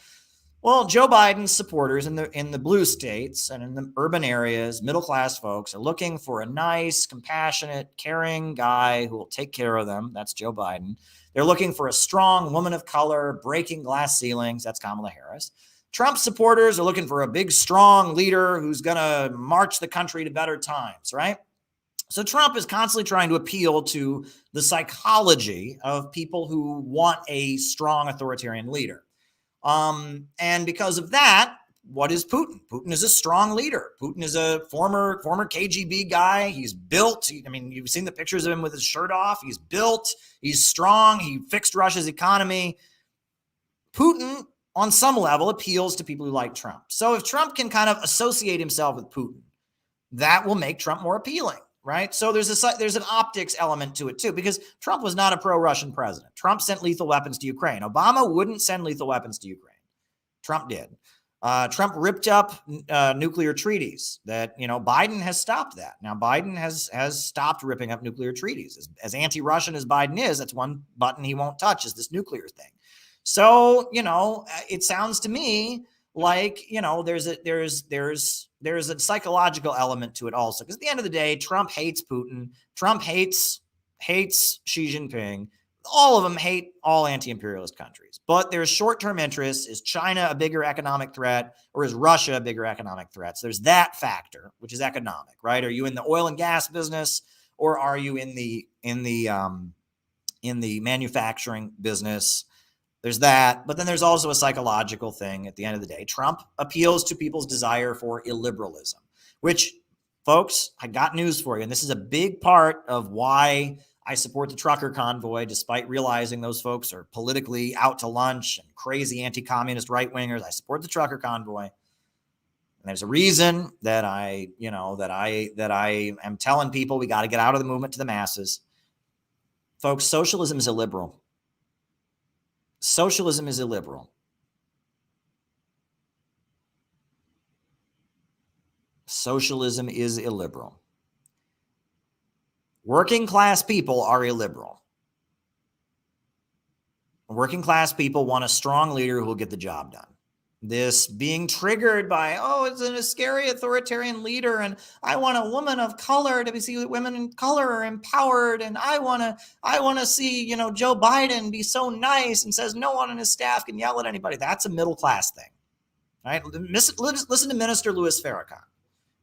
Well, Joe Biden's supporters in the blue states and in the urban areas, middle-class folks, are looking for a nice, compassionate, caring guy who will take care of them. That's Joe Biden. They're looking for a strong woman of color, breaking glass ceilings. That's Kamala Harris. Trump supporters are looking for a big, strong leader who's going to march the country to better times, right? So Trump is constantly trying to appeal to the psychology of people who want a strong authoritarian leader. And because of that, what is Putin? Putin is a strong leader. Putin is a former KGB guy. He's built. I mean, you've seen the pictures of him with his shirt off. He's built. He's strong. He fixed Russia's economy. Putin, on some level, appeals to people who like Trump. So if Trump can kind of associate himself with Putin, that will make Trump more appealing, right? So there's an optics element to it too, because Trump was not a pro-Russian president. Trump sent lethal weapons to Ukraine. Obama wouldn't send lethal weapons to Ukraine. Trump did. Trump ripped up nuclear treaties that, Biden has stopped that. Now, Biden has stopped ripping up nuclear treaties. As anti-Russian as Biden is, that's one button he won't touch, is this nuclear thing. So, it sounds to me like, there's a psychological element to it also. Because at the end of the day, Trump hates Putin. Trump hates Xi Jinping. All of them hate all anti-imperialist countries. But there's short-term interests. Is China a bigger economic threat, or is Russia a bigger economic threat? So there's that factor, which is economic, right? Are you in the oil and gas business, or are you in the manufacturing business? There's that. But then there's also a psychological thing at the end of the day. Trump appeals to people's desire for illiberalism, which, folks, I got news for you. And this is a big part of why I support the trucker convoy, despite realizing those folks are politically out to lunch and crazy anti-communist right-wingers. I support the trucker convoy. And there's a reason that I am telling people we got to get out of the movement to the masses. Folks, socialism is illiberal. Socialism is illiberal. Socialism is illiberal. Working class people are illiberal. Working class people want a strong leader who will get the job done. This being triggered by, it's a scary authoritarian leader, and I want a woman of color to see that women in color are empowered, and I want to see, Joe Biden be so nice and says no one on his staff can yell at anybody. That's a middle class thing, right? Listen to Minister Louis Farrakhan.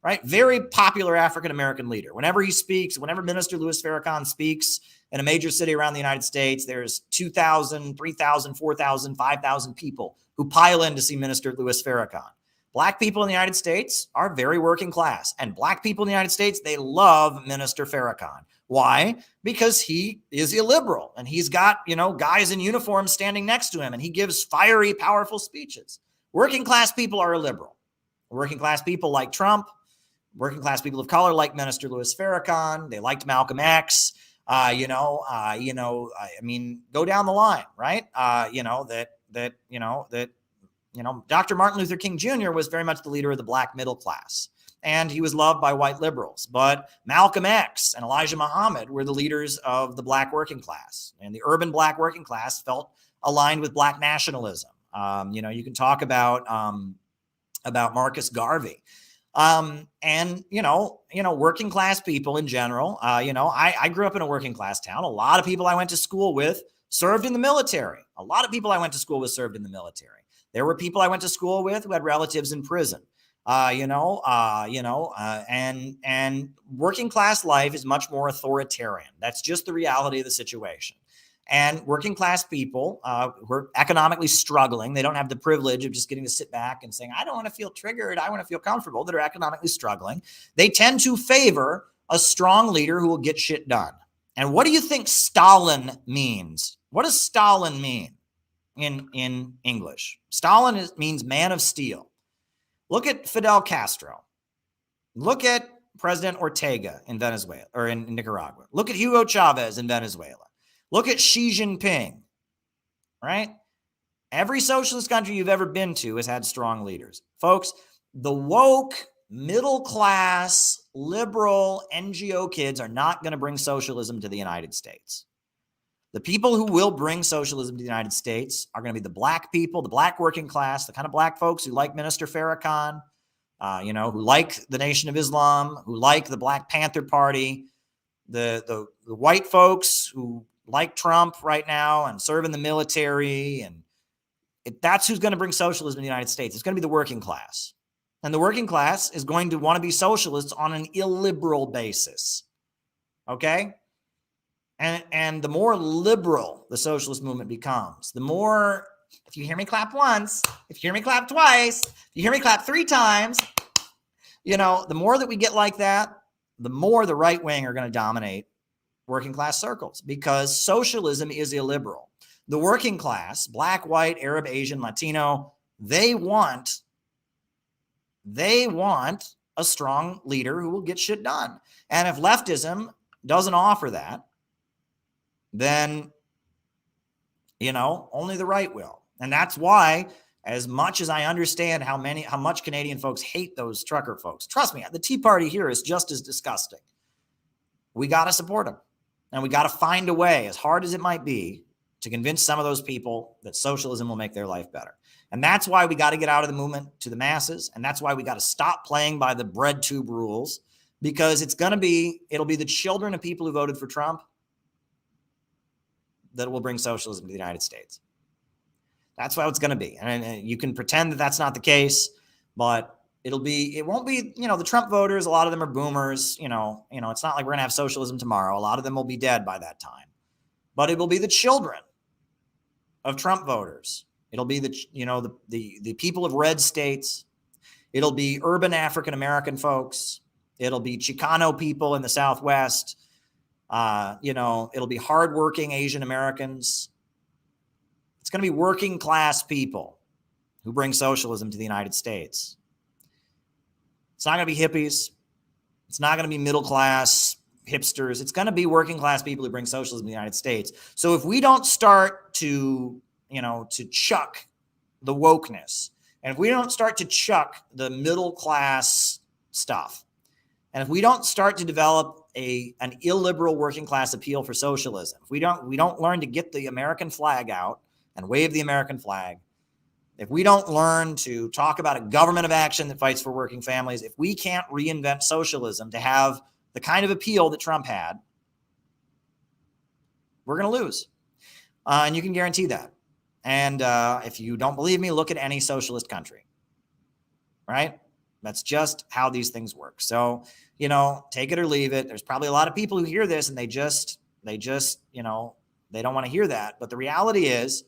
Right? Very popular African-American leader. Whenever he speaks, whenever Minister Louis Farrakhan speaks in a major city around the United States, there's 2,000, 3,000, 4,000, 5,000 people who pile in to see Minister Louis Farrakhan. Black people in the United States are very working class. And Black people in the United States, they love Minister Farrakhan. Why? Because he is illiberal. And he's got, guys in uniform standing next to him. And he gives fiery, powerful speeches. Working class people are illiberal. Working class people like Trump. Working class people of color like Minister Louis Farrakhan. They liked Malcolm X. Go down the line, right? Dr. Martin Luther King Jr. was very much the leader of the Black middle class, and he was loved by white liberals. But Malcolm X and Elijah Muhammad were the leaders of the Black working class, and the urban Black working class felt aligned with Black nationalism. You can talk about Marcus Garvey. Working class people in general, I grew up in a working class town. A lot of people I went to school with served in the military. There were people I went to school with who had relatives in prison. And working class life is much more authoritarian. That's just the reality of the situation. And working class people who are economically struggling, they don't have the privilege of just getting to sit back and saying, I don't want to feel triggered, I want to feel comfortable, that are economically struggling. They tend to favor a strong leader who will get shit done. And what do you think Stalin means? What does Stalin mean in English? Stalin means man of steel. Look at Fidel Castro. Look at President Ortega in Venezuela, or in Nicaragua. Look at Hugo Chavez in Venezuela. Look at Xi Jinping, right? Every socialist country you've ever been to has had strong leaders. Folks, the woke, middle class, liberal NGO kids are not going to bring socialism to the United States. The people who will bring socialism to the United States are going to be the black people, the black working class, the kind of black folks who like Minister Farrakhan, who like the Nation of Islam, who like the Black Panther Party, the white folks who like Trump right now and serve in the military. And that's who's going to bring socialism to the United States. It's going to be the working class. And the working class is going to want to be socialists on an illiberal basis. Okay? And the more liberal the socialist movement becomes, the more, if you hear me clap once, if you hear me clap twice, if you hear me clap 3 times, the more that we get like that, the more the right wing are going to dominate working class circles, because socialism is illiberal. The working class, black, white, Arab, Asian, Latino, they want a strong leader who will get shit done. And if leftism doesn't offer that, then, only the right will. And that's why, as much as I understand how much Canadian folks hate those trucker folks, trust me, the Tea Party here is just as disgusting. We got to support them. And we got to find a way, as hard as it might be, to convince some of those people that socialism will make their life better. And that's why we got to get out of the movement to the masses. And that's why we got to stop playing by the bread tube rules, because it'll be the children of people who voted for Trump that will bring socialism to the United States. That's what it's going to be. And you can pretend that that's not the case, but it won't be, the Trump voters, a lot of them are boomers, it's not like we're going to have socialism tomorrow. A lot of them will be dead by that time, but it will be the children of Trump voters. It'll be the people of red states. It'll be urban African-American folks. It'll be Chicano people in the Southwest. It'll be hardworking Asian Americans. It's going to be working class people who bring socialism to the United States. It's not going to be hippies. It's not going to be middle class hipsters. It's going to be working class people who bring socialism to the United States. So if we don't start to chuck the wokeness, and if we don't start to chuck the middle class stuff, and if we don't start to develop an illiberal working class appeal for socialism, if we don't learn to get the American flag out and wave the American flag, if we don't learn to talk about a government of action that fights for working families, if we can't reinvent socialism to have the kind of appeal that Trump had, we're going to lose. And you can guarantee that. And if you don't believe me, look at any socialist country, right? That's just how these things work. So, take it or leave it. There's probably a lot of people who hear this and they don't want to hear that. But the reality is,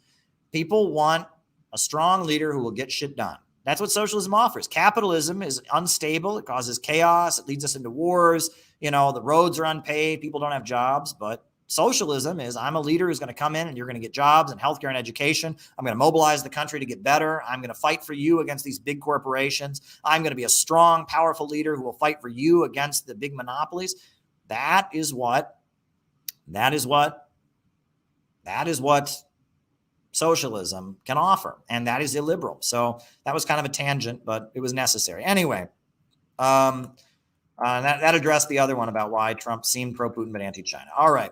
people want a strong leader who will get shit done. That's what socialism offers. Capitalism is unstable. It causes chaos. It leads us into wars. The roads are unpaved. People don't have jobs. But socialism is, I'm a leader who's going to come in and you're going to get jobs and healthcare and education. I'm going to mobilize the country to get better. I'm going to fight for you against these big corporations. I'm going to be a strong, powerful leader who will fight for you against the big monopolies. That is what socialism can offer. And that is illiberal. So that was kind of a tangent, but it was necessary. Anyway, that addressed the other one about why Trump seemed pro-Putin but anti-China. All right.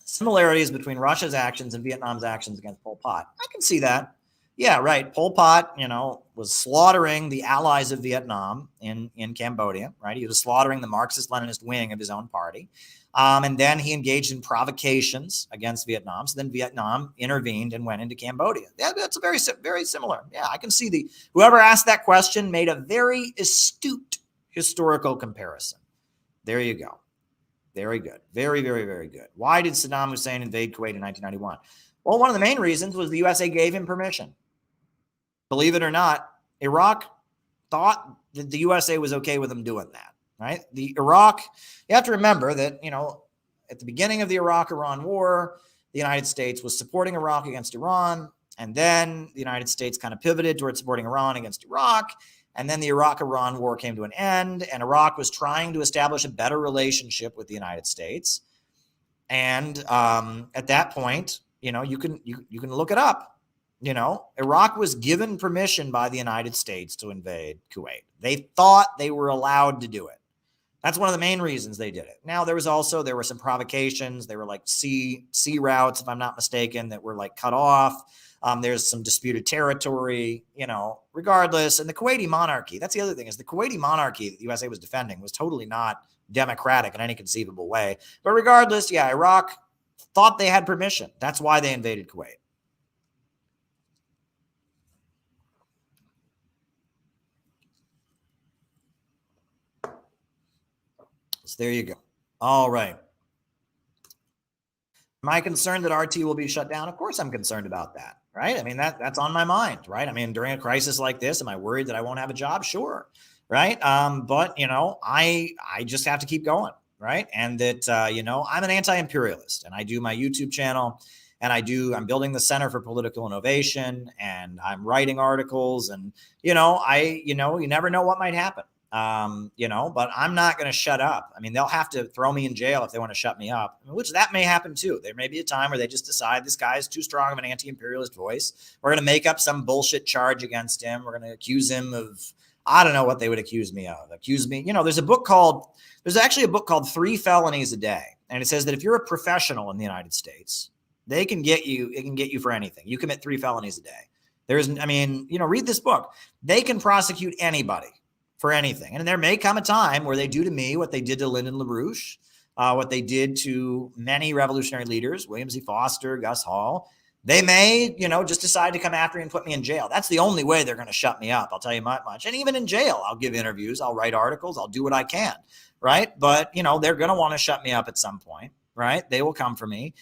Similarities between Russia's actions and Vietnam's actions against Pol Pot. I can see that. Yeah, right. Pol Pot, was slaughtering the allies of Vietnam in Cambodia, right? He was slaughtering the Marxist-Leninist wing of his own party. And then he engaged in provocations against Vietnam. So then Vietnam intervened and went into Cambodia. Yeah, that's a very, very similar. Yeah, I can see whoever asked that question made a very astute historical comparison. There you go. Very good. Very, very, very good. Why did Saddam Hussein invade Kuwait in 1991? Well, one of the main reasons was the USA gave him permission. Believe it or not, Iraq thought that the USA was okay with him doing that, right? You have to remember that, at the beginning of the Iraq-Iran war, the United States was supporting Iraq against Iran. And then the United States kind of pivoted towards supporting Iran against Iraq. And then the Iraq-Iran war came to an end, and Iraq was trying to establish a better relationship with the United States. And at that point, you can look it up. Iraq was given permission by the United States to invade Kuwait. They thought they were allowed to do it. That's one of the main reasons they did it. Now, there were some provocations. They were like sea routes, if I'm not mistaken, that were like cut off. There's some disputed territory, regardless. And the Kuwaiti monarchy, that's the other thing, is the Kuwaiti monarchy that the USA was defending was totally not democratic in any conceivable way. But regardless, yeah, Iraq thought they had permission. That's why they invaded Kuwait. So there you go. All right. Am I concerned that RT will be shut down? Of course I'm concerned about that, right? I mean, that's on my mind, right? I mean, during a crisis like this, am I worried that I won't have a job? Sure, right? But, I just have to keep going, right? And that, I'm an anti-imperialist, and I do my YouTube channel, and I'm building the Center for Political Innovation, and I'm writing articles, and, you never know what might happen. But I'm not going to shut up. I mean, they'll have to throw me in jail if they want to shut me up, which that may happen too. There may be a time where they just decide this guy is too strong of an anti-imperialist voice. We're going to make up some bullshit charge against him. We're going to accuse him of, I don't know what they would accuse me of. There's actually a book called 3 Felonies a Day. And it says that if you're a professional in the United States, it can get you for anything. You commit 3 felonies a day. Read this book. They can prosecute anybody for anything. And there may come a time where they do to me what they did to Lyndon LaRouche, what they did to many revolutionary leaders, William Z. Foster, Gus Hall. They may, just decide to come after me and put me in jail. That's the only way they're going to shut me up. I'll tell you much. And even in jail, I'll give interviews, I'll write articles, I'll do what I can, right? But, they're going to want to shut me up at some point, right? They will come for me.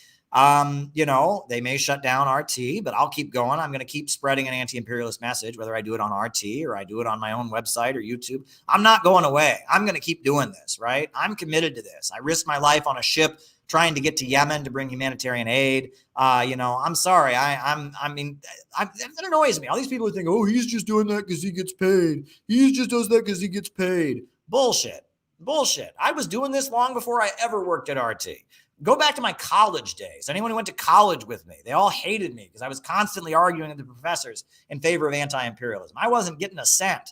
They may shut down RT, but I'll keep going. I'm going to keep spreading an anti-imperialist message, whether I do it on RT or I do it on my own website or YouTube. I'm not going away. I'm going to keep doing this, right? I'm committed to this. I risked my life on a ship trying to get to Yemen to bring humanitarian aid. I'm sorry. That annoys me. All these people think, oh, he's just doing that because he gets paid. He just does that because he gets paid. Bullshit. I was doing this long before I ever worked at RT. Go back to my college days. Anyone who went to college with me, they all hated me because I was constantly arguing with the professors in favor of anti-imperialism. I wasn't getting a cent,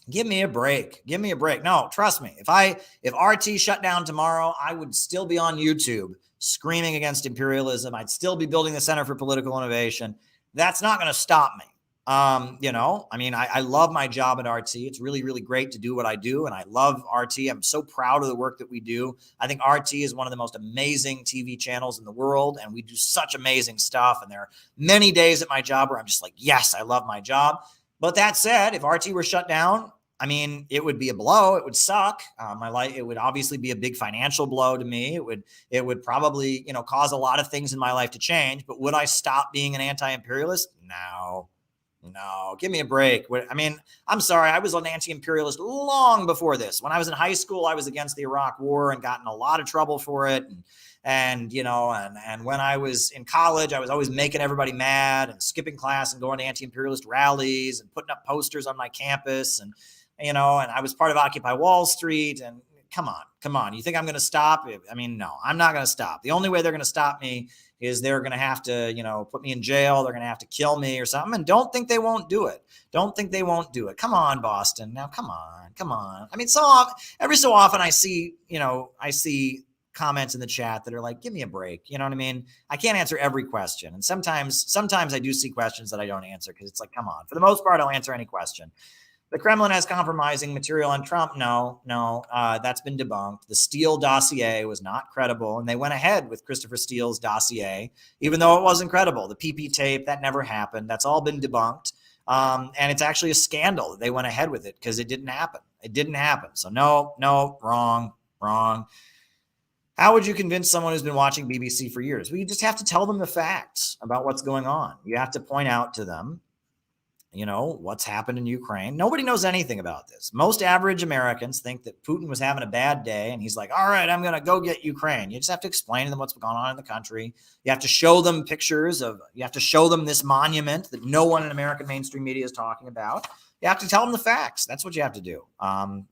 Give me a break. No, trust me. If RT shut down tomorrow, I would still be on YouTube screaming against imperialism. I'd still be building the Center for Political Innovation. That's not going to stop me. I love my job at RT. It's really, really great to do what I do. And I love RT. I'm so proud of the work that we do. I think RT is one of the most amazing TV channels in the world. And we do such amazing stuff. And there are many days at my job where I'm just like, yes, I love my job. But that said, if RT were shut down, it would be a blow. It would suck. It would obviously be a big financial blow to me. It would probably, cause a lot of things in my life to change. But would I stop being an anti-imperialist? No, give me a break. I'm sorry. I was an anti-imperialist long before this. When I was in high school, I was against the Iraq War and got in a lot of trouble for it. And when I was in college, I was always making everybody mad and skipping class and going to anti-imperialist rallies and putting up posters on my campus. And I was part of Occupy Wall Street. And come on. You think I'm going to stop? No, I'm not going to stop. The only way they're going to stop me is they're going to have to, put me in jail. They're going to have to kill me or something. And don't think they won't do it. Come on, Boston. Now, come on. Every so often I see comments in the chat that are like, give me a break. You know what I mean? I can't answer every question. And sometimes I do see questions that I don't answer because it's like, come on. For the most part, I'll answer any question. The Kremlin has compromising material on Trump. No, that's been debunked. The Steele dossier was not credible, and they went ahead with Christopher Steele's dossier, even though it wasn't credible. The PP tape, that never happened. That's all been debunked. And it's actually a scandal that they went ahead with it because it didn't happen. So no, wrong. How would you convince someone who's been watching BBC for years? Well, you just have to tell them the facts about what's going on. You have to point out to them, what's happened in Ukraine. Nobody knows anything about this. Most average Americans think that Putin was having a bad day and he's like, all right, I'm going to go get Ukraine. You just have to explain to them what's going on in the country. You have to show them you have to show them this monument that no one in American mainstream media is talking about. You have to tell them the facts. That's what you have to do.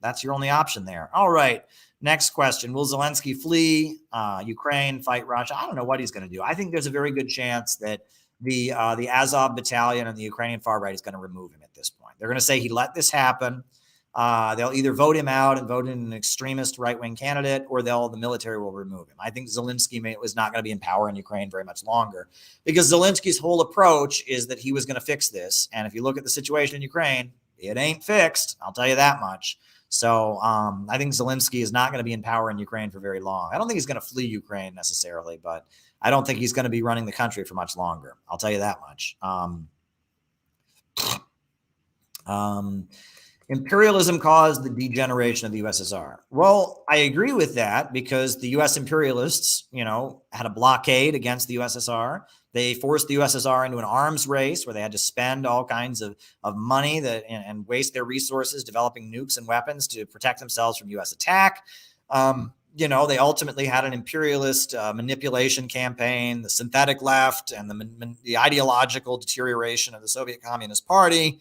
That's your only option there. All right. Next question. Will Zelensky flee Ukraine, fight Russia? I don't know what he's going to do. I think there's a very good chance that the Azov battalion and the Ukrainian far right is going to remove him at this point. They're going to say he let this happen. They'll either vote him out and vote in an extremist right-wing candidate, or the military will remove him. I think Zelensky was not going to be in power in Ukraine very much longer, because Zelensky's whole approach is that he was going to fix this. And if you look at the situation in Ukraine, it ain't fixed. I'll tell you that much. So I think Zelensky is not going to be in power in Ukraine for very long. I don't think he's going to flee Ukraine necessarily, but I don't think he's going to be running the country for much longer. I'll tell you that much. Imperialism caused the degeneration of the USSR. Well, I agree with that, because the US imperialists, had a blockade against the USSR. They forced the USSR into an arms race where they had to spend all kinds of money and waste their resources developing nukes and weapons to protect themselves from US attack. They ultimately had an imperialist manipulation campaign, the synthetic left, and the ideological deterioration of the Soviet Communist Party.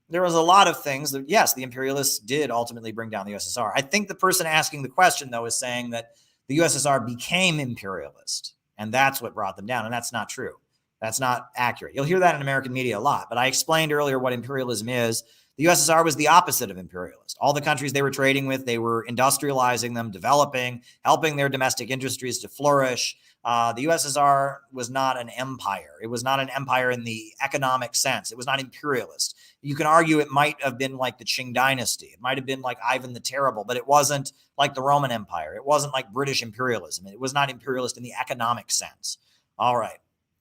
There was a lot of things that, yes, the imperialists did ultimately bring down the USSR. I think the person asking the question, though, is saying that the USSR became imperialist, and that's what brought them down. And that's not true. That's not accurate. You'll hear that in American media a lot, but I explained earlier what imperialism is. The USSR was the opposite of imperialist. All the countries they were trading with, they were industrializing them, developing, helping their domestic industries to flourish. The USSR was not an empire. It was not an empire in the economic sense. It was not imperialist. You can argue it might have been like the Qing dynasty. It might have been like Ivan the Terrible, but it wasn't like the Roman Empire. It wasn't like British imperialism. It was not imperialist in the economic sense. All right.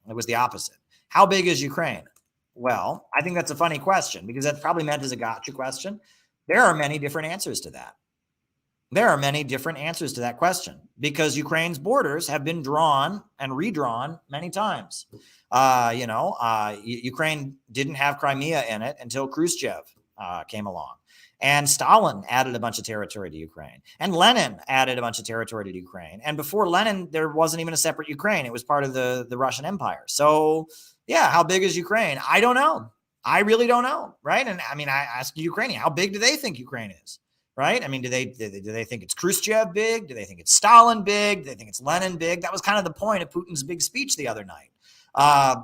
It was the opposite. How big is Ukraine? Well, I think that's a funny question, because that's probably meant as a gotcha question. There are many different answers to that. There are many different answers to that question, because Ukraine's borders have been drawn and redrawn many times. Ukraine didn't have Crimea in it until Khrushchev came along. And Stalin added a bunch of territory to Ukraine. And Lenin added a bunch of territory to Ukraine. And before Lenin, there wasn't even a separate Ukraine. It was part of the Russian Empire. So, yeah, how big is Ukraine? I don't know. I really don't know, right? And I mean, I ask Ukrainian, how big do they think Ukraine is? Right? I mean, do they think it's Khrushchev big? Do they think it's Stalin big? Do they think it's Lenin big? That was kind of the point of Putin's big speech the other night,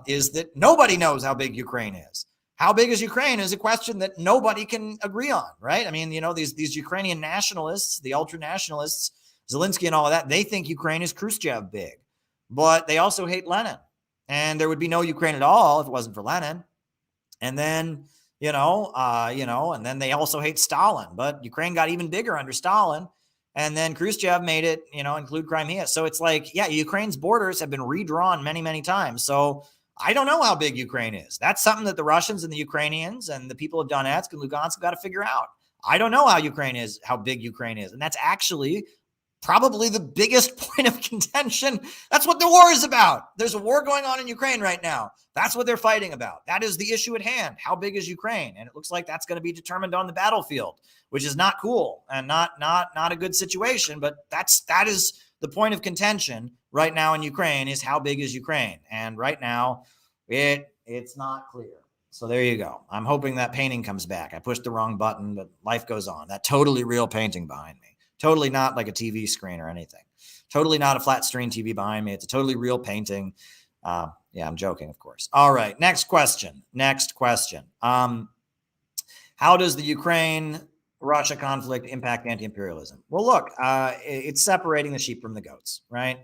is that nobody knows how big Ukraine is. How big is Ukraine is a question that nobody can agree on, right? I mean, these Ukrainian nationalists, the ultra-nationalists, Zelensky and all of that, they think Ukraine is Khrushchev big, but they also hate Lenin. And there would be no Ukraine at all if it wasn't for Lenin. And then, and then they also hate Stalin, but Ukraine got even bigger under Stalin. And then Khrushchev made it, include Crimea. So it's like, yeah, Ukraine's borders have been redrawn many, many times. So I don't know how big Ukraine is. That's something that the Russians and the Ukrainians and the people of Donetsk and Lugansk have got to figure out. I don't know how big Ukraine is. And that's actually probably the biggest point of contention. That's what the war is about. There's a war going on in Ukraine right now. That's what they're fighting about. That is the issue at hand. How big is Ukraine? And it looks like that's going to be determined on the battlefield, which is not cool and not a good situation. But that is the point of contention right now in Ukraine, is how big is Ukraine? And right now, it's not clear. So there you go. I'm hoping that painting comes back. I pushed the wrong button, but life goes on. That totally real painting behind me. Totally not like a TV screen or anything. Totally not a flat screen TV behind me. It's a totally real painting. Yeah, I'm joking, of course. All right. Next question. How does the Ukraine-Russia conflict impact anti-imperialism? Well, look, it's separating the sheep from the goats, right?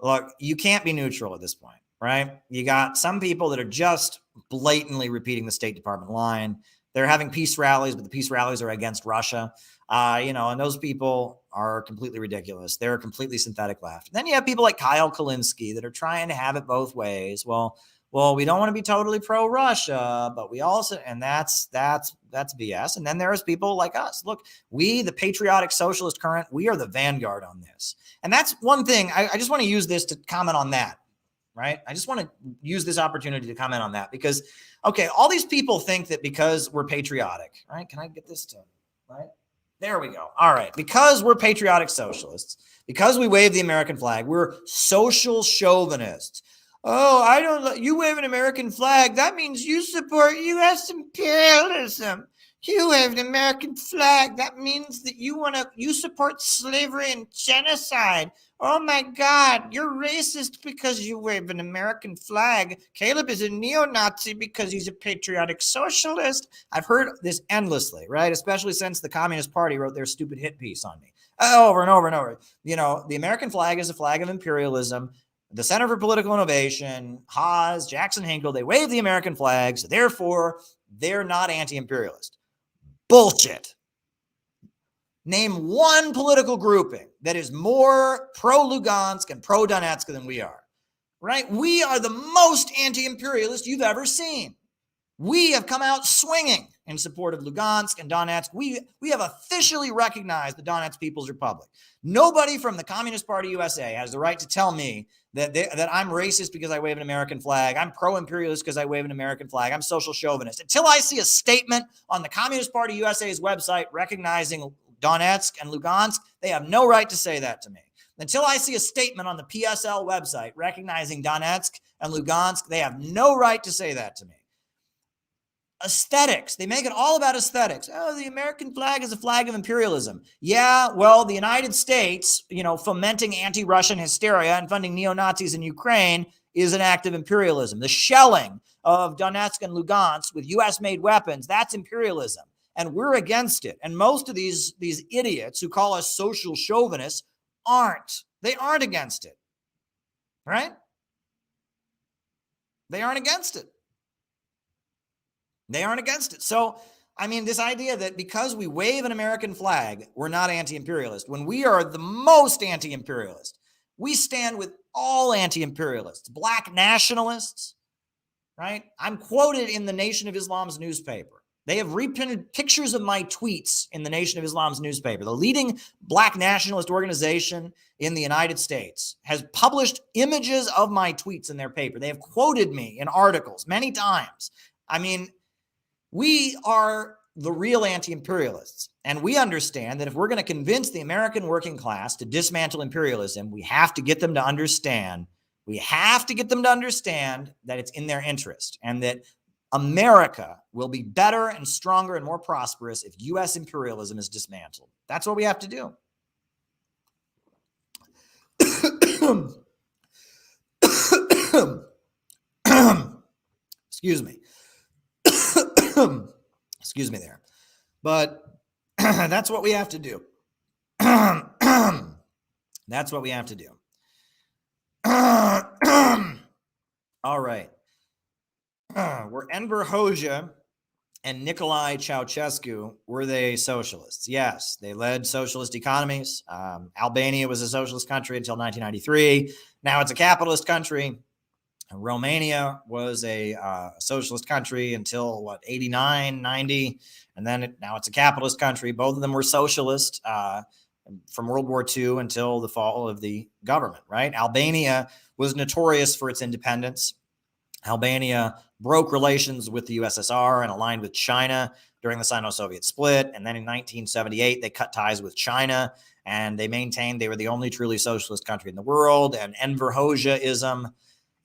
Look, you can't be neutral at this point, right? You got some people that are just blatantly repeating the State Department line. They're having peace rallies, but the peace rallies are against Russia. And those people are completely ridiculous. They're completely synthetic left. And then you have people like Kyle Kulinski that are trying to have it both ways. Well, we don't want to be totally pro-Russia, but we also, and that's BS. And then there's people like us. Look, we, the patriotic socialist current, we are the vanguard on this. And that's one thing. I just want to use this to comment on that, right? I just want to use this opportunity to comment on that because, okay, all these people think that because we're patriotic, right? Can I get this to, right? There we go. All right. Because we're patriotic socialists, because we wave the American flag, we're social chauvinists. Oh, you wave an American flag. That means you support U.S. imperialism. You have an American flag. That means that you support slavery and genocide. Oh my God, you're racist because you wave an American flag. Caleb is a neo-Nazi because he's a patriotic socialist. I've heard this endlessly, right? Especially since the Communist Party wrote their stupid hit piece on me over and over and over. You know, the American flag is a flag of imperialism. The Center for Political Innovation, Haas, Jackson Hinkle, they wave the American flag, so therefore they're not anti-imperialist. Bullshit. Name one political grouping that is more pro-Lugansk and pro-Donetsk than we are, right? We are the most anti-imperialist you've ever seen. We have come out swinging in support of Lugansk and Donetsk. We have officially recognized the Donetsk People's Republic. Nobody from the Communist Party USA has the right to tell me that I'm racist because I wave an American flag. I'm pro-imperialist because I wave an American flag. I'm social chauvinist. Until I see a statement on the Communist Party USA's website recognizing Donetsk and Lugansk, they have no right to say that to me. Until I see a statement on the PSL website recognizing Donetsk and Lugansk, they have no right to say that to me. Aesthetics. They make it all about aesthetics. Oh, the American flag is a flag of imperialism. Yeah, well, the United States, fomenting anti-Russian hysteria and funding neo-Nazis in Ukraine is an act of imperialism. The shelling of Donetsk and Lugansk with U.S.-made weapons, that's imperialism. And we're against it. And most of these idiots who call us social chauvinists aren't. They aren't against it. Right? They aren't against it. They aren't against it. So, I mean, this idea that because we wave an American flag, we're not anti-imperialist, when we are the most anti-imperialist. We stand with all anti-imperialists, black nationalists, right? I'm quoted in the Nation of Islam's newspaper. They have reprinted pictures of my tweets in the Nation of Islam's newspaper. The leading black nationalist organization in the United States has published images of my tweets in their paper. They have quoted me in articles many times. I mean, we are the real anti-imperialists, and we understand that if we're going to convince the American working class to dismantle imperialism, we have to get them to understand, that it's in their interest and that America will be better and stronger and more prosperous if U.S. imperialism is dismantled. That's what we have to do. Excuse me. Excuse me there. But that's what we have to do. That's what we have to do. All right. Were Enver Hoxha and Nicolae Ceausescu, were they socialists? Yes, they led socialist economies. Albania was a socialist country until 1993. Now it's a capitalist country. Romania was a socialist country until 89, 90, and then now it's a capitalist country. Both of them were socialist from World War II until the fall of the government, right? Albania was notorious for its independence. Albania broke relations with the USSR and aligned with China during the Sino-Soviet split. And then in 1978, they cut ties with China and they maintained they were the only truly socialist country in the world. And Enver Hoxhaism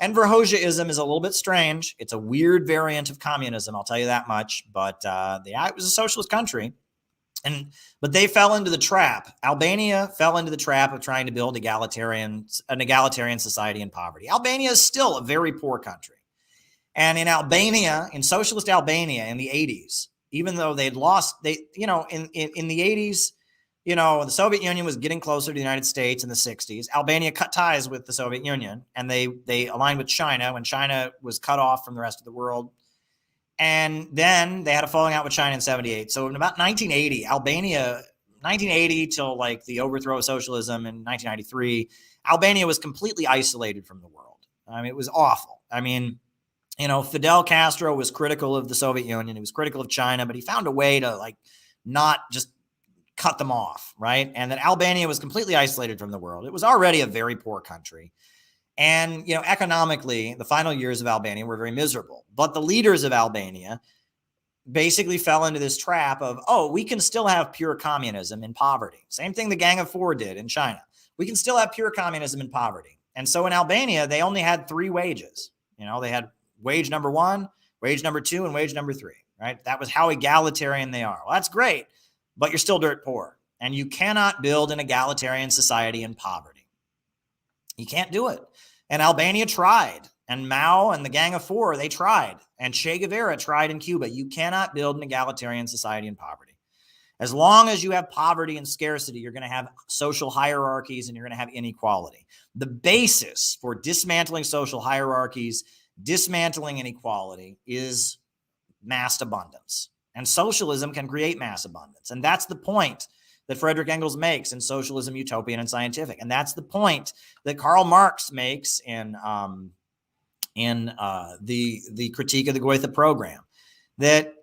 is a little bit strange. It's a weird variant of communism, I'll tell you that much. But it was a socialist country. But they fell into the trap. Albania fell into the trap of trying to build an egalitarian society in poverty. Albania is still a very poor country. And in Albania, in socialist Albania in the 80s, even though they'd lost, in the 80s, the Soviet Union was getting closer to the United States in the 60s. Albania cut ties with the Soviet Union and they aligned with China when China was cut off from the rest of the world. And then they had a falling out with China in 78. So in about 1980 till like the overthrow of socialism in 1993, Albania was completely isolated from the world. I mean, it was awful. I mean, Fidel Castro was critical of the Soviet Union. He was critical of China, but he found a way to not just cut them off, right? And that Albania was completely isolated from the world. It was already a very poor country. And, economically, the final years of Albania were very miserable. But the leaders of Albania basically fell into this trap of, we can still have pure communism in poverty. Same thing the Gang of Four did in China. We can still have pure communism in poverty. And so in Albania, they only had 3 wages. They had wage number 1, wage number 2, and wage number 3. right? That was how egalitarian they are. Well, that's great, but you're still dirt poor. And you cannot build an egalitarian society in poverty. You can't do it. And Albania tried, and Mao and the Gang of Four, they tried, and Che Guevara tried in Cuba. You cannot build an egalitarian society in poverty. As long as you have poverty and scarcity, you're going to have social hierarchies and you're going to have inequality. The basis for dismantling social hierarchies, dismantling inequality, is mass abundance. And socialism can create mass abundance. And that's the point that Frederick Engels makes in Socialism, Utopian, and Scientific. And that's the point that Karl Marx makes in the Critique of the Goethe Program, that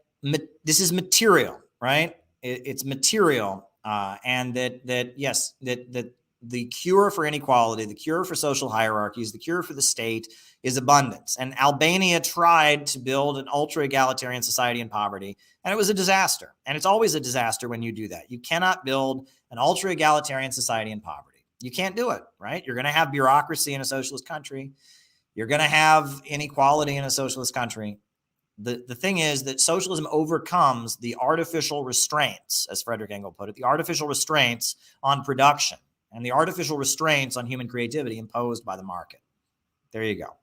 this is material, right? It's material, and that yes, that the cure for inequality, the cure for social hierarchies, the cure for the state is abundance. And Albania tried to build an ultra-egalitarian society in poverty, and it was a disaster. And it's always a disaster when you do that. You cannot build an ultra-egalitarian society in poverty. You can't do it, right? You're going to have bureaucracy in a socialist country. You're going to have inequality in a socialist country. The thing is that socialism overcomes the artificial restraints, as Frederick Engels put it, the artificial restraints on production and the artificial restraints on human creativity imposed by the market. There you go.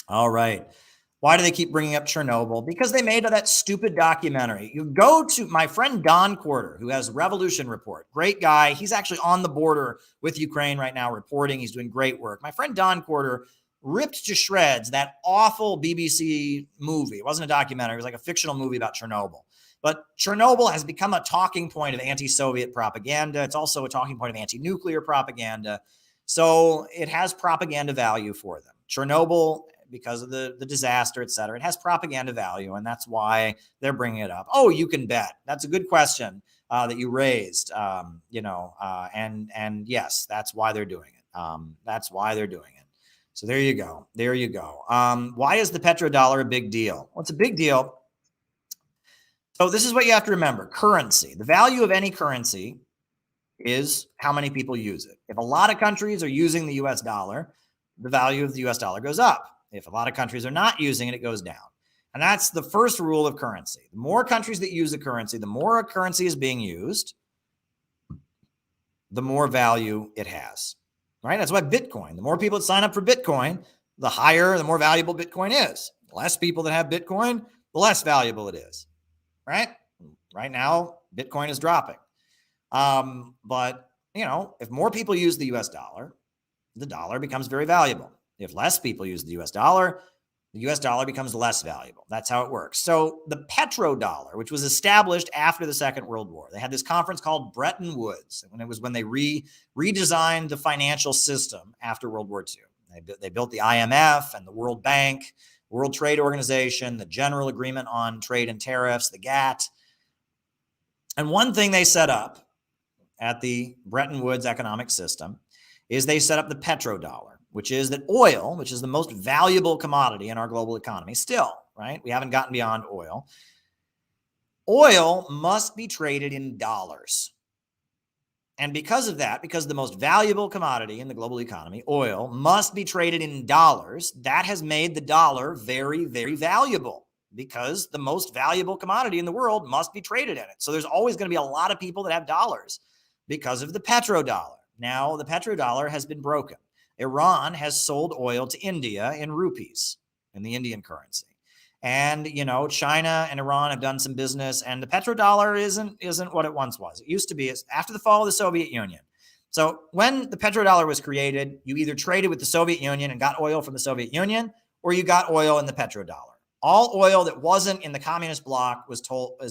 All right. Why do they keep bringing up Chernobyl? Because they made that stupid documentary. You go to my friend Don Quarter, who has Revolution Report. Great guy. He's actually on the border with Ukraine right now reporting. He's doing great work. My friend Don Quarter ripped to shreds that awful BBC movie. It wasn't a documentary. It was like a fictional movie about Chernobyl. But Chernobyl has become a talking point of anti-Soviet propaganda. It's also a talking point of anti-nuclear propaganda. So it has propaganda value for them. Chernobyl, because of the disaster, et cetera, it has propaganda value, and that's why they're bringing it up. Oh, you can bet. That's a good question that you raised, and yes, that's why they're doing it. That's why they're doing it. So there you go. There you go. Why is the petrodollar a big deal? Well, it's a big deal. So this is what you have to remember. Currency. The value of any currency is how many people use it. If a lot of countries are using the US dollar, the value of the US dollar goes up. If a lot of countries are not using it, it goes down. And that's the first rule of currency. The more countries that use the currency, the more a currency is being used, the more value it has. Right? That's why Bitcoin, the more people that sign up for Bitcoin, the higher, the more valuable Bitcoin is. The less people that have Bitcoin, the less valuable it is. Right? Right now, Bitcoin is dropping. But, if more people use the US dollar, the dollar becomes very valuable. If less people use the US dollar becomes less valuable. That's how it works. So the petrodollar, which was established after the Second World War, they had this conference called Bretton Woods, when they redesigned the financial system after World War II. They built the IMF and the World Bank, World Trade Organization, the General Agreement on Trade and Tariffs, the GATT. And one thing they set up at the Bretton Woods economic system is they set up the petrodollar, which is that oil, which is the most valuable commodity in our global economy still, right? We haven't gotten beyond oil. Oil must be traded in dollars. And because of that, because the most valuable commodity in the global economy, oil, must be traded in dollars, that has made the dollar very, very valuable, because the most valuable commodity in the world must be traded in it. So there's always going to be a lot of people that have dollars because of the petrodollar. Now the petrodollar has been broken. Iran has sold oil to India in rupees, in the Indian currency. And, China and Iran have done some business, and the petrodollar isn't what it once was. It used to be after the fall of the Soviet Union. So when the petrodollar was created, you either traded with the Soviet Union and got oil from the Soviet Union, or you got oil in the petrodollar. All oil that wasn't in the communist bloc was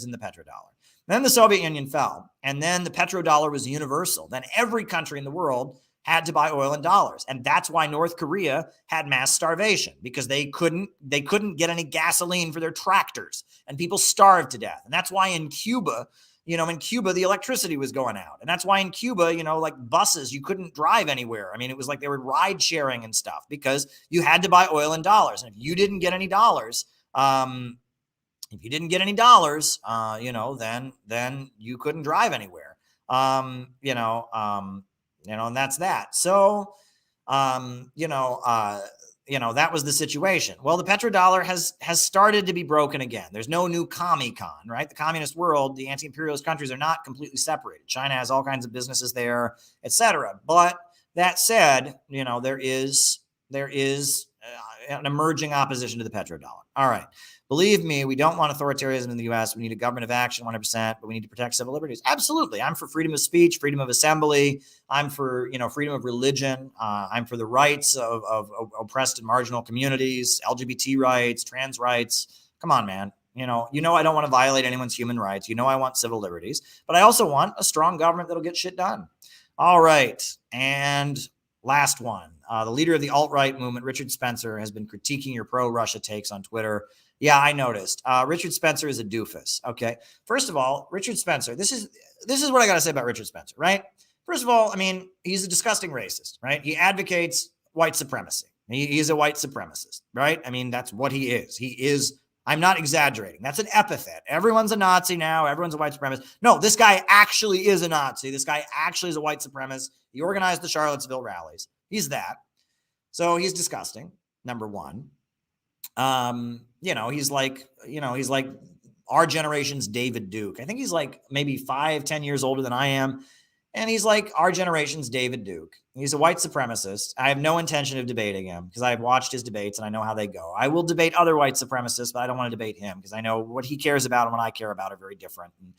in the petrodollar. Then the Soviet Union fell, and then the petrodollar was universal. Then every country in the world had to buy oil in dollars. And that's why North Korea had mass starvation, because they couldn't get any gasoline for their tractors, and people starved to death. And that's why in Cuba, the electricity was going out. And that's why in Cuba, like buses, you couldn't drive anywhere. I mean, it was like they were ride sharing and stuff, because you had to buy oil in dollars. And if you didn't get any dollars, then you couldn't drive anywhere. And that's that. So, that was the situation. Well, the petrodollar has started to be broken again. There's no new commie-con, right? The communist world, the anti-imperialist countries are not completely separated. China has all kinds of businesses there, etc. But that said, there is an emerging opposition to the petrodollar. All right. Believe me, we don't want authoritarianism in the U.S. We need a government of action 100%, but we need to protect civil liberties. Absolutely. I'm for freedom of speech, freedom of assembly. I'm for, freedom of religion. I'm for the rights of oppressed and marginal communities, LGBT rights, trans rights. Come on, man. I don't want to violate anyone's human rights. I want civil liberties, but I also want a strong government that'll get shit done. All right. And last one. The leader of the alt-right movement, Richard Spencer, has been critiquing your pro-Russia takes on Twitter. Yeah, I noticed. Richard Spencer is a doofus. Okay. First of all, Richard Spencer, this is what I got to say about Richard Spencer, right? First of all, he's a disgusting racist, right? He advocates white supremacy. He's a white supremacist, right? That's what he is. He is, I'm not exaggerating. That's an epithet. Everyone's a Nazi now. Everyone's a white supremacist. No, this guy actually is a Nazi. This guy actually is a white supremacist. He organized the Charlottesville rallies. He's that. So he's disgusting, number one. He's like our generation's David Duke. I think he's like maybe 5-10 years older than I am. And he's like our generation's David Duke. He's a white supremacist. I have no intention of debating him because I've watched his debates and I know how they go. I will debate other white supremacists, but I don't want to debate him because I know what he cares about and what I care about are very different. And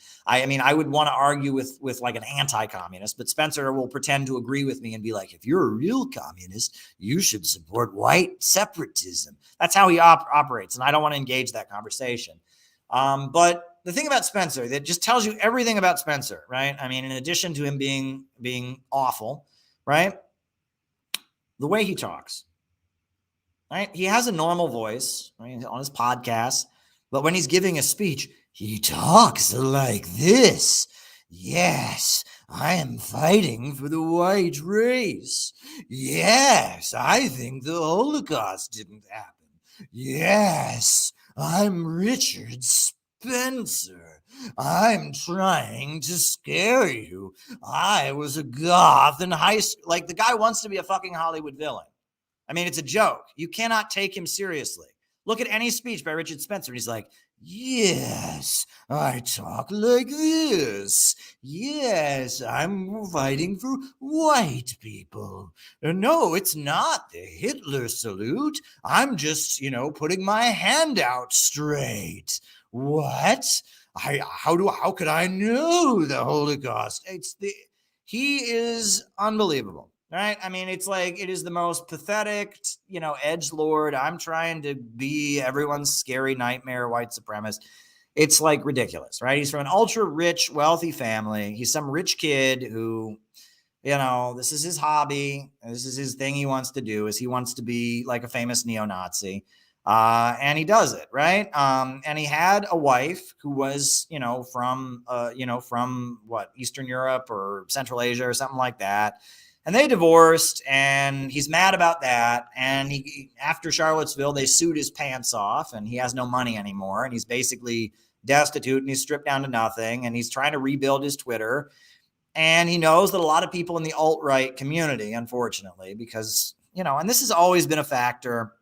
I would want to argue with like an anti-communist, but Spencer will pretend to agree with me and be like, if you're a real communist, you should support white separatism. That's how he operates. And I don't want to engage that conversation. But the thing about Spencer that just tells you everything about Spencer, right? In addition to him being awful, right? The way he talks, right? He has a normal voice, right, on his podcast, but when he's giving a speech, he talks like this. Yes, I am fighting for the white race. Yes, I think the Holocaust didn't happen. Yes, I'm Richard Spencer. I'm trying to scare you. I was a goth in high school. Like, the guy wants to be a fucking Hollywood villain. It's a joke. You cannot take him seriously. Look at any speech by Richard Spencer. He's like, yes, I talk like this. Yes, I'm fighting for white people. No, it's not the Hitler salute. I'm just, putting my hand out straight. What? How could I know the Holocaust? He is unbelievable. Right? It's like, it is the most pathetic, edgelord. I'm trying to be everyone's scary nightmare white supremacist. It's like ridiculous, right? He's from an ultra rich, wealthy family. He's some rich kid who, this is his hobby. This is his thing he wants to do, is he wants to be like a famous neo-Nazi. And he does it, right? And he had a wife who was, from what, Eastern Europe or Central Asia or something like that. And they divorced, and he's mad about that. And after Charlottesville, they sued his pants off, and he has no money anymore. And he's basically destitute, and he's stripped down to nothing. And he's trying to rebuild his Twitter. And he knows that a lot of people in the alt-right community, unfortunately, because, and this has always been a factor.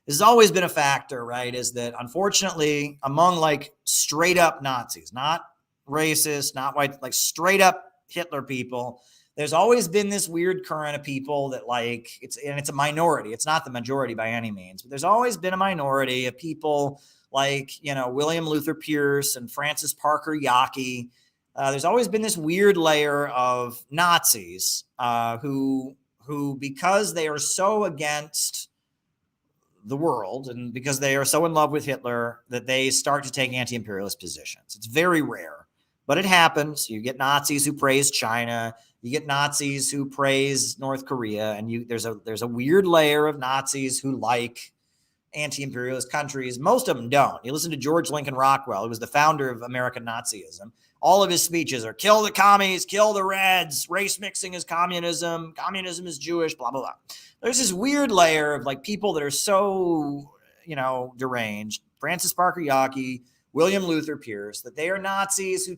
This has always been a factor, right? Is that unfortunately among like straight up Nazis, not racist, not white, like straight up Hitler people, there's always been this weird current of people that like it's a minority. It's not the majority by any means, but there's always been a minority of people like, William Luther Pierce and Francis Parker Yockey. There's always been this weird layer of Nazis who, because they are so against the world and because they are so in love with Hitler, that they start to take anti-imperialist positions. It's very rare, but it happens. You get Nazis who praise China. You get Nazis who praise North Korea, and there's a weird layer of Nazis who like anti-imperialist countries. Most of them don't. You listen to George Lincoln Rockwell, who was the founder of American Nazism. All of his speeches are kill the commies, kill the Reds, race mixing is communism, communism is Jewish, blah, blah, blah. There's this weird layer of like people that are so, deranged. Francis Parker Yockey, William Luther Pierce, that they are Nazis who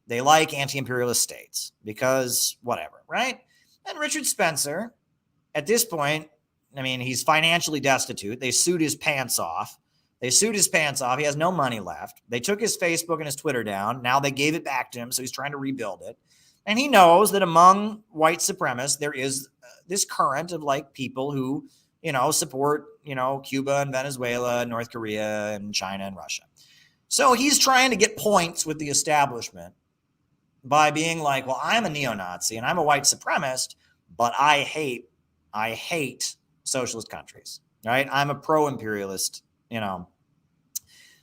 they like anti-imperialist states because whatever, right? And Richard Spencer, at this point, I mean, he's financially destitute. They sued his pants off. He has no money left. They took his Facebook and his Twitter down. Now they gave it back to him, so he's trying to rebuild it. And he knows that among white supremacists, there is this current of like people who, support, Cuba and Venezuela, North Korea and China and Russia. So he's trying to get points with the establishment by being like, well, I'm a neo-Nazi and I'm a white supremacist, but I hate socialist countries, right? I'm a pro-imperialist, I'm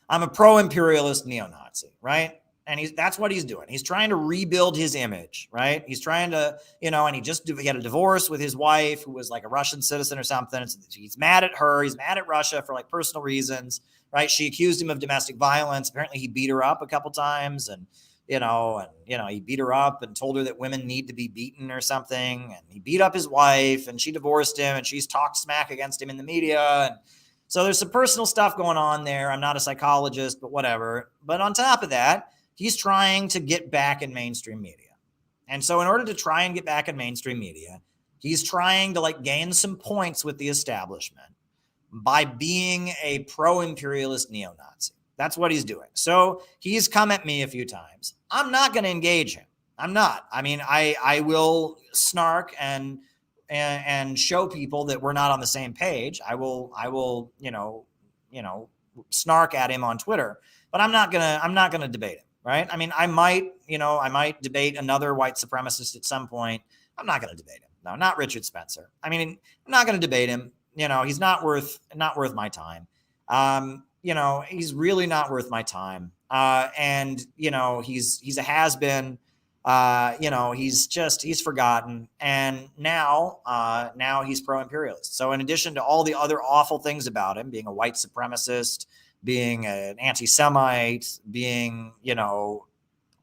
a pro-imperialist neo-Nazi, right? And that's what he's doing. He's trying to rebuild his image, right? He's trying to, and he had a divorce with his wife who was like a Russian citizen or something. He's mad at her. He's mad at Russia for like personal reasons, right? She accused him of domestic violence. Apparently he beat her up a couple times and he beat her up and told her that women need to be beaten or something. And he beat up his wife and she divorced him and she's talked smack against him in the media. And so there's some personal stuff going on there. I'm not a psychologist, but whatever. But on top of that, he's trying to get back in mainstream media. And so in order to try and get back in mainstream media, he's trying to like gain some points with the establishment by being a pro-imperialist neo-Nazi. That's what he's doing. So he's come at me a few times. I'm not going to engage him. I'm not. I mean, I will snark and show people that we're not on the same page. I will, snark at him on Twitter, but I'm not gonna debate him. Right. I mean, I might debate another white supremacist at some point. I'm not going to debate him. No, not Richard Spencer. I mean, I'm not going to debate him. He's not worth my time. He's really not worth my time. And he's a has-been. He's forgotten. And now he's pro-imperialist. So in addition to all the other awful things about him, being a white supremacist, being an anti-Semite, being,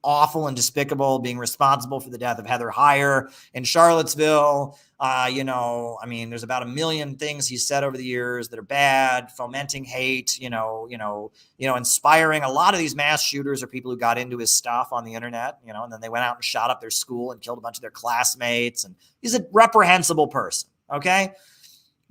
awful and despicable, being responsible for the death of Heather Heyer in Charlottesville. There's about 1 million things he's said over the years that are bad, fomenting hate, inspiring. A lot of these mass shooters are people who got into his stuff on the internet, and then they went out and shot up their school and killed a bunch of their classmates. And he's a reprehensible person. Okay.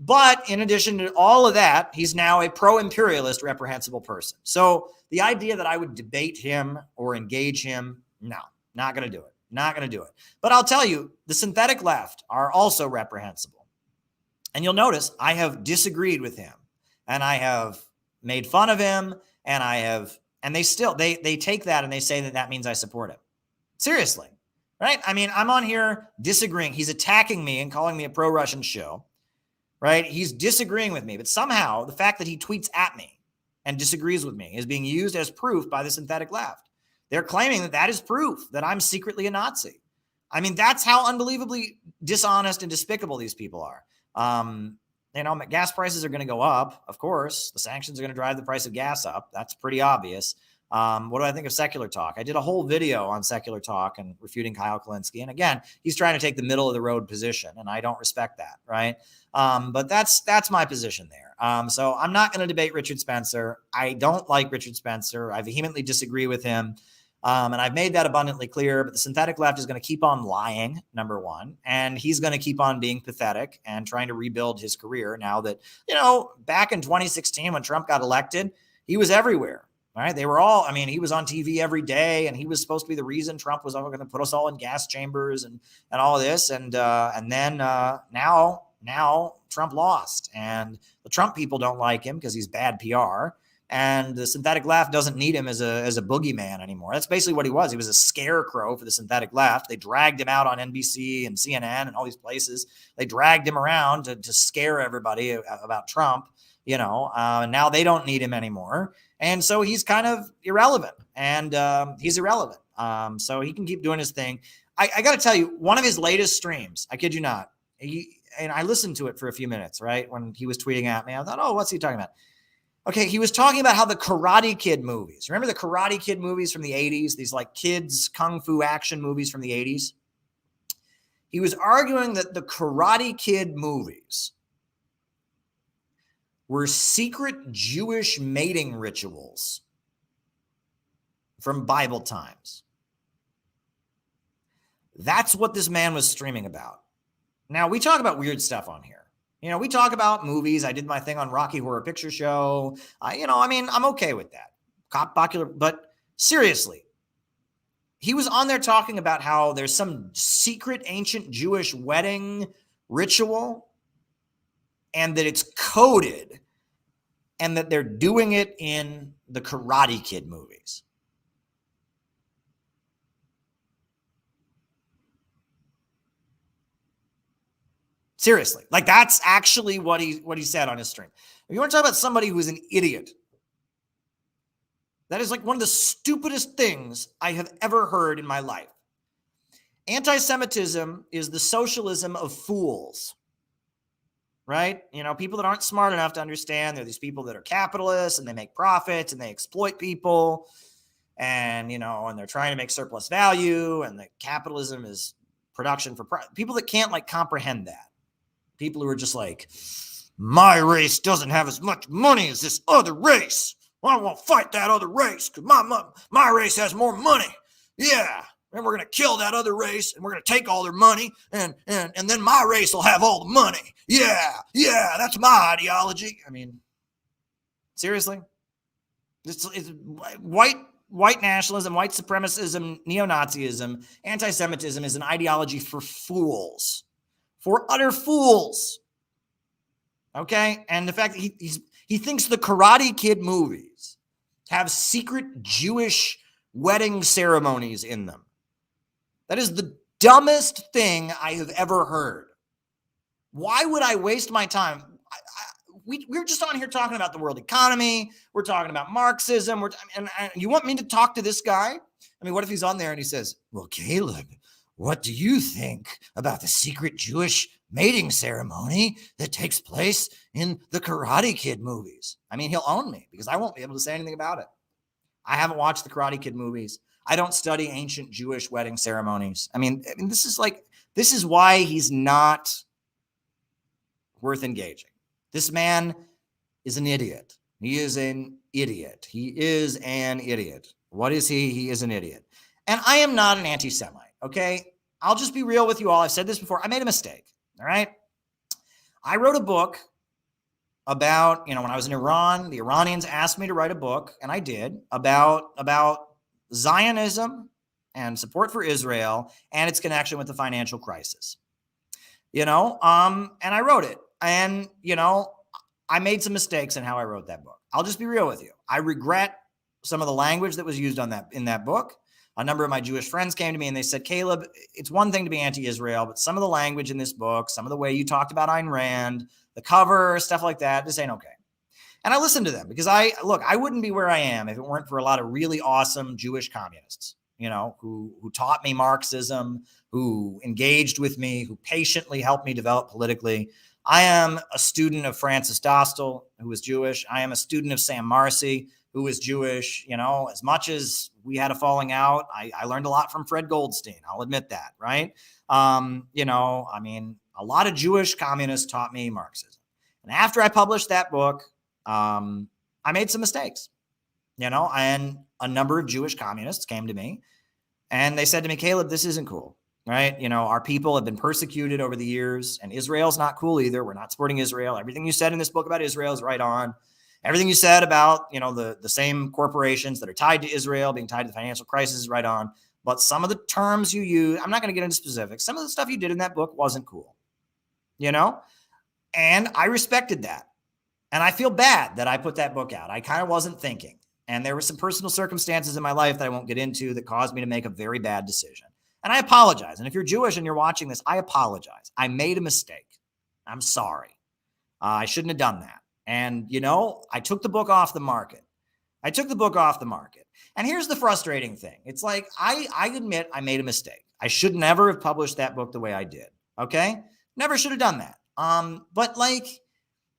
But in addition to all of that, he's now a pro-imperialist, reprehensible person. So the idea that I would debate him or engage him, no, not going to do it. Not going to do it. But I'll tell you, the synthetic left are also reprehensible. And you'll notice I have disagreed with him and I have made fun of him and they take that and they say that means I support him. Seriously, right? I mean, I'm on here disagreeing. He's attacking me and calling me a pro-Russian show. Right? He's disagreeing with me, but somehow the fact that he tweets at me and disagrees with me is being used as proof by the synthetic left. They're claiming that is proof that I'm secretly a Nazi. I mean, that's how unbelievably dishonest and despicable these people are. Gas prices are going to go up. Of course, the sanctions are going to drive the price of gas up. That's pretty obvious. What do I think of secular talk? I did a whole video on secular talk and refuting Kyle Kalinske. And again, he's trying to take the middle of the road position, and I don't respect that, right? But that's my position there. So I'm not going to debate Richard Spencer. I don't like Richard Spencer. I vehemently disagree with him. And I've made that abundantly clear, but the synthetic left is going to keep on lying, number one, and he's going to keep on being pathetic and trying to rebuild his career now that, back in 2016 when Trump got elected, he was everywhere. Right? They were all, he was on TV every day and he was supposed to be the reason Trump was going to put us all in gas chambers and all of this. And then now Trump lost and the Trump people don't like him because he's bad PR. And the synthetic left doesn't need him as a boogeyman anymore. That's basically what he was. He was a scarecrow for the synthetic left. They dragged him out on NBC and CNN and all these places. They dragged him around to scare everybody about Trump, now they don't need him anymore. And so he's kind of irrelevant and he's irrelevant. So he can keep doing his thing. I got to tell you, one of his latest streams, I kid you not, and I listened to it for a few minutes, right? When he was tweeting at me, I thought, oh, what's he talking about? Okay, he was talking about how the Karate Kid movies, remember the Karate Kid movies from the 80s, these like kids kung fu action movies from the 80s? He was arguing that the Karate Kid movies were secret Jewish mating rituals from Bible times. That's what this man was streaming about. Now, we talk about weird stuff on here. You know, we talk about movies. I did my thing on Rocky Horror Picture Show. I'm okay with that. Popular, but seriously, he was on there talking about how there's some secret ancient Jewish wedding ritual and that it's coded and that they're doing it in the Karate Kid movies. Seriously, like that's actually what he said on his stream. If you want to talk about somebody who is an idiot, that is like one of the stupidest things I have ever heard in my life. Anti-Semitism is the socialism of fools, right? You know, people that aren't smart enough to understand they're these people that are capitalists and they make profits and they exploit people and, you know, and they're trying to make surplus value and that capitalism is production for people that can't like comprehend that. People who are just like, my race doesn't have as much money as this other race. I won't fight that other race because my race has more money. Yeah. And we're going to kill that other race and we're going to take all their money and then my race will have all the money. Yeah. That's my ideology. I mean, seriously? It's white nationalism, white supremacism, neo-Nazism, anti-Semitism is an ideology for fools. For utter fools. Okay? And the fact that he thinks the Karate Kid movies have secret Jewish wedding ceremonies in them. That is the dumbest thing I have ever heard. Why would I waste my time? We're just on here talking about the world economy. We're talking about Marxism. And you want me to talk to this guy? I mean, what if he's on there and he says, well, Caleb, what do you think about the secret Jewish mating ceremony that takes place in the Karate Kid movies? I mean, he'll own me because I won't be able to say anything about it. I haven't watched the Karate Kid movies. I don't study ancient Jewish wedding ceremonies. I mean, this is why he's not worth engaging. This man is an idiot. He is an idiot. He is an idiot. What is he? He is an idiot. And I am not an anti-Semite. Okay, I'll just be real with you all. I've said this before. I made a mistake. All right. I wrote a book about, when I was in Iran, the Iranians asked me to write a book, and I did, about Zionism and support for Israel and its connection with the financial crisis. And I wrote it. And, I made some mistakes in how I wrote that book. I'll just be real with you. I regret some of the language that was used in that book. A number of my Jewish friends came to me and they said, Caleb, it's one thing to be anti-Israel, but some of the language in this book, some of the way you talked about Ayn Rand, the cover, stuff like that, this ain't okay. And I listened to them because I wouldn't be where I am if it weren't for a lot of really awesome Jewish communists, who taught me Marxism, who engaged with me, who patiently helped me develop politically. I am a student of Francis Dostal, who was Jewish. I am a student of Sam Marcy, who was Jewish. As much as we had a falling out, I learned a lot from Fred Goldstein. I'll admit that, right? A lot of Jewish communists taught me Marxism. And after I published that book, I made some mistakes, and a number of Jewish communists came to me and they said to me, Caleb, this isn't cool, right? Our people have been persecuted over the years and Israel's not cool either. We're not supporting Israel. Everything you said in this book about Israel is right on. Everything you said about, the same corporations that are tied to Israel being tied to the financial crisis is right on. But some of the terms you use, I'm not going to get into specifics. Some of the stuff you did in that book wasn't cool, and I respected that. And I feel bad that I put that book out. I kind of wasn't thinking. And there were some personal circumstances in my life that I won't get into that caused me to make a very bad decision. And I apologize. And if you're Jewish and you're watching this, I apologize. I made a mistake. I'm sorry. I shouldn't have done that. And, I took the book off the market. And here's the frustrating thing. It's like, I admit I made a mistake. I should never have published that book the way I did. Okay? Never should have done that. But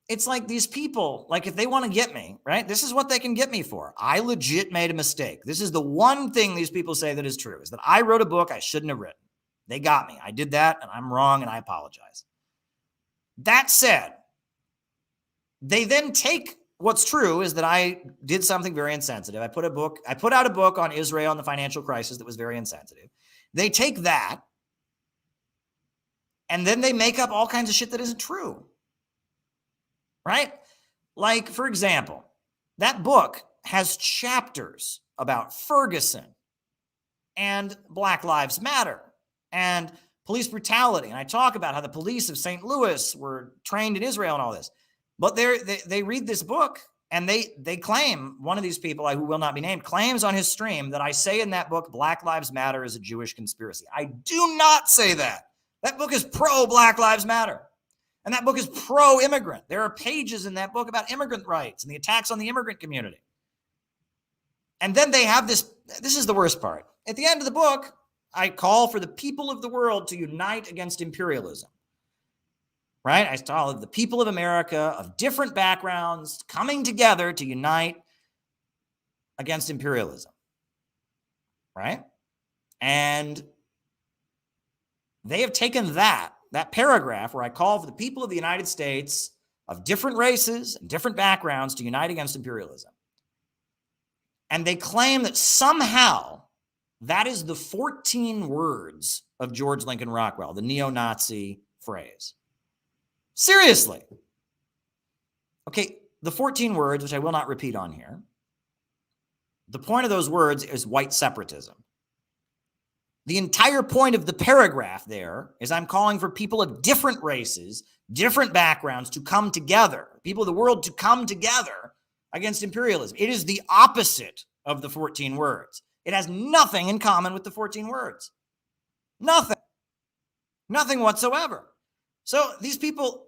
it's like these people, if they want to get me, right? This is what they can get me for. I legit made a mistake. This is the one thing these people say that is true, is that I wrote a book I shouldn't have written. They got me. I did that and I'm wrong and I apologize. That said, they then take what's true is that I did something very insensitive. I put out a book on Israel and the financial crisis that was very insensitive. They take that and then they make up all kinds of shit that isn't true. right? Like, for example, that book has chapters about Ferguson and Black Lives Matter and police brutality. And I talk about how the police of St. Louis were trained in Israel and all this. But they read this book and they claim, one of these people, who will not be named, claims on his stream that I say in that book, Black Lives Matter is a Jewish conspiracy. I do not say that. That book is pro-Black Lives Matter. And that book is pro-immigrant. There are pages in that book about immigrant rights and the attacks on the immigrant community. And then they have this is the worst part. At the end of the book, I call for the people of the world to unite against imperialism. Right? I call the people of America of different backgrounds coming together to unite against imperialism. Right? And they have taken that paragraph where I call for the people of the United States of different races and different backgrounds to unite against imperialism. And they claim that somehow that is the 14 words of George Lincoln Rockwell, the neo-Nazi phrase. Seriously. Okay, the 14 words, which I will not repeat on here, the point of those words is white separatism. The entire point of the paragraph there is I'm calling for people of different races, different backgrounds to come together, people of the world to come together against imperialism. It is the opposite of the 14 words. It has nothing in common with the 14 words. Nothing. Nothing whatsoever. So these people,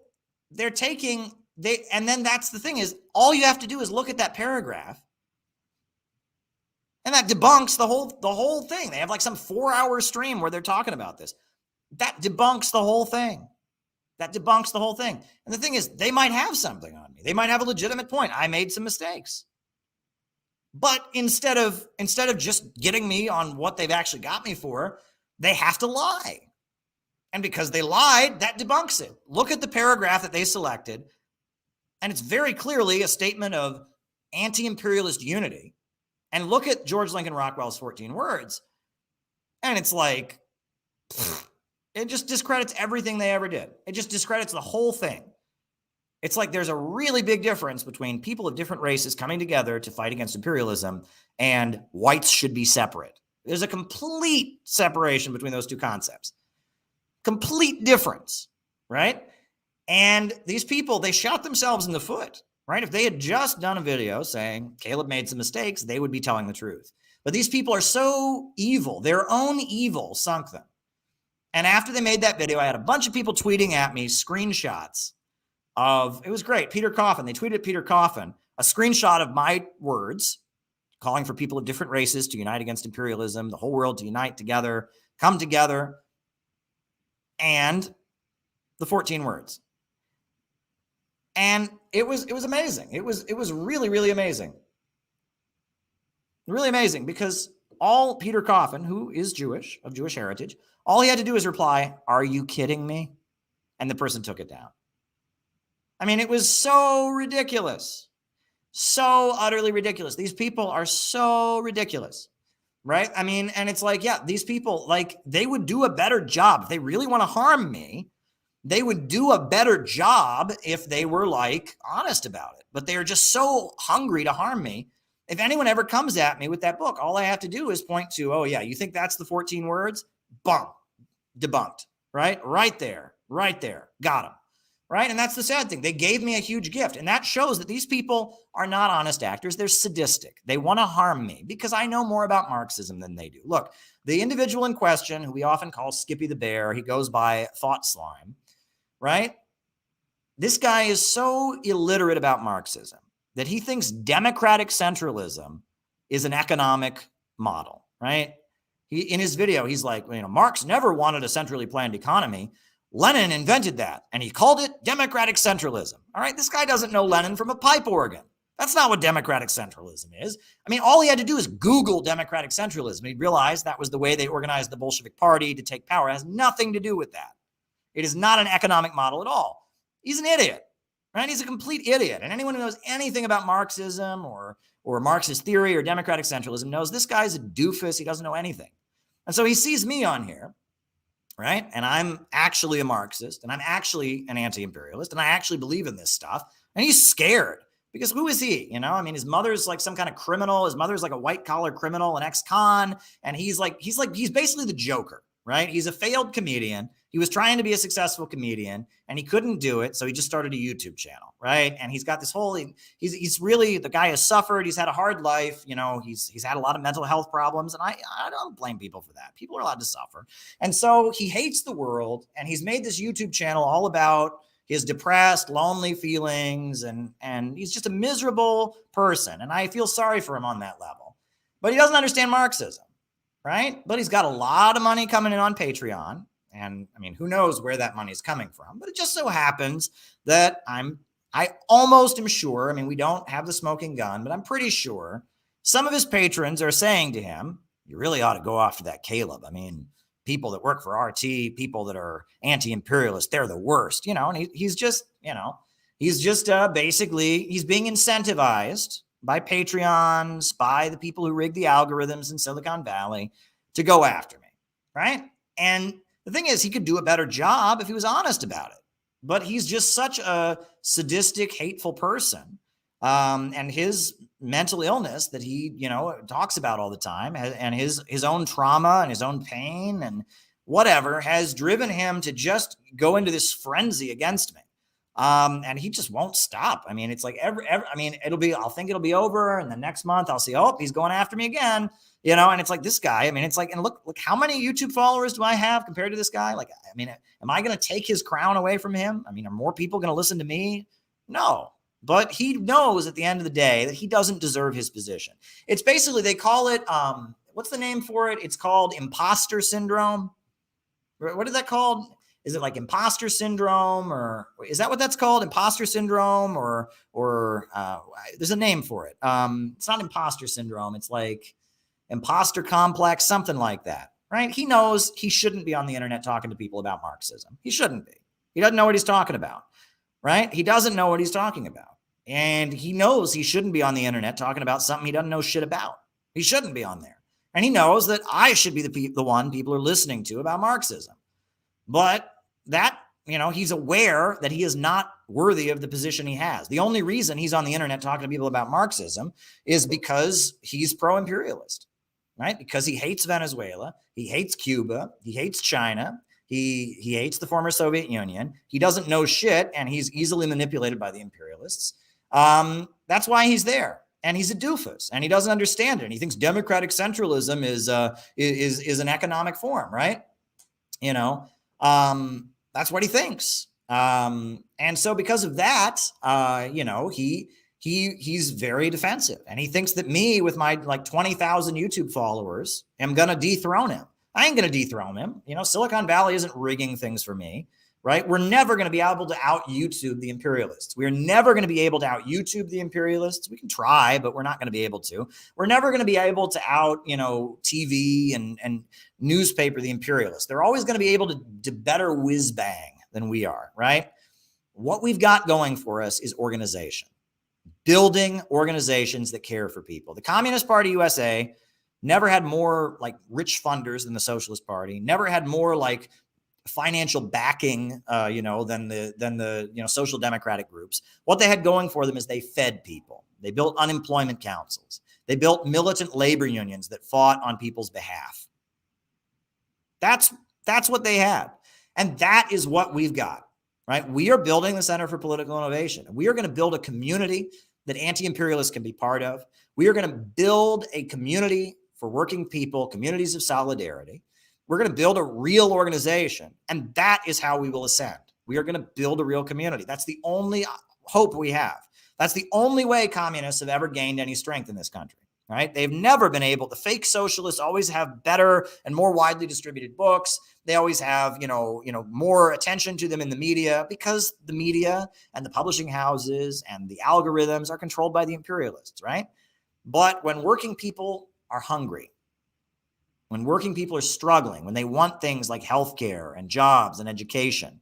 and then that's the thing is, all you have to do is look at that paragraph and that debunks the whole thing. They have like some 4-hour stream where they're talking about this. That debunks the whole thing. That debunks the whole thing. And the thing is, they might have something on me. They might have a legitimate point. I made some mistakes. But instead of just getting me on what they've actually got me for, they have to lie. And because they lied, that debunks it. Look at the paragraph that they selected, and it's very clearly a statement of anti-imperialist unity. And look at George Lincoln Rockwell's 14 words, and it's like, it just discredits everything they ever did. It just discredits the whole thing. It's like there's a really big difference between people of different races coming together to fight against imperialism and whites should be separate. There's a complete separation between those two concepts. Complete difference, right? And these people, they shot themselves in the foot, right? If they had just done a video saying Caleb made some mistakes, they would be telling the truth. But these people are so evil. Their own evil sunk them. And after they made that video, I had a bunch of people tweeting at me screenshots of, it was great, Peter Coffin. They tweeted at Peter Coffin a screenshot of my words calling for people of different races to unite against imperialism, the whole world to unite together, come together, and the 14 words. And it was amazing. It was really, really amazing. Really amazing, because all Peter Coffin, who is Jewish, of Jewish heritage, all he had to do is reply, "Are you kidding me?" And the person took it down. I mean, it was so ridiculous. So utterly ridiculous. These people are so ridiculous, right? I mean, and it's like, yeah, these people, like, they would do a better job. If they really want to harm me, they would do a better job if they were, like, honest about it. But they are just so hungry to harm me. If anyone ever comes at me with that book, all I have to do is point to, oh, yeah, you think that's the 14 words? Boom. Debunked, right? Right there. Got them. Right? And that's the sad thing. They gave me a huge gift. And that shows that these people are not honest actors. They're sadistic. They want to harm me because I know more about Marxism than they do. Look, the individual in question, who we often call Skippy the Bear, he goes by Thought Slime, right? This guy is so illiterate about Marxism that he thinks democratic centralism is an economic model, right? In his video, he's like, Marx never wanted a centrally planned economy. Lenin invented that, and he called it democratic centralism. All right, this guy doesn't know Lenin from a pipe organ. That's not what democratic centralism is. I mean, all he had to do is Google democratic centralism. He realized that was the way they organized the Bolshevik Party to take power. It has nothing to do with that. It is not an economic model at all. He's an idiot, right? He's a complete idiot. And anyone who knows anything about Marxism or Marxist theory or democratic centralism knows this guy's a doofus. He doesn't know anything. And so he sees me on here, right? And I'm actually a Marxist, and I'm actually an anti-imperialist, and I actually believe in this stuff. And he's scared because who is he? You know, I mean, his mother's like some kind of criminal. His mother's like a white collar criminal, an ex-con. And he's basically the Joker, right? He's a failed comedian. He was trying to be a successful comedian and he couldn't do it. So he just started a YouTube channel, right? And he's got this whole, he's really, the guy has suffered. He's had a hard life. You know, he's had a lot of mental health problems. And I don't blame people for that. People are allowed to suffer. And so he hates the world and he's made this YouTube channel all about his depressed, lonely feelings. And he's just a miserable person. And I feel sorry for him on that level, but he doesn't understand Marxism, right? But he's got a lot of money coming in on Patreon. And I mean, who knows where that money is coming from, but it just so happens that I almost am sure, I mean, we don't have the smoking gun, but I'm pretty sure some of his patrons are saying to him, you really ought to go after that Caleb. I mean, people that work for RT, people that are anti-imperialist, they're the worst, you know, and he's just, you know, basically, he's being incentivized by Patreons, by the people who rig the algorithms in Silicon Valley to go after me, right? And the thing is, he could do a better job if he was honest about it. But he's just such a sadistic, hateful person. And his mental illness that he, you know, talks about all the time and his own trauma and his own pain and whatever has driven him to just go into this frenzy against me. And he just won't stop. I mean, it's like I'll think it'll be over. And the next month I'll see, oh, he's going after me again. You know, and it's like this guy, I mean, it's like, and look how many YouTube followers do I have compared to this guy? Like, I mean, am I going to take his crown away from him? I mean, are more people going to listen to me? No, but he knows at the end of the day that he doesn't deserve his position. It's basically, they call it, what's the name for it? It's called imposter syndrome. What is that called? Is it like imposter syndrome or is that what that's called? Imposter syndrome or there's a name for it. It's not imposter syndrome. It's like imposter complex, something like that, right? He knows he shouldn't be on the internet talking to people about Marxism. He shouldn't be. He doesn't know what he's talking about, right? He doesn't know what he's talking about. And he knows he shouldn't be on the internet talking about something he doesn't know shit about. He shouldn't be on there. And he knows that I should be the one people are listening to about Marxism. But that, you know, he's aware that he is not worthy of the position he has. The only reason he's on the internet talking to people about Marxism is because he's pro-imperialist. Right? Because he hates Venezuela, he hates Cuba, he hates China, he hates the former Soviet Union. He doesn't know shit, and he's easily manipulated by the imperialists. That's why he's there, and he's a doofus, and he doesn't understand it. And he thinks democratic centralism is an economic form, right? You know, that's what he thinks. And so because of that, you know, he's very defensive, and he thinks that me with my like 20,000 YouTube followers am going to dethrone him. I ain't going to dethrone him. You know, Silicon Valley isn't rigging things for me, right? We're never going to be able to out YouTube the imperialists. We're never going to be able to out YouTube the imperialists. We can try, but we're not going to be able to. We're never going to be able to out, you know, TV and newspaper the imperialists. They're always going to be able to better whiz bang than we are, right? What we've got going for us is organization. Building organizations that care for people. The Communist Party USA never had more like rich funders than the Socialist Party, never had more like financial backing, you know, than the you know, social democratic groups. What they had going for them is they fed people. They built unemployment councils. They built militant labor unions that fought on people's behalf. That's what they had. And that is what we've got, right? We are building the Center for Political Innovation. We are going to build a community that anti-imperialists can be part of. We are going to build a community for working people, communities of solidarity. We're going to build a real organization, and that is how we will ascend. We are going to build a real community. That's the only hope we have. That's the only way communists have ever gained any strength in this country, right? They've never been able, the fake socialists always have better and more widely distributed books. They always have, you know, more attention to them in the media because the media and the publishing houses and the algorithms are controlled by the imperialists, right? But when working people are hungry, when working people are struggling, when they want things like healthcare and jobs and education,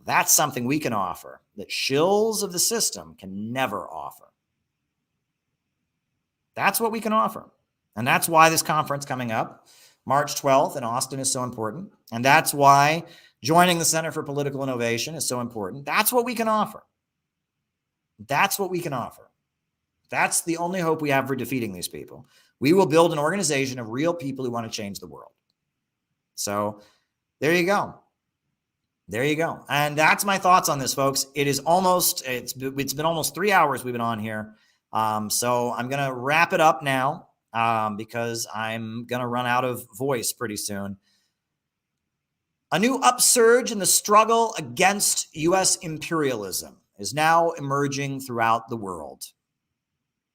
that's something we can offer that shills of the system can never offer. That's what we can offer. And that's why this conference coming up, March 12th in Austin, is so important. And that's why joining the Center for Political Innovation is so important. That's what we can offer. That's what we can offer. That's the only hope we have for defeating these people. We will build an organization of real people who want to change the world. So there you go. There you go. And that's my thoughts on this, folks. It's been almost 3 hours we've been on here. So I'm going to wrap it up now because I'm going to run out of voice pretty soon. A new upsurge in the struggle against U.S. imperialism is now emerging throughout the world,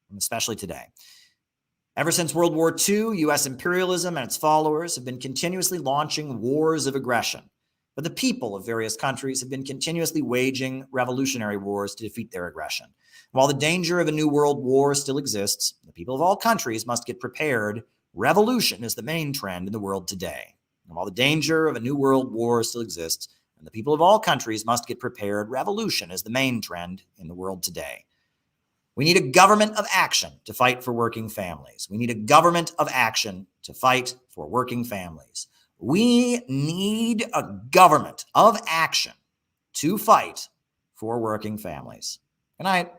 and especially today. Ever since World War II, U.S. imperialism and its followers have been continuously launching wars of aggression. But the people of various countries have been continuously waging revolutionary wars to defeat their aggression. While the danger of a new world war still exists, the people of all countries must get prepared. Revolution is the main trend in the world today. And while the danger of a new world war still exists, and the people of all countries must get prepared, revolution is the main trend in the world today. We need a government of action to fight for working families. We need a government of action to fight for working families. We need a government of action to fight for working families. Good night.